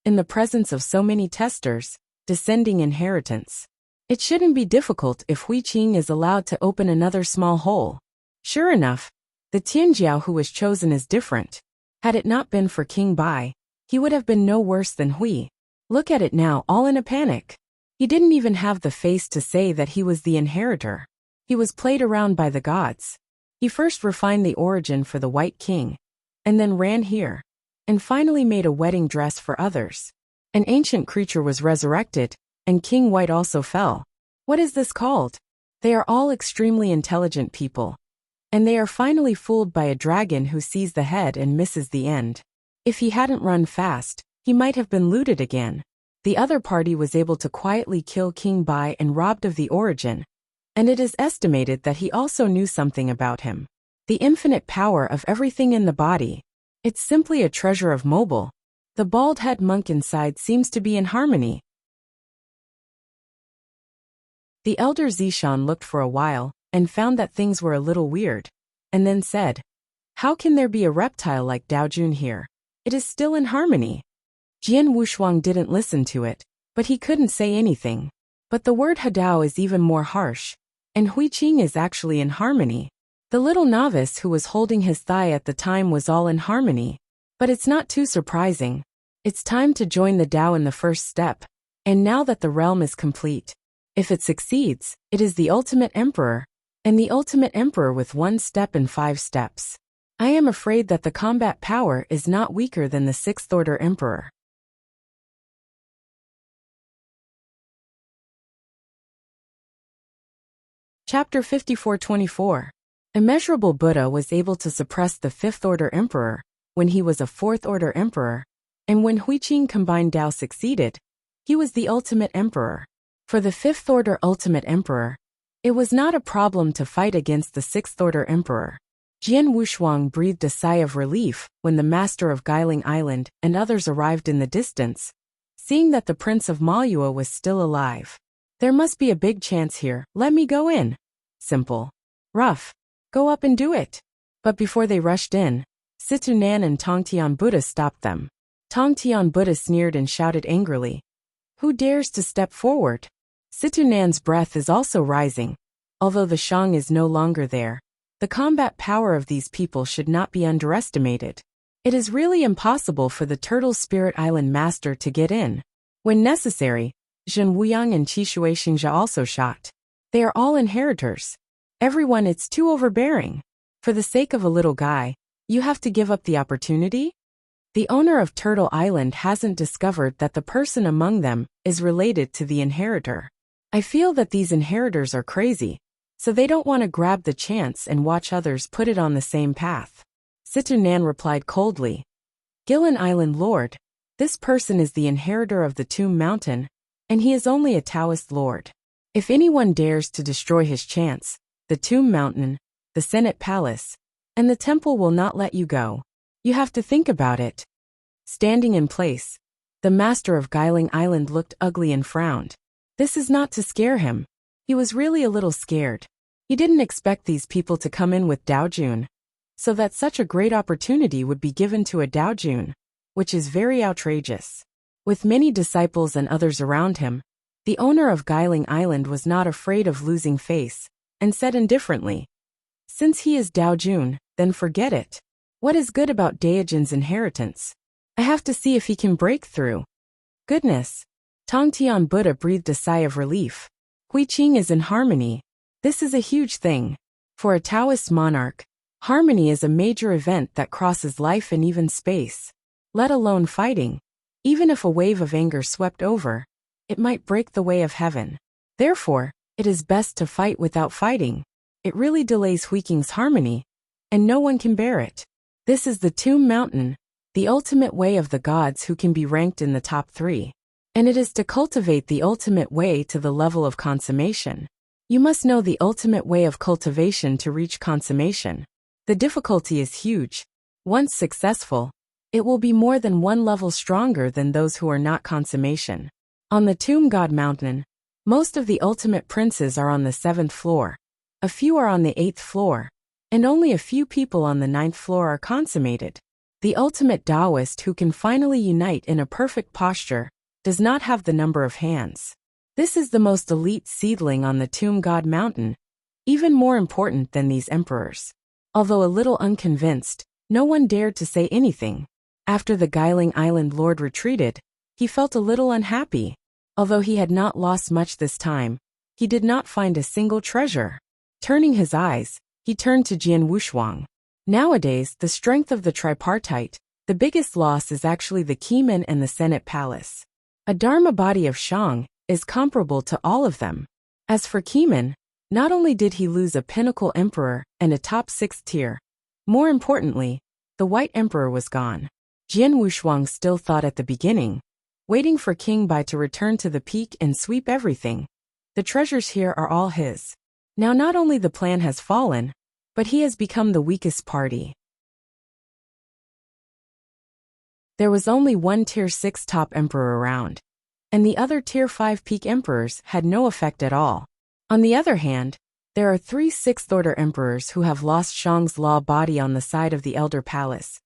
S1: In the presence of so many testers, descending inheritance. It shouldn't be difficult if Huiqing is allowed to open another small hole. Sure enough, the Tianjiao who was chosen is different. Had it not been for King Bai, he would have been no worse than Hui. Look at it now, all in a panic. He didn't even have the face to say that he was the inheritor. He was played around by the gods. He first refined the origin for the White King, and then ran here, and finally made a wedding dress for others. An ancient creature was resurrected, and King White also fell. What is this called? They are all extremely intelligent people, and they are finally fooled by a dragon who sees the head and misses the end. If he hadn't run fast, he might have been looted again. The other party was able to quietly kill King Bai and robbed of the origin, and it is estimated that he also knew something about him. The infinite power of everything in the body. It's simply a treasure of mobile. The bald head monk inside seems to be in harmony. The elder Zishan looked for a while, and found that things were a little weird, and then said, "How can there be a reptile like Daojun here? It is still in harmony." Jian Wushuang didn't listen to it, but he couldn't say anything. But the word Hadao is even more harsh, and Hui Qing is actually in harmony. The little novice who was holding his thigh at the time was all in harmony. But it's not too surprising. It's time to join the Dao in the first step, and now that the realm is complete, if it succeeds, it is the ultimate emperor, and the ultimate emperor with 1 step and 5 steps. I am afraid that the combat power is not weaker than the 6th order emperor. Chapter 54-24. Immeasurable Buddha was able to suppress the 5th order emperor when he was a 4th order emperor, and when Hui Qing combined Dao succeeded, he was the ultimate emperor. For the 5th order ultimate emperor, it was not a problem to fight against the 6th order emperor. Jian Wushuang breathed a sigh of relief when the master of Guiling Island and others arrived in the distance, seeing that the prince of Maoyua was still alive. There must be a big chance here, let me go in. Simple. Rough. Go up and do it. But before they rushed in, Situnan and Tongtian Buddha stopped them. Tongtian Buddha sneered and shouted angrily, "Who dares to step forward?" Situnan's breath is also rising. Although the Shang is no longer there, the combat power of these people should not be underestimated. It is really impossible for the Turtle Spirit Island master to get in. When necessary, Zhen Wuyang and Qishui Xingzha also shot. They are all inheritors. Everyone, it's too overbearing. For the sake of a little guy, you have to give up the opportunity? The owner of Turtle Island hasn't discovered that the person among them is related to the inheritor. I feel that these inheritors are crazy, so they don't want to grab the chance and watch others put it on the same path. Situnan replied coldly, "Gillen Island Lord, this person is the inheritor of the Tomb Mountain, and he is only a Taoist lord. If anyone dares to destroy his chance, the Tomb Mountain, the Senate Palace, and the temple will not let you go. You have to think about it." Standing in place, the master of Guiling Island looked ugly and frowned. This is not to scare him. He was really a little scared. He didn't expect these people to come in with Daojun, so that such a great opportunity would be given to a Daojun, which is very outrageous. With many disciples and others around him, the owner of Guiling Island was not afraid of losing face, and said indifferently, "Since he is Daojun, then forget it. What is good about Daojun's inheritance? I have to see if he can break through." Goodness. Tongtian Buddha breathed a sigh of relief. Hui Qing is in harmony. This is a huge thing. For a Taoist monarch, harmony is a major event that crosses life and even space. Let alone fighting. Even if a wave of anger swept over, it might break the way of heaven. Therefore, it is best to fight without fighting. It really delays Hui Qing's harmony, and no one can bear it. This is the Tomb Mountain, the ultimate way of the gods who can be ranked in the top 3. And it is to cultivate the ultimate way to the level of consummation. You must know the ultimate way of cultivation to reach consummation. The difficulty is huge. Once successful, it will be more than 1 level stronger than those who are not consummation. On the Tomb God Mountain, most of the ultimate princes are on the 7th floor. A few are on the 8th floor, and only a few people on the 9th floor are consummated. The ultimate Taoist who can finally unite in a perfect posture does not have the number of hands. This is the most elite seedling on the Tomb God Mountain, even more important than these emperors. Although a little unconvinced, no one dared to say anything. After the Guiling Island Lord retreated, he felt a little unhappy. Although he had not lost much this time, he did not find a single treasure. Turning his eyes, he turned to Jian Wushuang. Nowadays, the strength of the tripartite, the biggest loss is actually the Kemen and the Senate Palace. A Dharma body of Shang is comparable to all of them. As for Kemen, not only did he lose a pinnacle emperor and a top 6 tier, more importantly, the White Emperor was gone. Jian Wushuang still thought at the beginning, waiting for King Bai to return to the peak and sweep everything. The treasures here are all his. Now not only the plan has fallen, but he has become the weakest party. There was only one tier 6 top emperor around, and the other tier 5 peak emperors had no effect at all. On the other hand, there are 3 6th-order emperors who have lost Shang's law body on the side of the Elder Palace.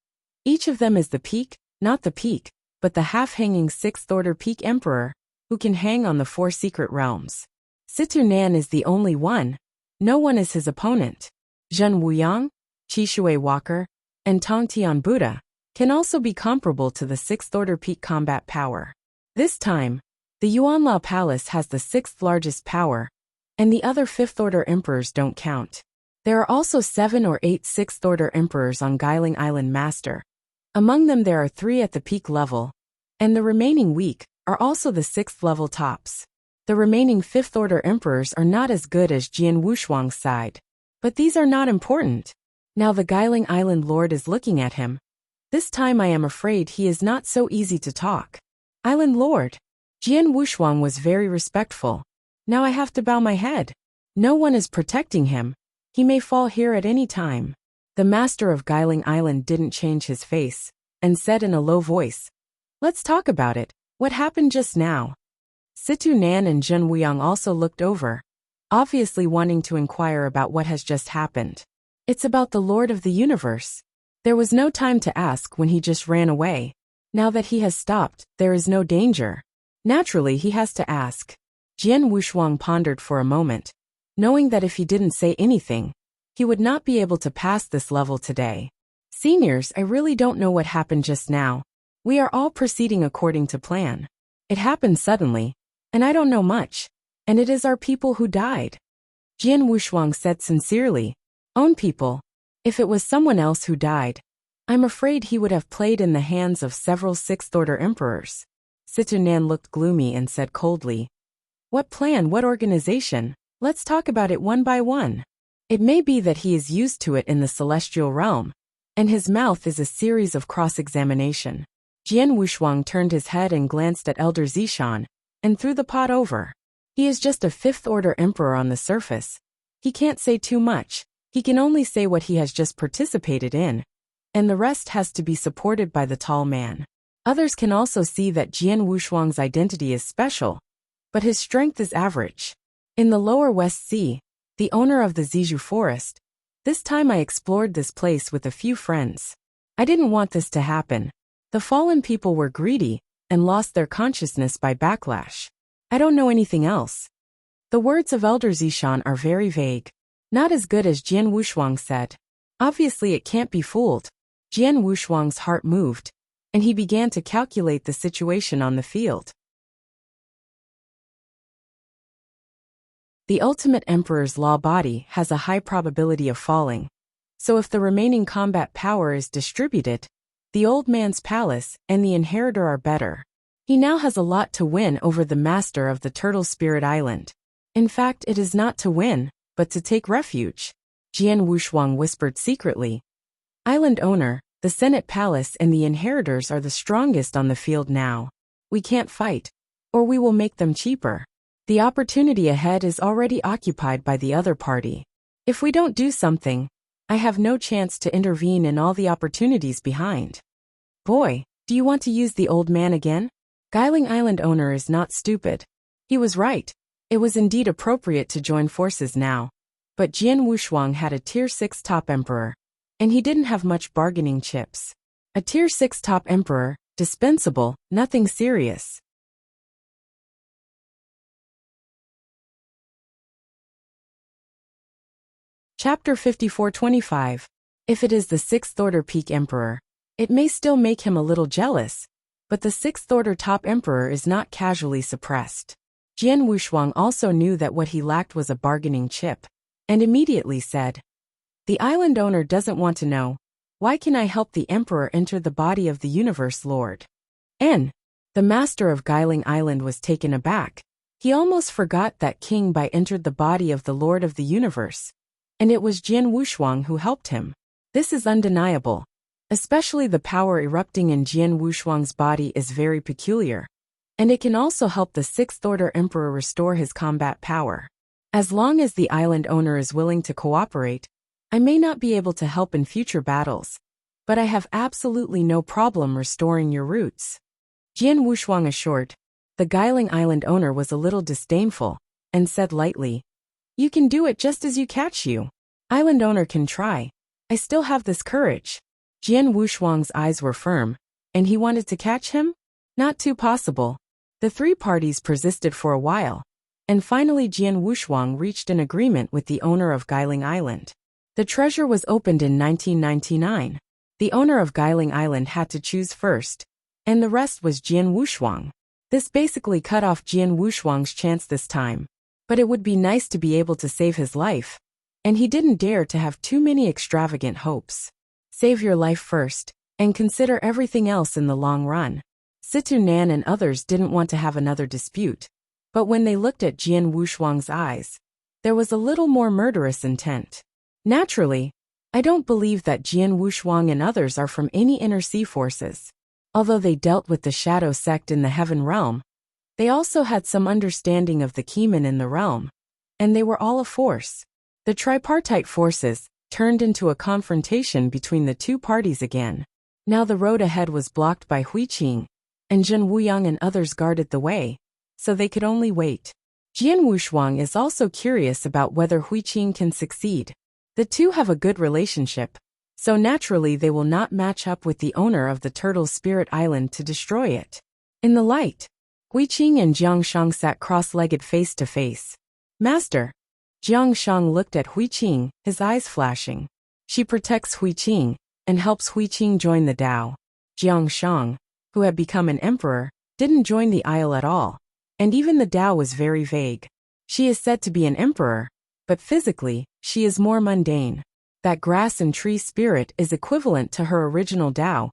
S1: Each of them is the peak, not the peak, but the half-hanging 6th-order peak emperor, who can hang on the 4 secret realms. Situ Nan is the only one. No one is his opponent. Zhen Wuyang, Qishui Walker, and Tong Tian Buddha can also be comparable to the 6th-order peak combat power. This time, the Yuanlao Palace has the 6th largest power, and the other 5th-order emperors don't count. There are also 7 or 8 6th-order emperors on Guiling Island Master. Among them there are 3 at the peak level, and the remaining weak are also the 6th level tops. The remaining 5th-order emperors are not as good as Jian Wushuang's side. But these are not important. Now the Guiling Island Lord is looking at him. This time I am afraid he is not so easy to talk. Island Lord. Jian Wushuang was very respectful. Now I have to bow my head. No one is protecting him. He may fall here at any time. The master of Guiling Island didn't change his face, and said in a low voice, "Let's talk about it. What happened just now?" Situ Nan and Zhen Wuyang also looked over, obviously wanting to inquire about what has just happened. It's about the Lord of the Universe. There was no time to ask when he just ran away. Now that he has stopped, there is no danger. Naturally, he has to ask. Jian Wushuang pondered for a moment, knowing that if he didn't say anything, he would not be able to pass this level today. Seniors, I really don't know what happened just now. We are all proceeding according to plan. It happened suddenly, and I don't know much, and it is our people who died. Jian Wushuang said sincerely, "Own people. If it was someone else who died, I'm afraid he would have played in the hands of several 6th-order emperors." Situ Nan looked gloomy and said coldly, "What plan, what organization? Let's talk about it one by one. It may be that he is used to it in the celestial realm, and his mouth is a series of cross-examination." Jian Wushuang turned his head and glanced at Elder Zishan, and threw the pot over. He is just a 5th-order emperor on the surface. He can't say too much. He can only say what he has just participated in, and the rest has to be supported by the tall man. Others can also see that Jian Wushuang's identity is special, but his strength is average. In the lower West Sea, the owner of the Zizhu Forest, this time I explored this place with a few friends. I didn't want this to happen. The fallen people were greedy and lost their consciousness by backlash. I don't know anything else. The words of Elder Zishan are very vague. Not as good as Jian Wushuang said. Obviously it can't be fooled. Jian Wushuang's heart moved, and he began to calculate the situation on the field. The ultimate emperor's law body has a high probability of falling, so if the remaining combat power is distributed, the old man's palace and the inheritor are better. He now has a lot to win over the master of the Turtle Spirit Island. In fact, it is not to win, but to take refuge. Jian Wushuang whispered secretly. Island owner, the Senate Palace and the inheritors are the strongest on the field now. We can't fight, or we will make them cheaper. The opportunity ahead is already occupied by the other party. If we don't do something, I have no chance to intervene in all the opportunities behind. Boy, do you want to use the old man again? Guiling Island owner is not stupid. He was right. It was indeed appropriate to join forces now. But Jian Wushuang had a Tier 6 top emperor, and he didn't have much bargaining chips. A Tier 6 top emperor, dispensable, nothing serious. Chapter 54-25. If it is the 6th order peak emperor, It may still make him a little jealous, but the sixth-order top emperor is not casually suppressed. Jian Wushuang also knew that what he lacked was a bargaining chip, and immediately said, "The island owner doesn't want to know. Why can I help the emperor enter the body of the universe lord?" The master of Guiling Island was taken aback. He almost forgot that King Bai entered the body of the lord of the universe, and it was Jian Wushuang who helped him. This is undeniable. Especially the power erupting in Jian Wushuang's body is very peculiar, and it can also help the sixth-order emperor restore his combat power. As long as the island owner is willing to cooperate, I may not be able to help in future battles, but I have absolutely no problem restoring your roots. Jian Wushuang assured. The Guiling Island owner was a little disdainful, and said lightly, "You can do it just as you catch you. Island owner can try. I still have this courage." Jian Wushuang's eyes were firm, and he wanted to catch him? Not too possible. The three parties persisted for a while, and finally Jian Wushuang reached an agreement with the owner of Guiling Island. The treasure was opened in 1999. The owner of Guiling Island had to choose first, and the rest was Jian Wushuang. This basically cut off Jian Wushuang's chance this time, but it would be nice to be able to save his life, and he didn't dare to have too many extravagant hopes. Save your life first, and consider everything else in the long run. Situ Nan and others didn't want to have another dispute, but when they looked at Jian Wushuang's eyes, there was a little more murderous intent. Naturally, I don't believe that Jian Wushuang and others are from any inner sea forces. Although they dealt with the shadow sect in the heaven realm, they also had some understanding of the Keeman in the realm, and they were all a force. The tripartite forces turned into a confrontation between the two parties again. Now the road ahead was blocked by Huiqing, and Zhen Wuyang and others guarded the way, so they could only wait. Jian Wushuang is also curious about whether Huiqing can succeed. The two have a good relationship, so naturally they will not match up with the owner of the Turtle Spirit Island to destroy it. In the light, Huiqing and Jiangshang sat cross-legged face to face. "Master." Jiangshang looked at Huiqing, his eyes flashing. She protects Huiqing, and helps Huiqing join the Tao. Jiangshang, who had become an emperor, didn't join the Isle at all, and even the Tao was very vague. She is said to be an emperor, but physically, she is more mundane. That grass and tree spirit is equivalent to her original Tao,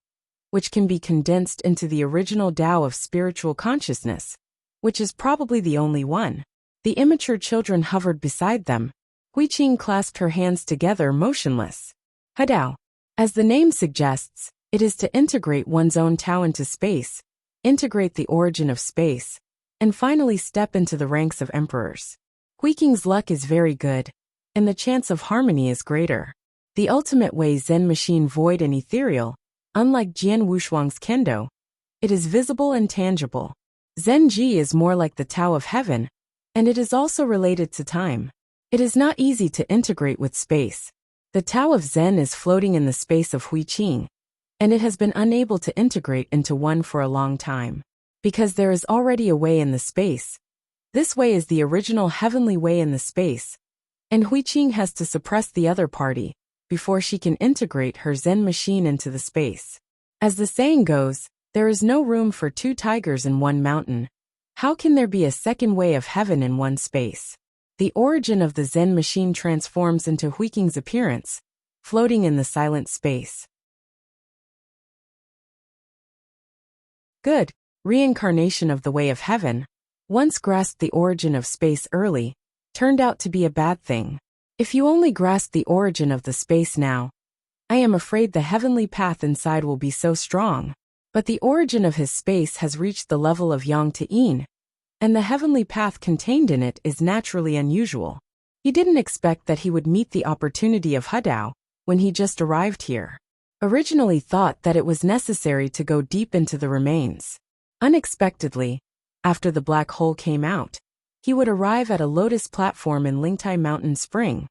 S1: which can be condensed into the original Tao of spiritual consciousness, which is probably the only one. The immature children hovered beside them. Huiqing clasped her hands together motionless. Hadao. As the name suggests, it is to integrate one's own Tao into space, integrate the origin of space, and finally step into the ranks of emperors. Huiqing's luck is very good, and the chance of harmony is greater. The ultimate way Zen machine void and ethereal, unlike Jian Wushuang's kendo, it is visible and tangible. Zen Ji is more like the Tao of heaven, and it is also related to time. It is not easy to integrate with space. The Tao of Zen is floating in the space of Huiqing, and it has been unable to integrate into one for a long time. Because there is already a way in the space. This way is the original heavenly way in the space, and Huiqing has to suppress the other party before she can integrate her Zen machine into the space. As the saying goes, there is no room for two tigers in one mountain. How can there be a second way of heaven in one space? The origin of the Zen machine transforms into Huiqing's appearance, floating in the silent space. Good. Reincarnation of the way of heaven, once grasped the origin of space early, turned out to be a bad thing. If you only grasp the origin of the space now, I am afraid the heavenly path inside will be so strong. But the origin of his space has reached the level of Yang to Yin, and the heavenly path contained in it is naturally unusual. He didn't expect that he would meet the opportunity of Hadao when he just arrived here. Originally thought that it was necessary to go deep into the remains. Unexpectedly, after the black hole came out, he would arrive at a lotus platform in Lingtai Mountain Spring,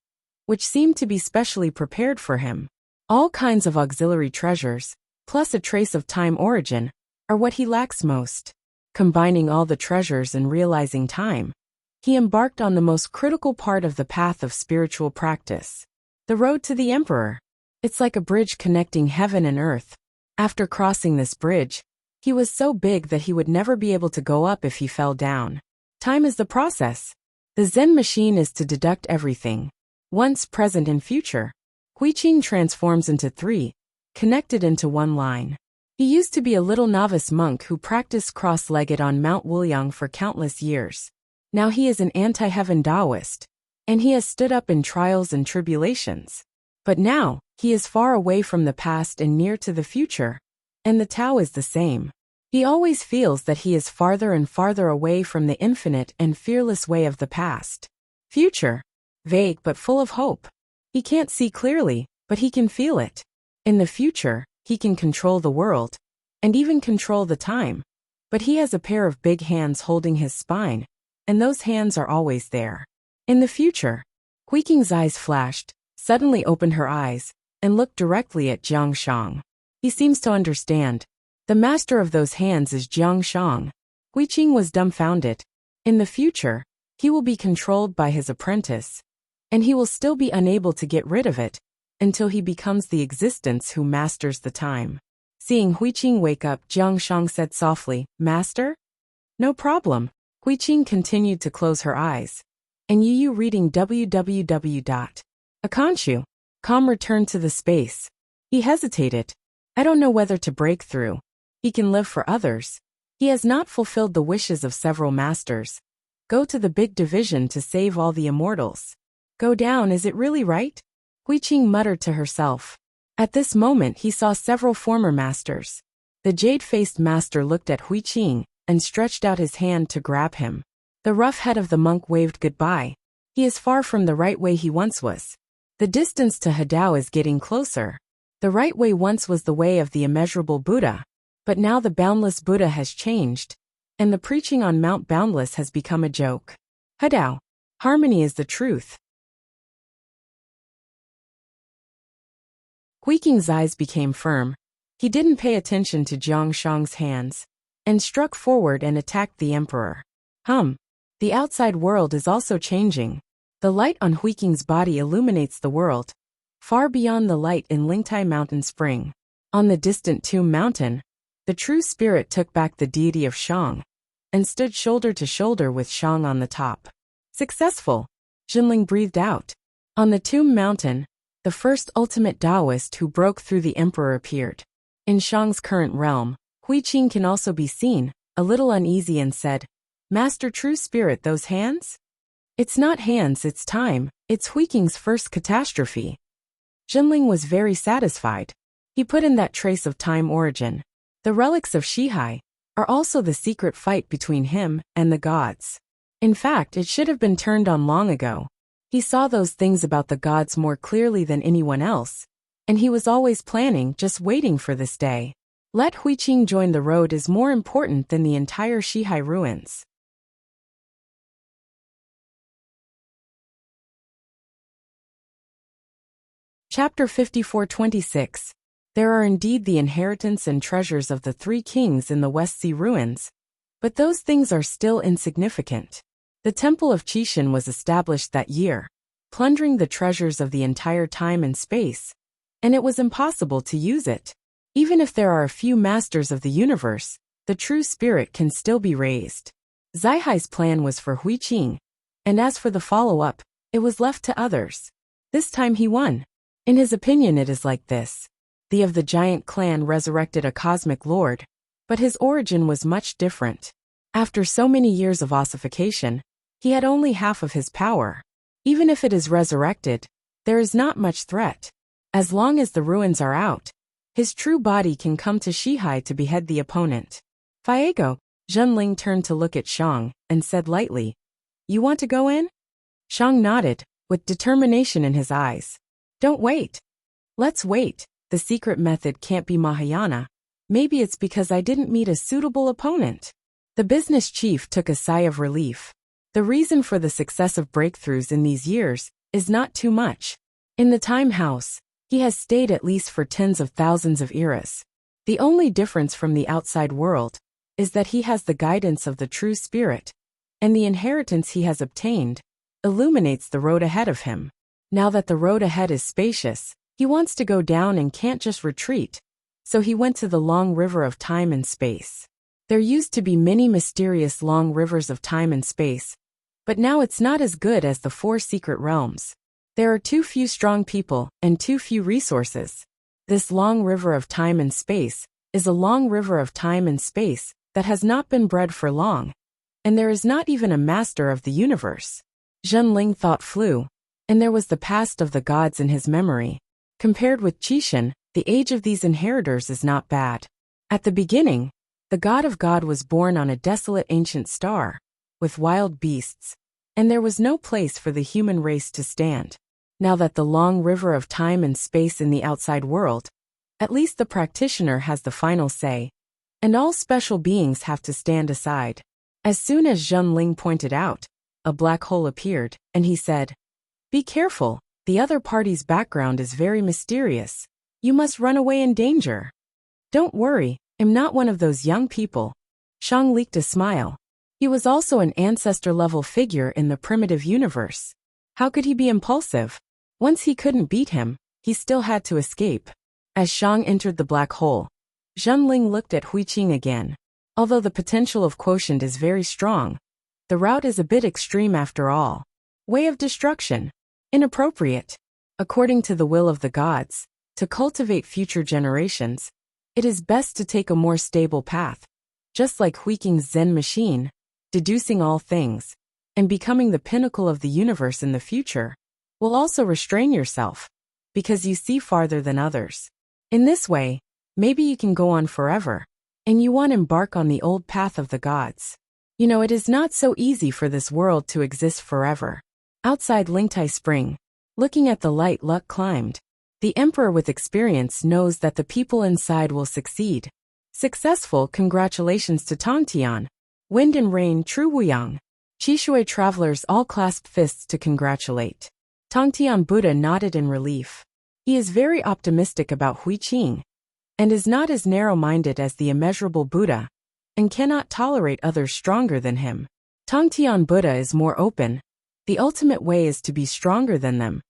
S1: which seemed to be specially prepared for him. All kinds of auxiliary treasures, plus a trace of time origin, are what he lacks most. Combining all the treasures and realizing time, he embarked on the most critical part of the path of spiritual practice. The road to the Emperor. It's like a bridge connecting heaven and earth, After crossing this bridge, he was so big that he would never be able to go up if he fell down. Time is the process. The Zen machine is to deduct everything. Once, present, and future. Huiqing transforms into three, connected into one line. He used to be a little novice monk who practiced cross-legged on Mount Wuliang for countless years. Now he is an anti-heaven Taoist, and he has stood up in trials and tribulations. But now, he is far away from the past and near to the future, and the Tao is the same. He always feels that he is farther and farther away from the infinite and fearless way of the past. Future. Vague but full of hope. He can't see clearly, but he can feel it. In the future, he can control the world, and even control the time. But he has a pair of big hands holding his spine, and those hands are always there. In the future, Huiqing's eyes flashed, suddenly opened her eyes, and looked directly at Jiang Shang. He seems to understand. The master of those hands is Jiang Shang. Huiqing was dumbfounded. In the future, he will be controlled by his apprentice, and he will still be unable to get rid of it, until he becomes the existence who masters the time. Seeing Huiqing wake up, Jiang Shang said softly, "Master?" "No problem." Huiqing continued to close her eyes. And Yu reading www.akanshu.com returned to the space. He hesitated. I don't know whether to break through. He can live for others. He has not fulfilled the wishes of several masters. Go to the big division to save all the immortals. Go down, is it really right? Huiqing muttered to herself. At this moment he saw several former masters. The jade-faced master looked at Huiqing and stretched out his hand to grab him. The rough head of the monk waved goodbye. He is far from the right way he once was. The distance to Hadao is getting closer. The right way once was the way of the immeasurable Buddha, but now the boundless Buddha has changed, and the preaching on Mount Boundless has become a joke. Hadao. Harmony is the truth. Huiqing's eyes became firm. He didn't pay attention to Jiang Shang's hands, and struck forward and attacked the emperor. The outside world is also changing. The light on Huiqing's body illuminates the world, far beyond the light in Lingtai Mountain Spring. On the distant Tomb Mountain, the true spirit took back the deity of Shang, and stood shoulder to shoulder with Shang on the top. Successful! Jinling breathed out. On the Tomb Mountain, the first ultimate Taoist who broke through the emperor appeared. In Shang's current realm, Huiqing can also be seen, a little uneasy, and said, "Master True Spirit, those hands?" "It's not hands, it's time. It's Huiqing's first catastrophe." Jinling was very satisfied. He put in that trace of time origin. The relics of Shihai are also the secret fight between him and the gods. In fact, it should have been turned on long ago. He saw those things about the gods more clearly than anyone else, and he was always planning, just waiting for this day. Let Huiqing join the road is more important than the entire Shihai ruins. Chapter 54-26. There are indeed the inheritance and treasures of the three kings in the West Sea ruins, but those things are still insignificant. The Temple of Qishan was established that year, plundering the treasures of the entire time and space, and it was impossible to use it. Even if there are a few masters of the universe, the true spirit can still be raised. Zaihai's plan was for Huiqing, and as for the follow-up, it was left to others. This time he won. In his opinion, it is like this. The of the giant clan resurrected a cosmic lord, but his origin was much different. After so many years of ossification, he had only half of his power. Even if it is resurrected, there is not much threat. As long as the ruins are out, his true body can come to Shihai to behead the opponent. Faego, Zhenling turned to look at Shang, and said lightly, "You want to go in?" Shang nodded, with determination in his eyes. "Don't wait." "Let's wait. The secret method can't be Mahayana. Maybe it's because I didn't meet a suitable opponent." The business chief took a sigh of relief. The reason for the successive breakthroughs in these years is not too much. In the time house, he has stayed at least for tens of thousands of eras. The only difference from the outside world is that he has the guidance of the true spirit, and the inheritance he has obtained illuminates the road ahead of him. Now that the road ahead is spacious, he wants to go down and can't just retreat, So he went to the long river of time and space. There used to be many mysterious long rivers of time and space, but now it's not as good as the 4 secret realms. There are too few strong people and too few resources. This long river of time and space is a long river of time and space that has not been bred for long, and there is not even a master of the universe. Zhenling thought flew, and there was the past of the gods in his memory. Compared with Qixin, the age of these inheritors is not bad. At the beginning, the god of God was born on a desolate ancient star, with wild beasts, and there was no place for the human race to stand. Now that the long river of time and space in the outside world, at least the practitioner has the final say, and all special beings have to stand aside. As soon as Zhenling pointed out, a black hole appeared, and he said, "Be careful, the other party's background is very mysterious. You must run away in danger." "Don't worry, I'm not one of those young people." Shang leaked a smile. He was also an ancestor-level figure in the primitive universe. How could he be impulsive? Once he couldn't beat him, he still had to escape. As Shang entered the black hole, Zhenling looked at Huiqing again. Although the potential of quotient is very strong, the route is a bit extreme after all. Way of destruction. Inappropriate. According to the will of the gods, to cultivate future generations, it is best to take a more stable path, just like Huiqing's Zen machine, deducing all things, and becoming the pinnacle of the universe in the future, will also restrain yourself, because you see farther than others. In this way, maybe you can go on forever, and you won't embark on the old path of the gods. You know, it is not so easy for this world to exist forever. Outside Lingtai Spring, looking at the light Luck climbed. The emperor with experience knows that the people inside will succeed. Successful, congratulations to Tongtian. Wind and Rain, True Wuyang. Qishui travelers all clasped fists to congratulate. Tongtian Buddha nodded in relief. He is very optimistic about Huiqing, and is not as narrow-minded as the immeasurable Buddha, and cannot tolerate others stronger than him. Tongtian Buddha is more open. The ultimate way is to be stronger than them.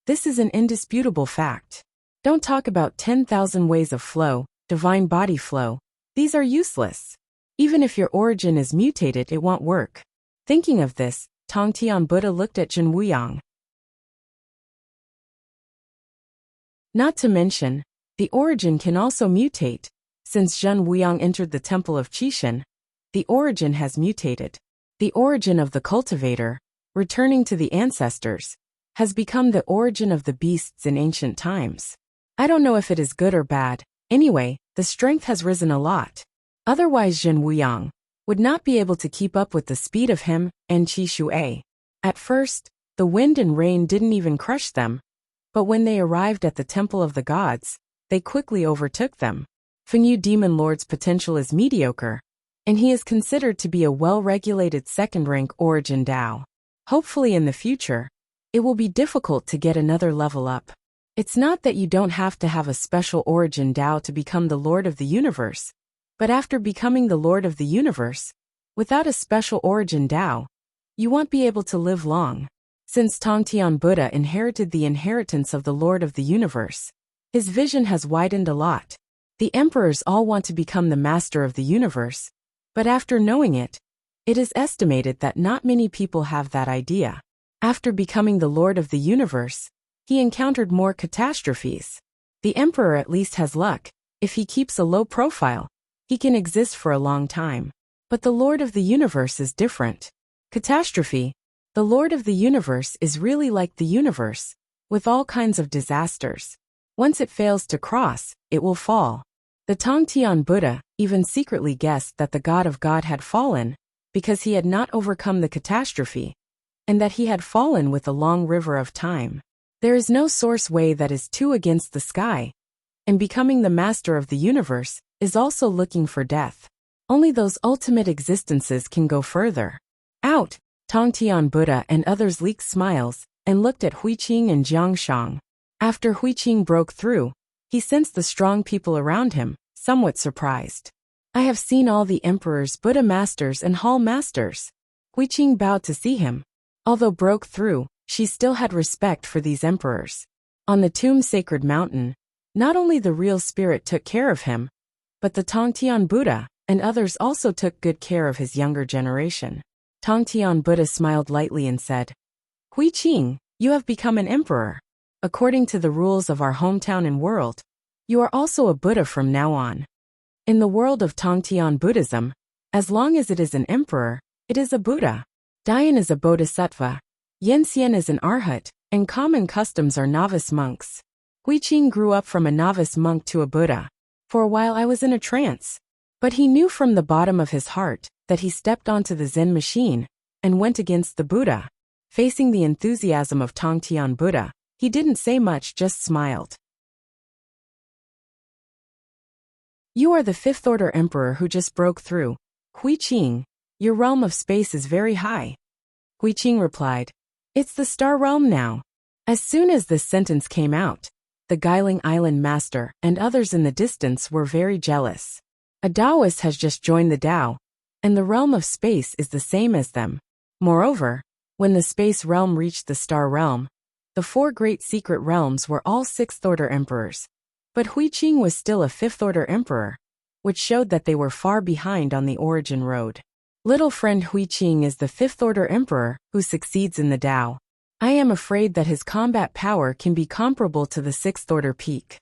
S1: This is an indisputable fact. Don't talk about 10,000 ways of flow, divine body flow. These are useless. Even if your origin is mutated, it won't work. Thinking of this, Tongtian Buddha looked at Jin Wuyang. Not to mention, the origin can also mutate. Since Zhen Wuyang entered the temple of Qixin, the origin has mutated. The origin of the cultivator, returning to the ancestors, has become the origin of the beasts in ancient times. I don't know if it is good or bad. Anyway, the strength has risen a lot. Otherwise Zhen Wuyang would not be able to keep up with the speed of him and Qi Shui. At first, the wind and rain didn't even crush them, but when they arrived at the temple of the gods, they quickly overtook them. Fengyu Demon Lord's potential is mediocre, and he is considered to be a well-regulated second-rank origin Dao. Hopefully in the future, it will be difficult to get another level up. It's not that you don't have to have a special origin Dao to become the Lord of the Universe, but after becoming the Lord of the Universe, without a special origin Dao, you won't be able to live long. Since Tongtian Buddha inherited the inheritance of the Lord of the Universe, his vision has widened a lot. The emperors all want to become the master of the universe, but after knowing it, it is estimated that not many people have that idea. After becoming the Lord of the Universe, he encountered more catastrophes. The emperor at least has luck. If he keeps a low profile, he can exist for a long time. But the Lord of the Universe is different. Catastrophe. The Lord of the Universe is really like the universe, with all kinds of disasters. Once it fails to cross, it will fall. The Tongtian Buddha even secretly guessed that the God of God had fallen, because he had not overcome the catastrophe, and that he had fallen with a long river of time. There is no source way that is too against the sky, and becoming the master of the universe is also looking for death. Only those ultimate existences can go further. Out! Tongtian Buddha and others leaked smiles, and looked at Huiqing and Jiangshang. After Huiqing broke through, he sensed the strong people around him, somewhat surprised. I have seen all the emperors, Buddha masters and hall masters. Huiqing bowed to see him. Although broke through, she still had respect for these emperors. On the tomb sacred mountain, Not only the real spirit took care of him, but the Tongtian Buddha and others also took good care of his younger generation. Tongtian Buddha smiled lightly and said, Hui Qing, you have become an emperor. According to the rules of our hometown and world, you are also a Buddha from now on. In the world of Tongtian Buddhism, as long as it is an emperor, it is a Buddha. Dian is a bodhisattva, Yanxian is an arhat, and common customs are novice monks. Hui Qing grew up from a novice monk to a Buddha. For a while I was in a trance. But he knew from the bottom of his heart that he stepped onto the Zen machine and went against the Buddha. Facing the enthusiasm of Tongtian Buddha, he didn't say much, just smiled. You are the fifth order emperor who just broke through. Hui Qing, your realm of space is very high. Hui Qing replied, It's the star realm now. As soon as this sentence came out, the Guiling Island master and others in the distance were very jealous. A Taoist has just joined the Tao, and the realm of space is the same as them. Moreover, when the space realm reached the star realm, the four great secret realms were all sixth-order emperors. But Hui Qing was still a fifth-order emperor, which showed that they were far behind on the origin road. Little friend Hui Qing is the fifth-order emperor who succeeds in the Tao. I am afraid that his combat power can be comparable to the sixth-order peak.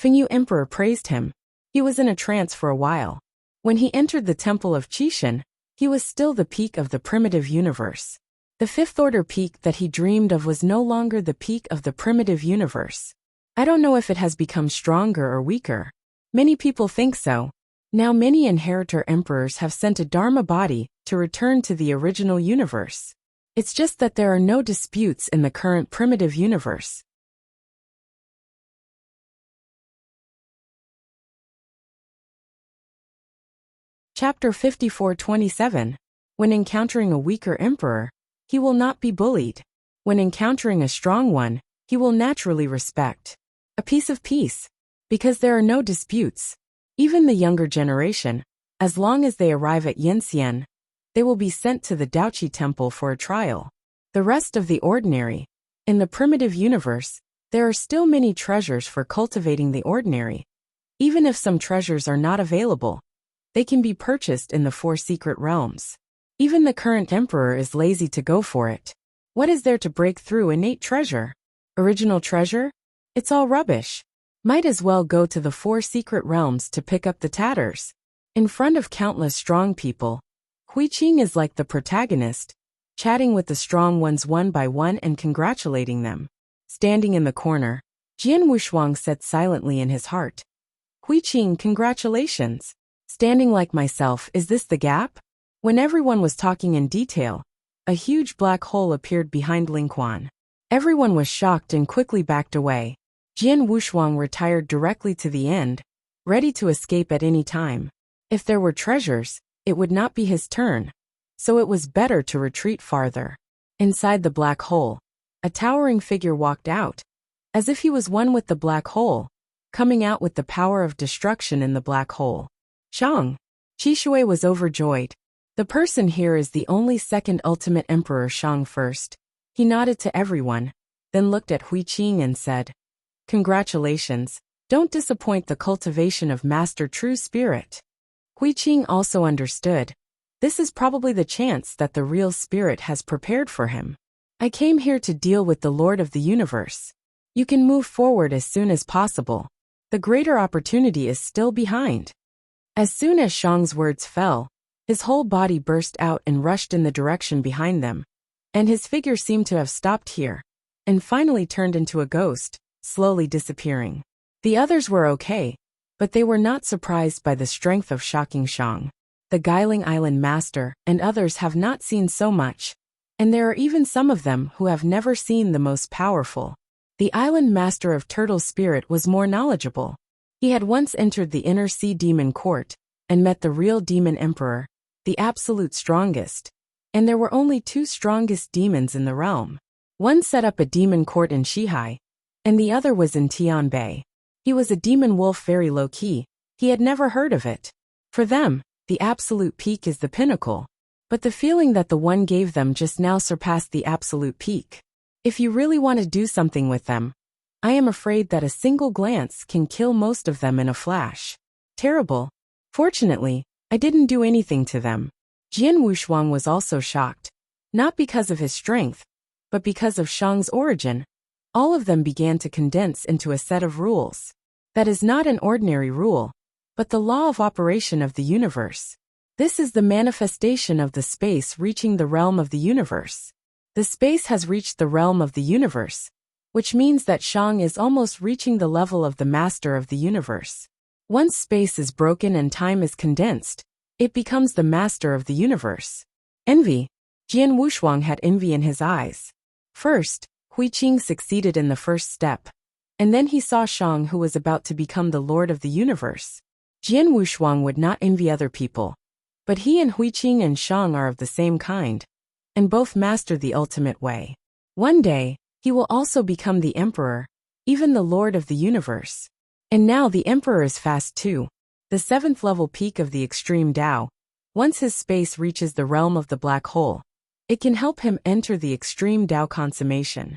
S1: Fengyu Emperor praised him. He was in a trance for a while. When he entered the temple of Qishan, he was still the peak of the primitive universe. The fifth-order peak that he dreamed of was no longer the peak of the primitive universe. I don't know if it has become stronger or weaker. Many people think so. Now many inheritor emperors have sent a Dharma body to return to the original universe. It's just that there are no disputes in the current primitive universe. Chapter 54:27. When encountering a weaker emperor, he will not be bullied. When encountering a strong one, he will naturally respect. A piece of peace. Because there are no disputes. Even the younger generation, as long as they arrive at Yanxian, they will be sent to the Daoqi temple for a trial. The rest of the ordinary. In the primitive universe, there are still many treasures for cultivating the ordinary. Even if some treasures are not available, they can be purchased in the four secret realms. Even the current emperor is lazy to go for it. What is there to break through innate treasure? Original treasure? It's all rubbish. Might as well go to the four secret realms to pick up the tatters. In front of countless strong people, Hui Qing is like the protagonist, chatting with the strong ones one by one and congratulating them. Standing in the corner, Jian Wushuang said silently in his heart, Hui Qing, congratulations. Standing like myself, is this the gap? When everyone was talking in detail, a huge black hole appeared behind Lingquan. Everyone was shocked and quickly backed away. Jian Wushuang retired directly to the end, ready to escape at any time. If there were treasures, it would not be his turn, so it was better to retreat farther. Inside the black hole, a towering figure walked out, as if he was one with the black hole, coming out with the power of destruction in the black hole. Shang. Qishui was overjoyed. The person here is the only second ultimate emperor. Shang first. He nodded to everyone, then looked at Hui Qing and said, Congratulations, don't disappoint the cultivation of Master True Spirit. Hui Qing also understood. This is probably the chance that the real spirit has prepared for him. I came here to deal with the Lord of the Universe. You can move forward as soon as possible. The greater opportunity is still behind. As soon as Shang's words fell, his whole body burst out and rushed in the direction behind them, and his figure seemed to have stopped here, and finally turned into a ghost, slowly disappearing. The others were okay, but they were not surprised by the strength of shocking Shang. The Guiling Island master and others have not seen so much, and there are even some of them who have never seen the most powerful. The island master of Turtle Spirit was more knowledgeable. He had once entered the inner sea demon court and met the real demon emperor, the absolute strongest. And there were only two strongest demons in the realm. One set up a demon court in Shihai, and the other was in Tianbei. He was a demon wolf, very low-key. He had never heard of it. For them, the absolute peak is the pinnacle. But the feeling that the one gave them just now surpassed the absolute peak. If you really want to do something with them, I am afraid that a single glance can kill most of them in a flash. Terrible. Fortunately, I didn't do anything to them. Jian Wushuang was also shocked, not because of his strength, but because of Shang's origin. All of them began to condense into a set of rules. That is not an ordinary rule, but the law of operation of the universe. This is the manifestation of the space reaching the realm of the universe. The space has reached the realm of the universe, which means that Shang is almost reaching the level of the master of the universe. Once space is broken and time is condensed, it becomes the master of the universe. Envy. Jian Wushuang had envy in his eyes. First, Huiqing succeeded in the first step, and then he saw Shang, who was about to become the lord of the universe. Jian Wushuang would not envy other people, but he and Huiqing and Shang are of the same kind, and both master the ultimate way. One day, he will also become the emperor, even the lord of the universe. And now the emperor is fast too. The 7th level peak of the extreme Tao. Once his space reaches the realm of the black hole, it can help him enter the extreme Tao consummation.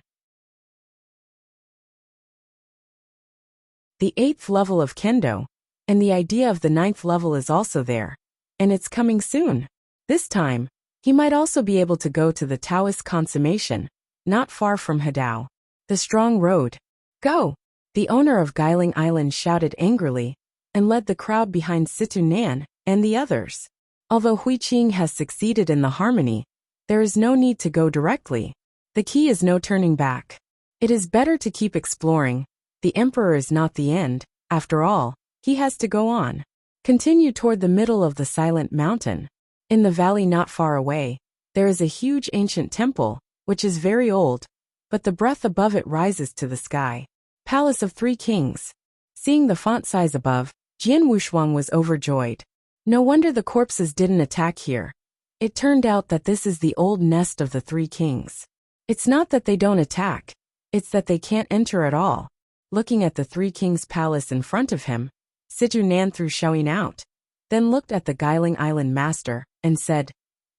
S1: The 8th level of Kendo, and the idea of the 9th level is also there, and it's coming soon. This time, he might also be able to go to the Taoist consummation, not far from Hadao. The strong road. Go! The owner of Guiling Island shouted angrily, and led the crowd behind Situ Nan and the others. Although Huiqing has succeeded in the harmony, there is no need to go directly. The key is no turning back. It is better to keep exploring. The emperor is not the end. After all, he has to go on. Continue toward the middle of the silent mountain. In the valley not far away, there is a huge ancient temple, which is very old, but the breadth above it rises to the sky. Palace of 3 Kings. Seeing the font size above, Jian Wushuang was overjoyed. No wonder the corpses didn't attack here. It turned out that this is the old nest of the 3 Kings. It's not that they don't attack, it's that they can't enter at all. Looking at the 3 Kings' palace in front of him, Situ Nan threw Xiaoyin out, then looked at the Guiling Island master, and said,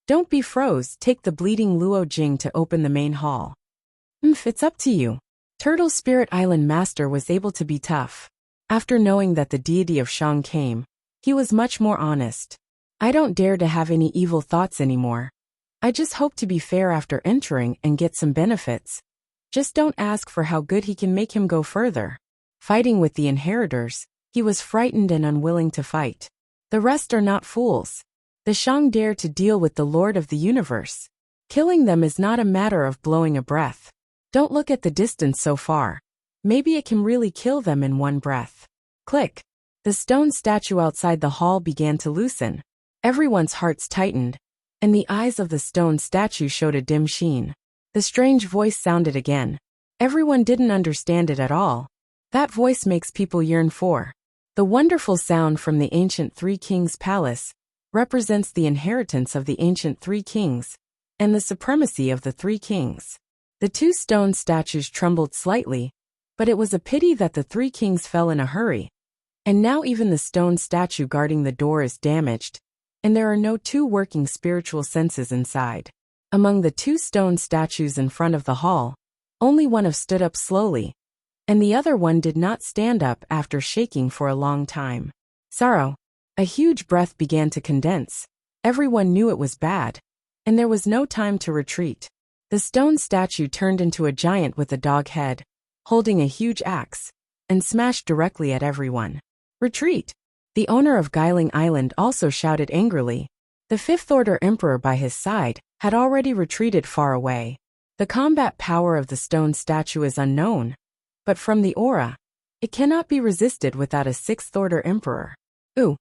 S1: "Don't be froze, take the bleeding Luo Jing to open the main hall." It's up to you." Turtle Spirit Island master was able to be tough. After knowing that the deity of Shang came, he was much more honest. "I don't dare to have any evil thoughts anymore. I just hope to be fair after entering and get some benefits. Just don't ask for how good he can make him go further." Fighting with the inheritors, he was frightened and unwilling to fight. The rest are not fools. The Shang dare to deal with the Lord of the Universe. Killing them is not a matter of blowing a breath. Don't look at the distance so far. Maybe it can really kill them in one breath. Click. The stone statue outside the hall began to loosen. Everyone's hearts tightened, and the eyes of the stone statue showed a dim sheen. The strange voice sounded again. Everyone didn't understand it at all. That voice makes people yearn for. The wonderful sound from the ancient 3 Kings' palace represents the inheritance of the ancient 3 Kings and the supremacy of the 3 Kings. The 2 stone statues trembled slightly, but it was a pity that the 3 Kings fell in a hurry. And now even the stone statue guarding the door is damaged, and there are no 2 working spiritual senses inside. Among the 2 stone statues in front of the hall, only one have stood up slowly, and the other one did not stand up after shaking for a long time. Sorrow. A huge breath began to condense. Everyone knew it was bad, and there was no time to retreat. The stone statue turned into a giant with a dog head, holding a huge axe, and smashed directly at everyone. Retreat! The owner of Guiling Island also shouted angrily. The 5th Order Emperor by his side had already retreated far away. The combat power of the stone statue is unknown, but from the aura, it cannot be resisted without a 6th Order Emperor. Ooh!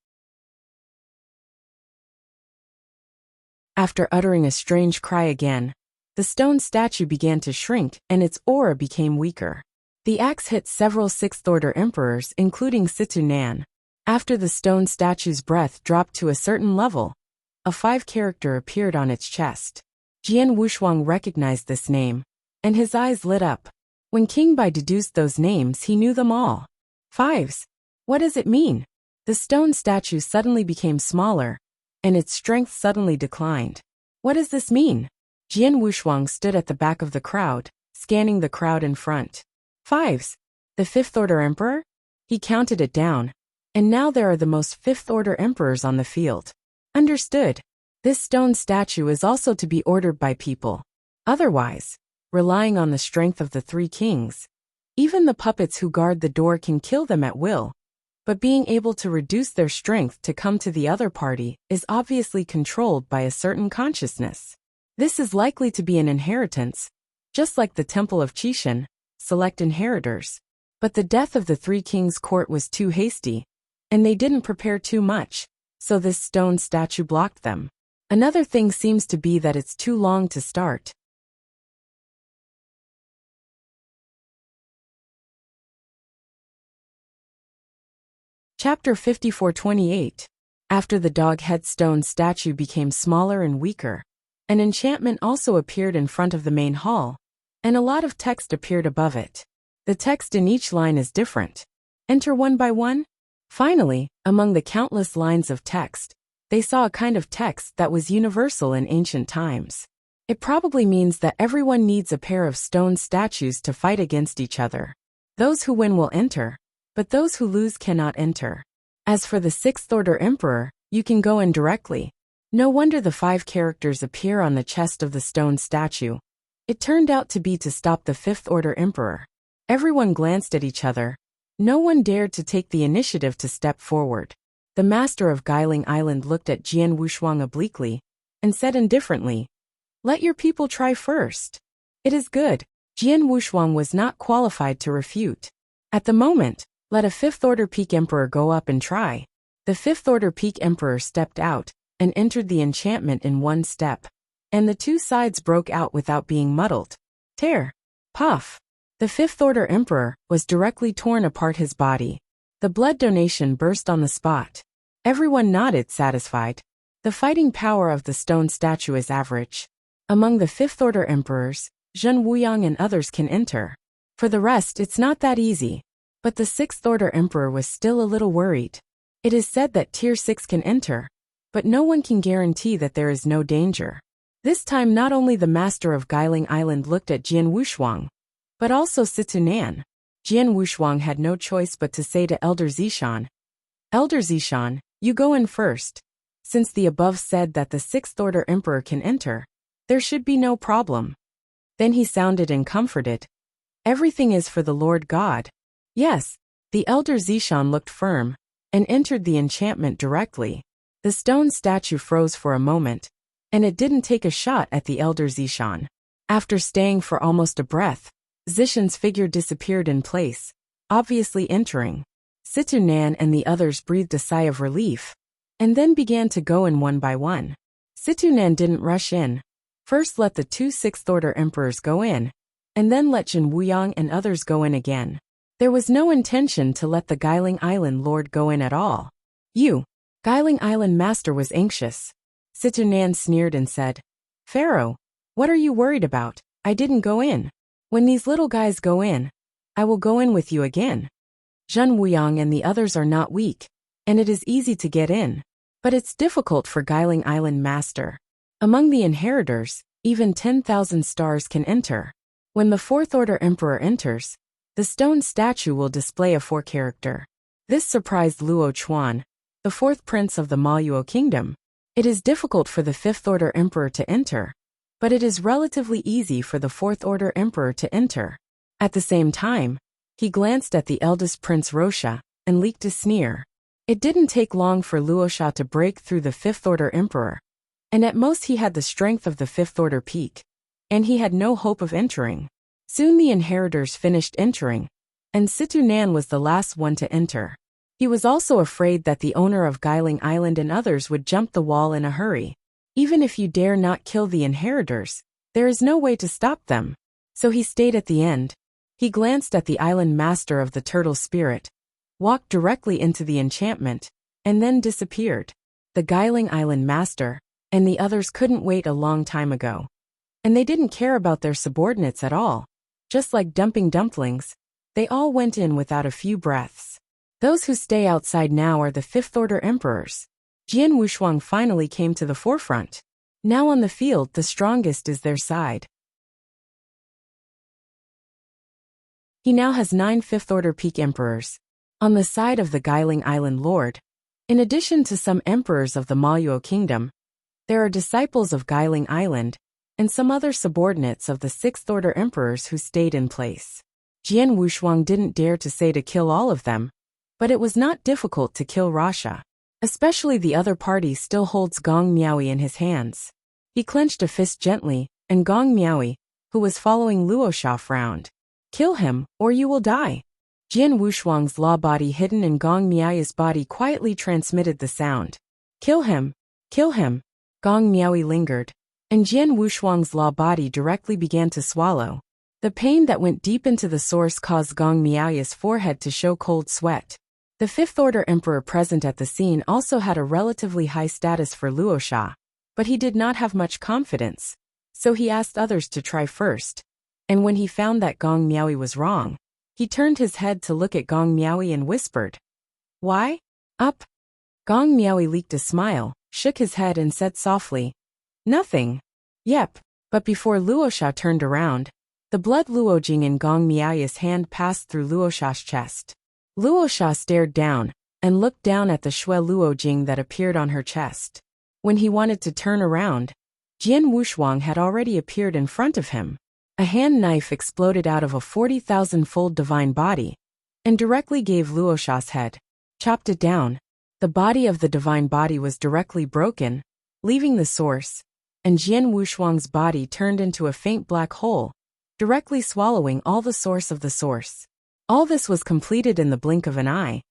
S1: After uttering a strange cry again, the stone statue began to shrink and its aura became weaker. The axe hit several 6th Order Emperors, including Situ Nan. After the stone statue's breath dropped to a certain level, a 5 character appeared on its chest. Jian Wushuang recognized this name, and his eyes lit up. When King Bai deduced those names, he knew them all. 5s. What does it mean? The stone statue suddenly became smaller, and its strength suddenly declined. What does this mean? Jian Wushuang stood at the back of the crowd, scanning the crowd in front. 5s. The Fifth Order Emperor? He counted it down. And now there are the most Fifth Order Emperors on the field. Understood. This stone statue is also to be ordered by people. Otherwise, relying on the strength of the three kings, even the puppets who guard the door can kill them at will. But being able to reduce their strength to come to the other party is obviously controlled by a certain consciousness. This is likely to be an inheritance, just like the Temple of Chishan, select inheritors. But the death of the three kings' court was too hasty, and they didn't prepare too much, so this stone statue blocked them. Another thing seems to be that it's too long to start. Chapter 54:28. After the dog head stone statue became smaller and weaker, an enchantment also appeared in front of the main hall, and a lot of text appeared above it. The text in each line is different. Enter one by one. Finally, among the countless lines of text, they saw a kind of text that was universal in ancient times. It probably means that everyone needs a pair of stone statues to fight against each other. Those who win will enter, but those who lose cannot enter. As for the Sixth Order Emperor, you can go in directly. No wonder the 5 characters appear on the chest of the stone statue. It turned out to be to stop the Fifth Order Emperor. Everyone glanced at each other. No one dared to take the initiative to step forward. The master of Guiling Island looked at Jian Wushuang obliquely, and said indifferently, "Let your people try first." It is good. Jian Wushuang was not qualified to refute. At the moment, let a Fifth Order Peak Emperor go up and try. The Fifth Order Peak Emperor stepped out, and entered the enchantment in one step. And the two sides broke out without being muddled. Tear. Puff. The Fifth Order Emperor was directly torn apart his body. The blood donation burst on the spot. Everyone nodded satisfied. The fighting power of the stone statue is average. Among the Fifth Order Emperors, Zhen Wuyang and others can enter. For the rest, it's not that easy. But the Sixth Order Emperor was still a little worried. It is said that Tier 6 can enter, but no one can guarantee that there is no danger. This time not only the master of Guiling Island looked at Jian Wushuang, but also Situ Nan. Jian Wushuang had no choice but to say to Elder Zishan, "Elder Zishan, you go in first. Since the above said that the Sixth Order Emperor can enter, there should be no problem." Then he sounded and comforted. "Everything is for the Lord God." Yes, the Elder Zishan looked firm, and entered the enchantment directly. The stone statue froze for a moment, and it didn't take a shot at the Elder Zishan. After staying for almost a breath, Zishan's figure disappeared in place, obviously entering. Situ Nan and the others breathed a sigh of relief, and then began to go in one by one. Situ Nan didn't rush in. First let the 2 Sixth Order Emperors go in, and then let Zhen Wuyang and others go in again. There was no intention to let the Guiling Island Lord go in at all. Guiling Island Master was anxious. Situ Nan sneered and said, "Pharaoh, what are you worried about? I didn't go in. When these little guys go in, I will go in with you again. Zhen Wuyang and the others are not weak, and it is easy to get in. But it's difficult for Guiling Island Master. Among the inheritors, even 10,000 stars can enter. When the Fourth Order Emperor enters, the stone statue will display a 4 character. This surprised Luo Chuan, the 4th prince of the Maluo kingdom. It is difficult for the Fifth Order Emperor to enter, but it is relatively easy for the Fourth Order Emperor to enter. At the same time, he glanced at the eldest Prince Rosha, and leaked a sneer. It didn't take long for Luosha to break through the Fifth Order Emperor, and at most he had the strength of the Fifth Order Peak, and he had no hope of entering. Soon the inheritors finished entering, and Situ Nan was the last one to enter. He was also afraid that the owner of Guiling Island and others would jump the wall in a hurry. Even if you dare not kill the inheritors, there is no way to stop them. So he stayed at the end. He glanced at the island master of the turtle spirit, walked directly into the enchantment, and then disappeared. The Guiling Island master and the others couldn't wait a long time ago. And they didn't care about their subordinates at all. Just like dumping dumplings, they all went in without a few breaths. Those who stay outside now are the Fifth Order Emperors. Jian Wushuang finally came to the forefront. Now on the field, the strongest is their side. He now has 9 fifth-order peak emperors. On the side of the Guiling Island Lord, in addition to some emperors of the Maluo Kingdom, there are disciples of Guiling Island and some other subordinates of the 6th-order emperors who stayed in place. Jian Wushuang didn't dare to say to kill all of them, but it was not difficult to kill Rasha. Especially the other party still holds Gong Miaoyi in his hands. He clenched a fist gently, and Gong Miaoyi, who was following Luosha, frowned. Kill him, or you will die. Jian Wushuang's law body hidden in Gong Miaoyi's body quietly transmitted the sound. Kill him. Kill him. Gong Miaoyi lingered, and Jian Wushuang's law body directly began to swallow. The pain that went deep into the source caused Gong Miaoyi's forehead to show cold sweat. The 5th-order emperor present at the scene also had a relatively high status for Luosha, but he did not have much confidence, so he asked others to try first. And when he found that Gong Miaoyi was wrong, he turned his head to look at Gong Miaoyi and whispered, "Why? Up?" Gong Miaoyi leaked a smile, shook his head and said softly, "Nothing." Yep, but before Luosha turned around, the blood Luojing in Gong Miaoyi's hand passed through Luosha's chest. Luosha stared down and looked down at the Shui Luojing that appeared on her chest. When he wanted to turn around, Jian Wushuang had already appeared in front of him. A hand knife exploded out of a 40,000-fold divine body and directly gave Luosha's head. Chopped it down. The body of the divine body was directly broken, leaving the source, and Jian Wushuang's body turned into a faint black hole, directly swallowing all the source of the source. All this was completed in the blink of an eye,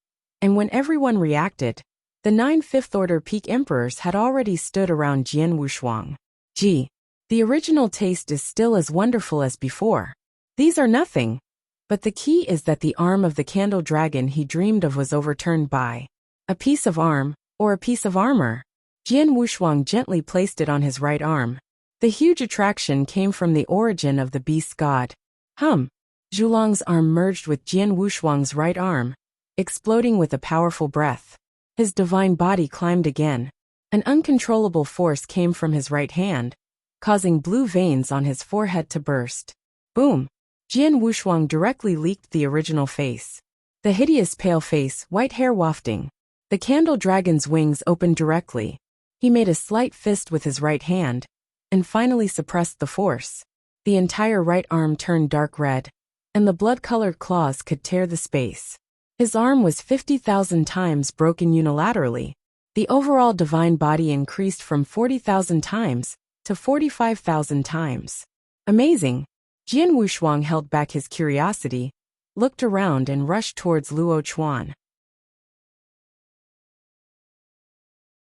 S1: and when everyone reacted, the 9 fifth-order peak emperors had already stood around Jian Wushuang. Gee, the original taste is still as wonderful as before. These are nothing. But the key is that the arm of the candle dragon he dreamed of was overturned by a piece of arm, or a piece of armor. Jian Wushuang gently placed it on his right arm. The huge attraction came from the origin of the beast god. Zhulong's arm merged with Jian Wushuang's right arm, exploding with a powerful breath. His divine body climbed again. An uncontrollable force came from his right hand, causing blue veins on his forehead to burst. Boom! Jian Wushuang directly leaked the original face. The hideous pale face, white hair wafting. The candle dragon's wings opened directly. He made a slight fist with his right hand, and finally suppressed the force. The entire right arm turned dark red, and the blood-colored claws could tear the space. His arm was 50,000 times broken unilaterally. The overall divine body increased from 40,000 times to 45,000 times. Amazing! Jian Wushuang held back his curiosity, looked around and rushed towards Luo Chuan.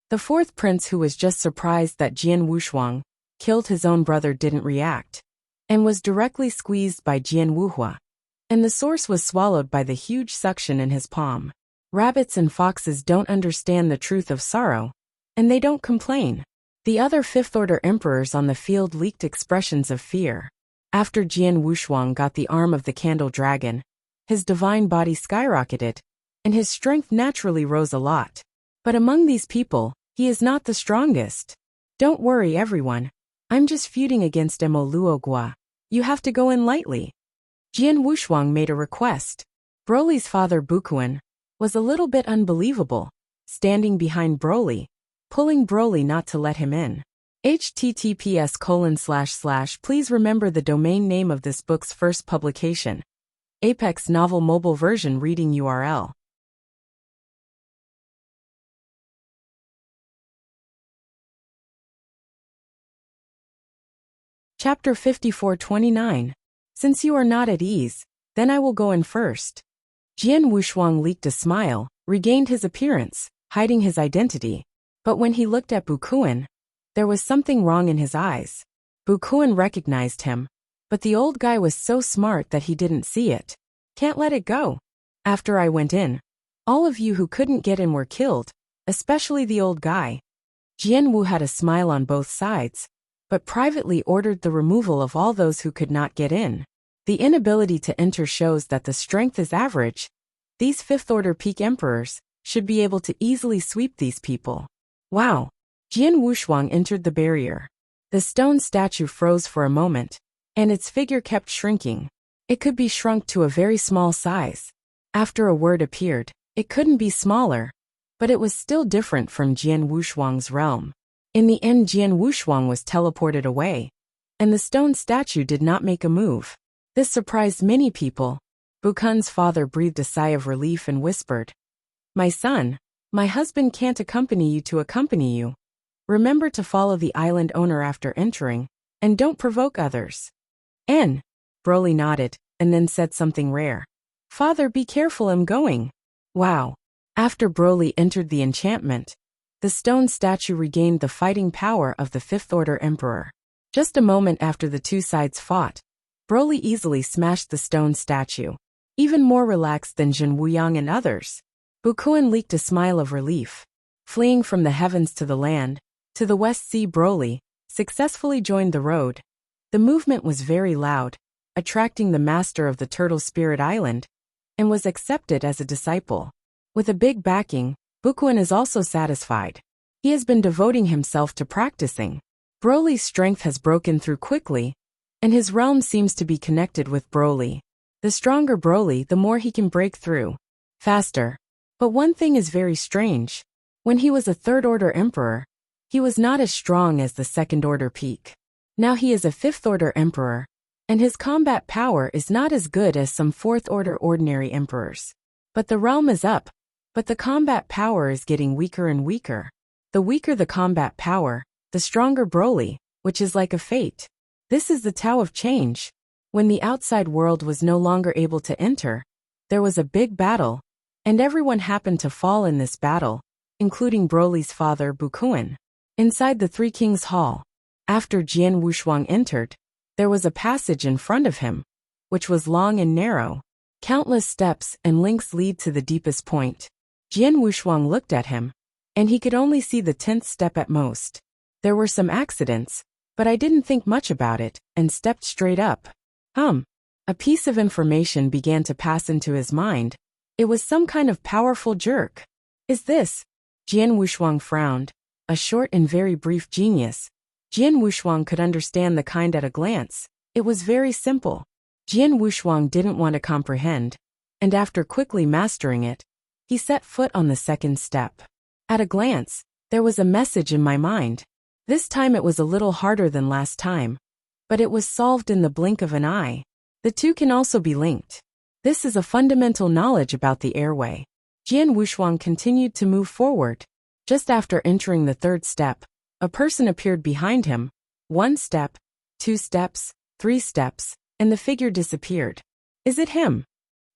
S1: The 4th prince, who was just surprised that Jian Wushuang killed his own brother, didn't react, and was directly squeezed by Jian Wuhua, and the source was swallowed by the huge suction in his palm. Rabbits and foxes don't understand the truth of sorrow, and they don't complain. The other 5th-order emperors on the field leaked expressions of fear. After Jian Wushuang got the arm of the candle dragon, his divine body skyrocketed, and his strength naturally rose a lot. But among these people, he is not the strongest. Don't worry, everyone. I'm just feuding against Mo Luogua. You have to go in lightly. Jian Wushuang made a request. Broly's father, Bukuan, was a little bit unbelievable, standing behind Broly, pulling Broly not to let him in. https:// Please remember the domain name of this book's first publication. Apex Novel Mobile Version Reading URL. Chapter 54:29. Since you are not at ease, then I will go in first. Jian Wushuang leaked a smile, regained his appearance, hiding his identity. But when he looked at Bukuan, there was something wrong in his eyes. Bukuan recognized him, but the old guy was so smart that he didn't see it. Can't let it go. After I went in, all of you who couldn't get in were killed, especially the old guy. Jian Wu had a smile on both sides, but privately ordered the removal of all those who could not get in. The inability to enter shows that the strength is average. These 5th-order peak emperors should be able to easily sweep these people. Wow! Jian Wushuang entered the barrier. The stone statue froze for a moment, and its figure kept shrinking. It could be shrunk to a very small size. After a word appeared, it couldn't be smaller, but it was still different from Jian Wushuang's realm. In the end, Jian Wushuang was teleported away, and the stone statue did not make a move. This surprised many people. Bukun's father breathed a sigh of relief and whispered, "My son, my husband can't accompany you. Remember to follow the island owner after entering, and don't provoke others." Broly nodded, and then said something rare. "Father, be careful, I'm going." Wow. After Broly entered the enchantment, the stone statue regained the fighting power of the Fifth Order Emperor. Just a moment after the two sides fought, Broly easily smashed the stone statue. Even more relaxed than Jin Wuyang and others, Bukun leaked a smile of relief. Fleeing from the heavens to the land, to the West Sea, Broly successfully joined the road. The movement was very loud, attracting the master of the Turtle Spirit Island, and was accepted as a disciple. With a big backing, Bukun is also satisfied. He has been devoting himself to practicing. Broly's strength has broken through quickly, and his realm seems to be connected with Broly. The stronger Broly, the more he can break through. Faster. But one thing is very strange. When he was a Third Order Emperor, he was not as strong as the Second Order peak. Now he is a Fifth Order Emperor, and his combat power is not as good as some Fourth Order ordinary emperors. But the realm is up, but the combat power is getting weaker and weaker. The weaker the combat power, the stronger Broly, which is like a fate. This is the Tao of Change. When the outside world was no longer able to enter, there was a big battle, and everyone happened to fall in this battle, including Broly's father Bukun. Inside the Three Kings Hall, after Jian Wushuang entered, there was a passage in front of him, which was long and narrow. Countless steps and links lead to the deepest point. Jian Wushuang looked at him, and he could only see the 10th step at most. There were some accidents, but I didn't think much about it, and stepped straight up. A piece of information began to pass into his mind. It was some kind of powerful jerk. Is this? Jian Wushuang frowned. A short and very brief genius. Jian Wushuang could understand the kind at a glance. It was very simple. Jian Wushuang didn't want to comprehend, and after quickly mastering it, he set foot on the second step. At a glance, there was a message in my mind. This time it was a little harder than last time, but it was solved in the blink of an eye. The two can also be linked. This is a fundamental knowledge about the airway. Jian Wushuang continued to move forward. Just after entering the third step, a person appeared behind him. 1 step, 2 steps, 3 steps, and the figure disappeared. Is it him?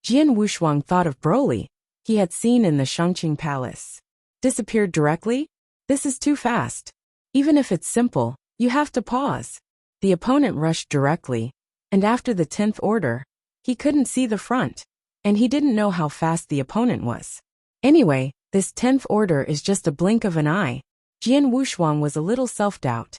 S1: Jian Wushuang thought of Broly he had seen in the Shangqing Palace. Disappeared directly? This is too fast. Even if it's simple, you have to pause. The opponent rushed directly, and after the 10th order, he couldn't see the front, and he didn't know how fast the opponent was. Anyway, this 10th order is just a blink of an eye. Jian Wushuang was a little self-doubt.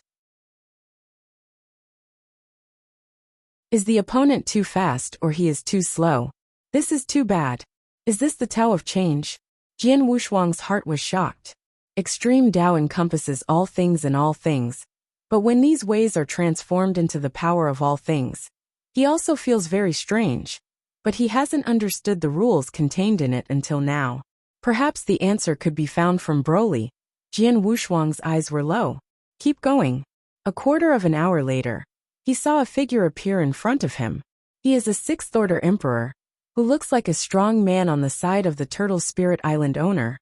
S1: Is the opponent too fast or he is too slow? This is too bad. Is this the Tao of Change? Jian Wushuang's heart was shocked. Extreme Tao encompasses all things and all things, but when these ways are transformed into the power of all things, he also feels very strange, but he hasn't understood the rules contained in it until now. Perhaps the answer could be found from Broly. Jian Wushuang's eyes were low. Keep going. A quarter of an hour later, he saw a figure appear in front of him. He is a 6th Order Emperor, who looks like a strong man on the side of the Turtle Spirit Island owner,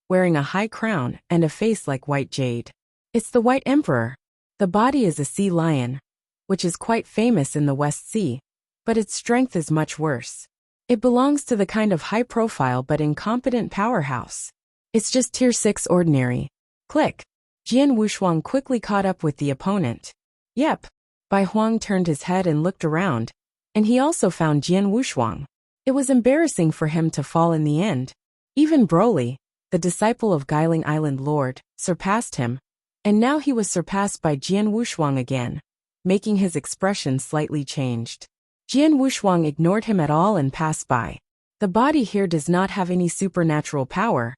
S1: wearing a high crown and a face like white jade. It's the White Emperor. The body is a sea lion, which is quite famous in the West Sea, but its strength is much worse. It belongs to the kind of high-profile but incompetent powerhouse. It's just Tier 6 ordinary. Click. Jian Wushuang quickly caught up with the opponent. Yep. Bai Huang turned his head and looked around, and he also found Jian Wushuang. It was embarrassing for him to fall in the end. Even Broly, the disciple of Guiling Island Lord, surpassed him, and now he was surpassed by Jian Wushuang again, making his expression slightly changed. Jian Wushuang ignored him at all and passed by. The body here does not have any supernatural power,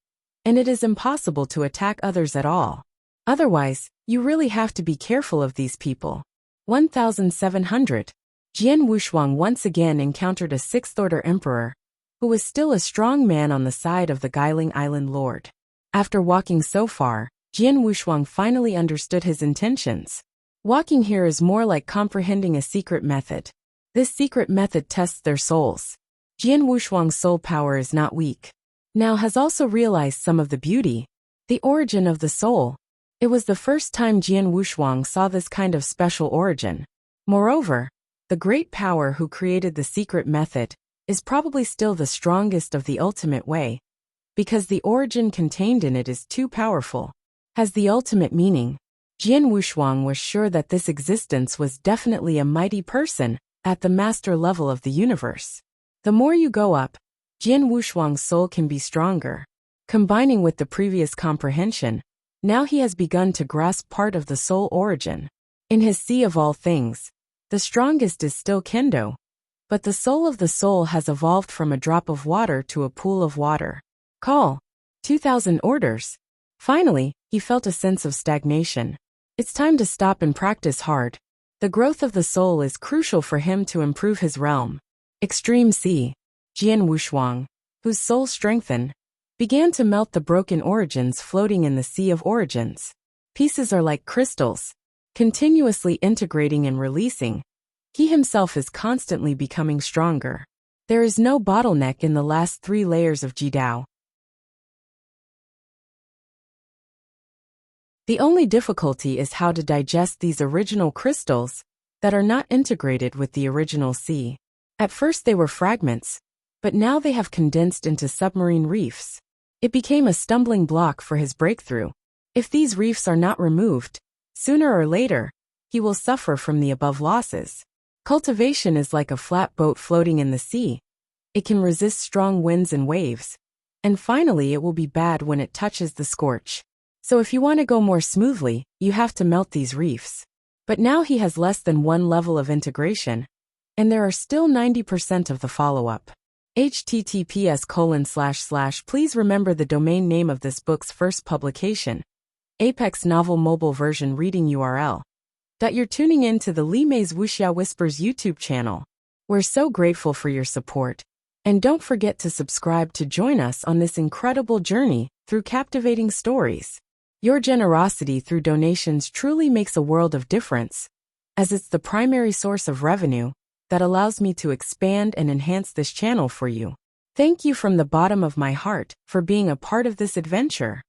S1: and it is impossible to attack others at all. Otherwise, you really have to be careful of these people. 1700. Jian Wushuang once again encountered a sixth-order emperor, who was still a strong man on the side of the Guiling Island Lord. After walking so far, Jian Wushuang finally understood his intentions. Walking here is more like comprehending a secret method. This secret method tests their souls. Jian Wushuang's soul power is not weak. Now has also realized some of the beauty, the origin of the soul. It was the first time Jian Wushuang saw this kind of special origin. Moreover, the great power who created the secret method is probably still the strongest of the ultimate way, because the origin contained in it is too powerful. Has the ultimate meaning. Jian Wushuang was sure that this existence was definitely a mighty person at the master level of the universe. The more you go up, Jian Wushuang's soul can be stronger. Combining with the previous comprehension, now he has begun to grasp part of the soul origin. In his sea of all things, the strongest is still Kendo, but the soul of the soul has evolved from a drop of water to a pool of water. Call. 2,000 orders. Finally, he felt a sense of stagnation. It's time to stop and practice hard. The growth of the soul is crucial for him to improve his realm. Extreme Sea. Jian Wushuang, whose soul strengthened, began to melt the broken origins floating in the sea of origins. Pieces are like crystals, continuously integrating and releasing. He himself is constantly becoming stronger. There is no bottleneck in the last 3 layers of Jidao. The only difficulty is how to digest these original crystals that are not integrated with the original sea. At first they were fragments, but now they have condensed into submarine reefs. It became a stumbling block for his breakthrough. If these reefs are not removed, sooner or later, he will suffer from the above losses. Cultivation is like a flat boat floating in the sea. It can resist strong winds and waves, and finally it will be bad when it touches the scorch. So if you want to go more smoothly, you have to melt these reefs. But now he has less than 1 level of integration, and there are still 90% of the follow-up. https:// Please remember the domain name of this book's first publication. Apex Novel Mobile Version Reading URL. You're tuning in to the Li Mei's Wuxia Whispers YouTube channel. We're so grateful for your support. And don't forget to subscribe to join us on this incredible journey through captivating stories. Your generosity through donations truly makes a world of difference, as it's the primary source of revenue that allows me to expand and enhance this channel for you. Thank you from the bottom of my heart for being a part of this adventure.